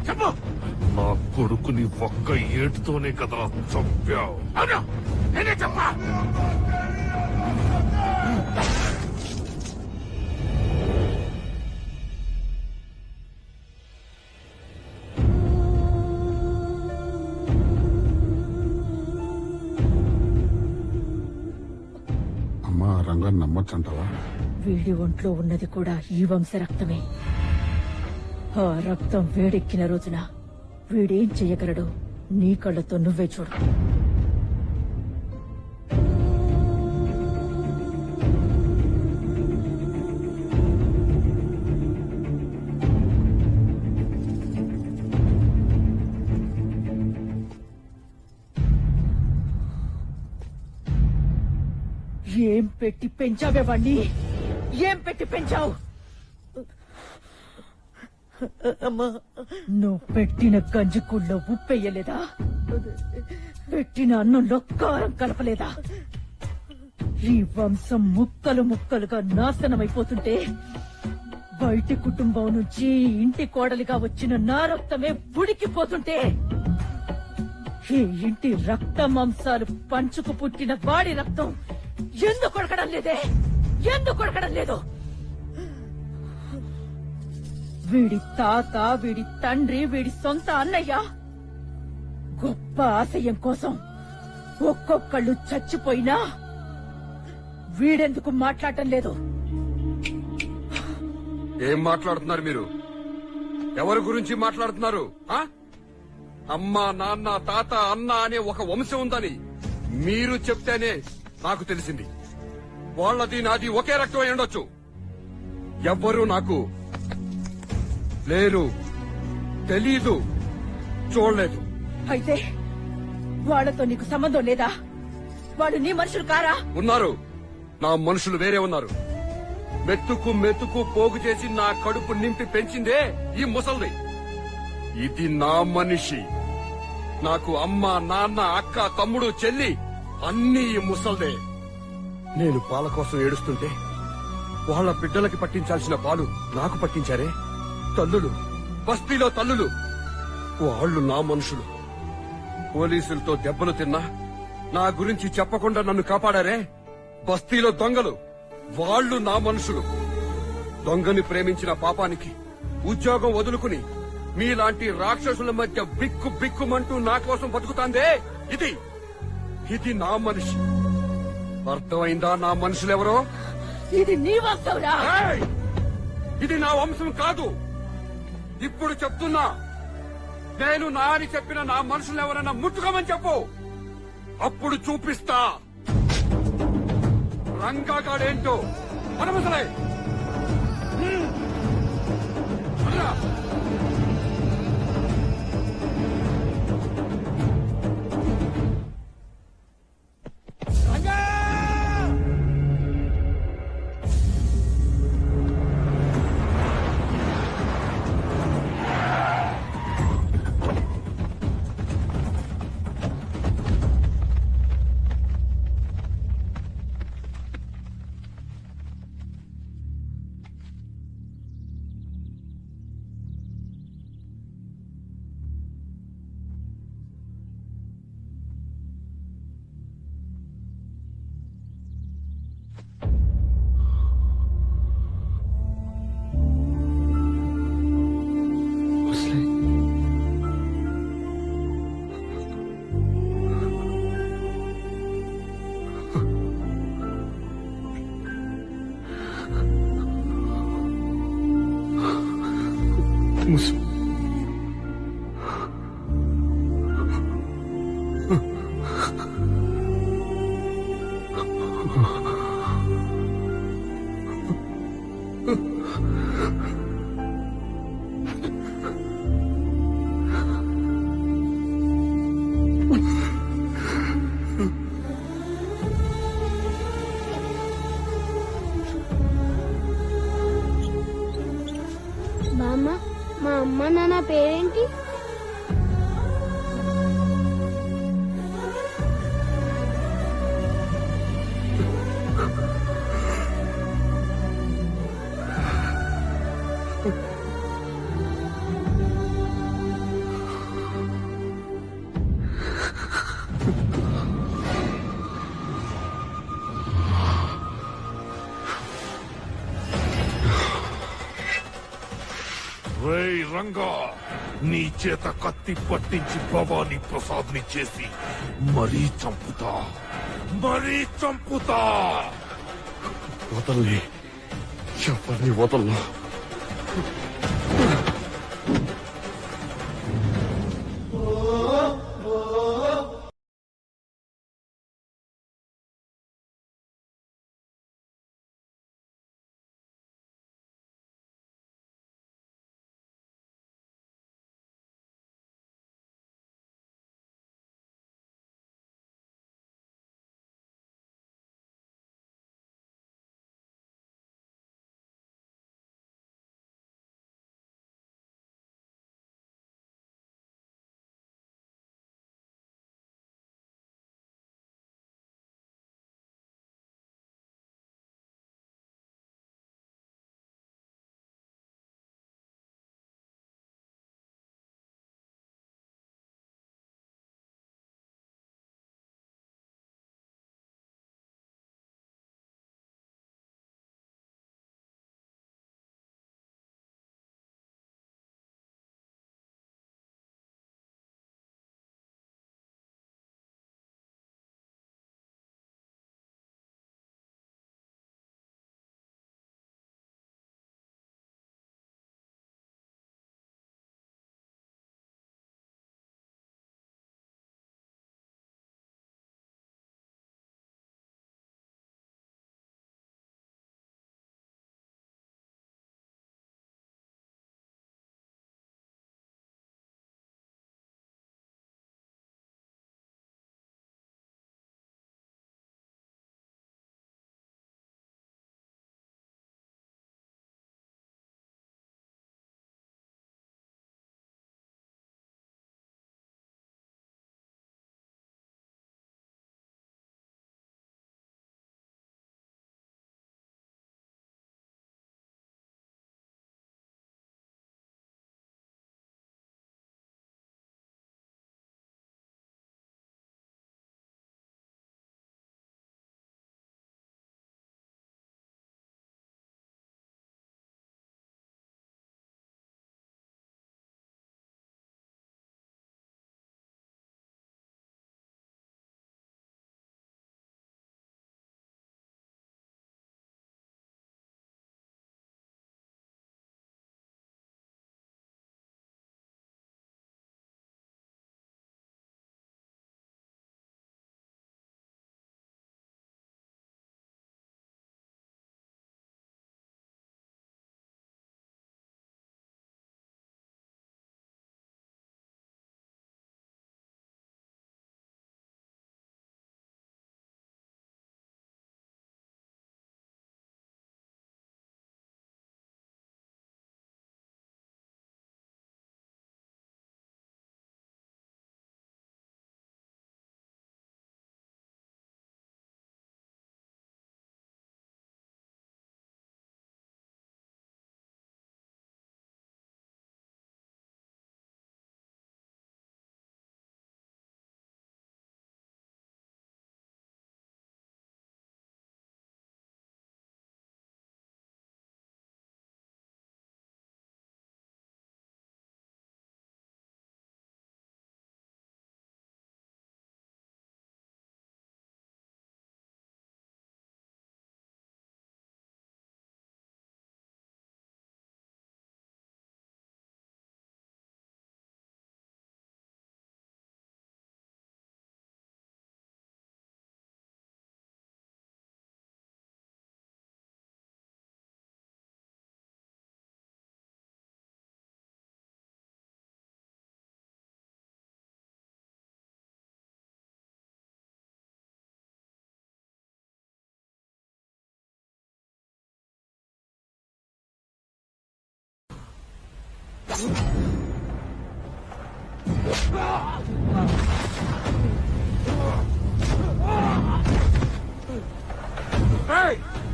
చెప్పు. నా కొడుకుని ఒక్క ఏటుతోనే కదరా చంపావు. అవును, నేనే చెప్పా. అమ్మా, రంగాన్ని నమ్మొచ్చంటావా? వీడి ఒంట్లో ఉన్నది కూడా ఈ వంశ రక్తమే. ఆ రక్తం వేడెక్కిన రోజున వీడేం చెయ్యగలడో నీ కళ్ళతో నువ్వే చూడు. ఏం పెట్టి పెంచావే వాణ్ణి? ఏం పెట్టి పెంచావు? నువ్వు పెట్టిన గంజికూళ్ళలో ఉప్పెయ్యలేదా? పెట్టిన అన్నంలో కారం కలపలేదా? ఈ వంశం ముక్కలు ముక్కలుగా నాశనమైపోతుంటే బయటి కుటుంబం నుంచి ఇంటి కోడలిగా వచ్చిన నా రక్తమే ఉడికిపోతుంటే ఈ ఇంటి రక్త మాంసాలు పంచుకు పుట్టిన వాడి రక్తం ఎందుకు కొడకడం లేదే? ఎందుకు కొడకడం లేదు? వీడి తాత, వీడి తండ్రి, వీడి సొంత అన్నయ్య గొప్ప ఆశయం కోసం ఒక్కొక్కళ్ళు చచ్చిపోయినా వీడెందుకు మాట్లాడటం లేదు? ఏం మాట్లాడుతున్నారు మీరు? ఎవరి గురించి మాట్లాడుతున్నారు? అమ్మ, నాన్న, తాత, అన్న అనే ఒక వంశం ఉందని మీరు చెప్తేనే నాకు తెలిసింది. వాళ్ళది నాది ఒకే రక్తం అయి ఉండొచ్చు. ఎవ్వరూ నాకు లేరు. తెలీదు, చూడలేదు. అయితే వాళ్ళతో నీకు సంబంధం లేదా? వాళ్ళు నీ మనుషులు కారా? ఉన్నారు, నా మనుషులు వేరే ఉన్నారు. మెత్తుకు మెత్తుకు పోగు చేసి నా కడుపు నింపి పెంచిందే ఈ ముసల్ది. ఇది నా మనిషి. నాకు అమ్మ, నాన్న, అక్క, తమ్ముడు, చెల్లి అన్నీ ఈ ముసల్దే. నేను పాల కోసం ఏడుస్తుంటే వాళ్ళ బిడ్డలకి పట్టించాల్సిన పాలు నాకు పట్టించారే తల్లులు, బస్తీలో తల్లులు. వాళ్ళు నా మనుషులు. పోలీసులతో దెబ్బలు తిన్నా నా గురించి చెప్పకుండా నన్ను కాపాడారే బస్తీలో దొంగలు. వాళ్ళు నా మనుషులు. దొంగని ప్రేమించిన పాపానికి ఉద్యోగం వదులుకుని మీలాంటి రాక్షసుల మధ్య బిక్కు బిక్కుమంటూ నా కోసం బతుకుతాందే ఇది నా మనిషి. అర్థమైందా నా మనుషులెవరో? ఇది నీ వంశంరా? ఇది నా వంశం కాదు. ఇప్పుడు చెప్తున్నా, నేను నా అని చెప్పిన నా మనుషులు ఎవరైనా ముట్టుకోమని చెప్పు, అప్పుడు చూపిస్తా రంగాగాడేంటో. మనమసలే బామ్మ, మా అమ్మ నాన్న పేరేంటి? రేయ్ రంగా, నీ చేత కత్తి పట్టించి భవానీ ప్రసాద్ ని చేసి మరీ చంపుతా. వదల్ని, ఎవరిని వదలను.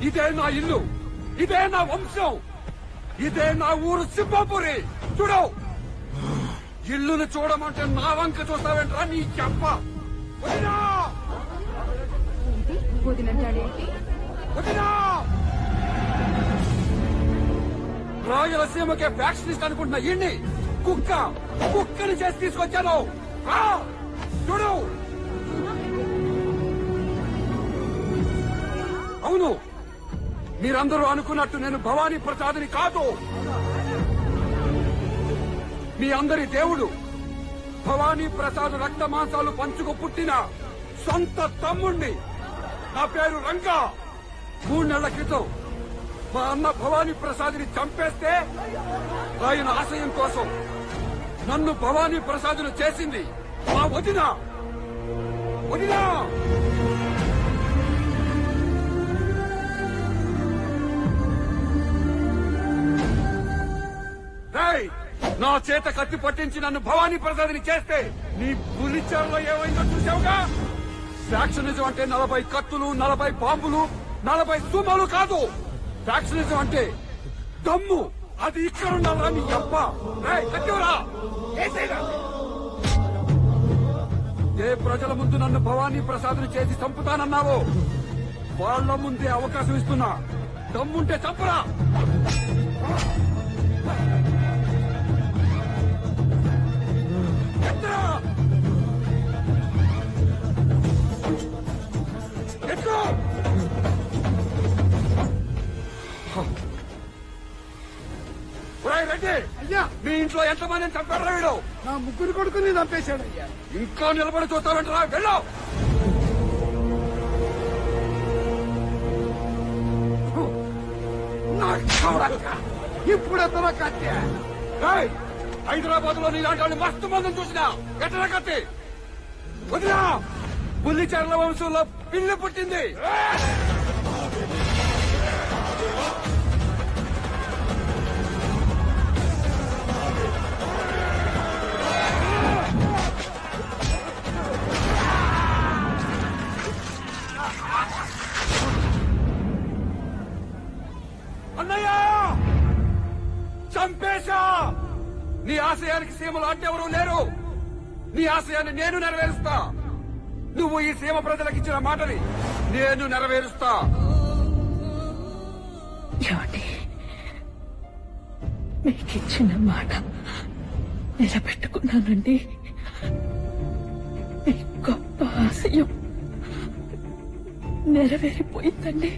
ఇదే నా ఇల్లు, ఇదే నా వంశం, ఇదే నా ఊరు సింహాపురి. చూడు, ఇల్లును చూడమంటే నా వంక చూస్తావేంట్రా నీ చెప్ప. రాయలసీమకే ఫ్యాక్షనిస్ట్ అనుకుంటున్నా ఇన్ని కుక్కని చేసి తీసుకొచ్చాను. చూడు, అవును, మీరందరూ అనుకున్నట్టు నేను భవానీ ప్రసాద్ని కాదు. మీ అందరి దేవుడు భవానీ ప్రసాద్ రక్త మాంసాలు పంచుకు పుట్టిన సొంత తమ్ముణ్ణి. నా పేరు రంగా. 3 నెలల క్రితం మా అన్న భవానీ ప్రసాద్ని చంపేస్తే ఆయన ఆశయం కోసం నన్ను భవానీ ప్రసాద్ను చేసింది మా వదిన. నా చేత కత్తి పట్టించి నన్ను భవానీ ప్రసాద్ని చేస్తే నీ పులిచారులో ఏమైందో చూసావుగా. ఫ్యాక్షనిజం అంటే 40 కత్తులు, 40 బాంబులు, 40 సుమలు కాదు. ఫ్యాక్షనిజం అంటే దమ్ము. అది ఇక్కడుండాలా నీ అబ్బ. కత్తివరా. ఏ ప్రజల ముందు నన్ను భవానీ ప్రసాద్ని చేసి చంపుతానన్నావో వాళ్ళ ముందే అవకాశం ఇస్తున్నా. దమ్ముంటే చంపరా. అయ్యా, మీ ఇంట్లో ఎంతమందిని చంపారా వీడు? నా 3 కొడుకుని చంపేశాడు అయ్యా. ఇంకా నిలబడి చూస్తావంటరా? వెళ్ళు. ఇప్పుడు ఎత్తన కత్తి. హైదరాబాద్ లో నీలాంటి వాళ్ళు మస్తు మందిని చూసినా ఎట్టరా కత్తి. వదినా, పుల్లిచెర్ల వంశంలో పిల్లి పుట్టింది. అన్నయ్య, చంపేశా. నీ ఆశయానికి సీమలు అడ్డెవరూ లేరు. నీ ఆశయాన్ని నేను నెరవేరుస్తా. నువ్వు ఈ సీమ ప్రజలకు ఇచ్చిన మాటని నేను నెరవేరుస్తా. మీకిచ్చిన మాట నిలబెట్టుకున్నానండి. మీ గొప్ప ఆశయం నెరవేరిపోయిందండి.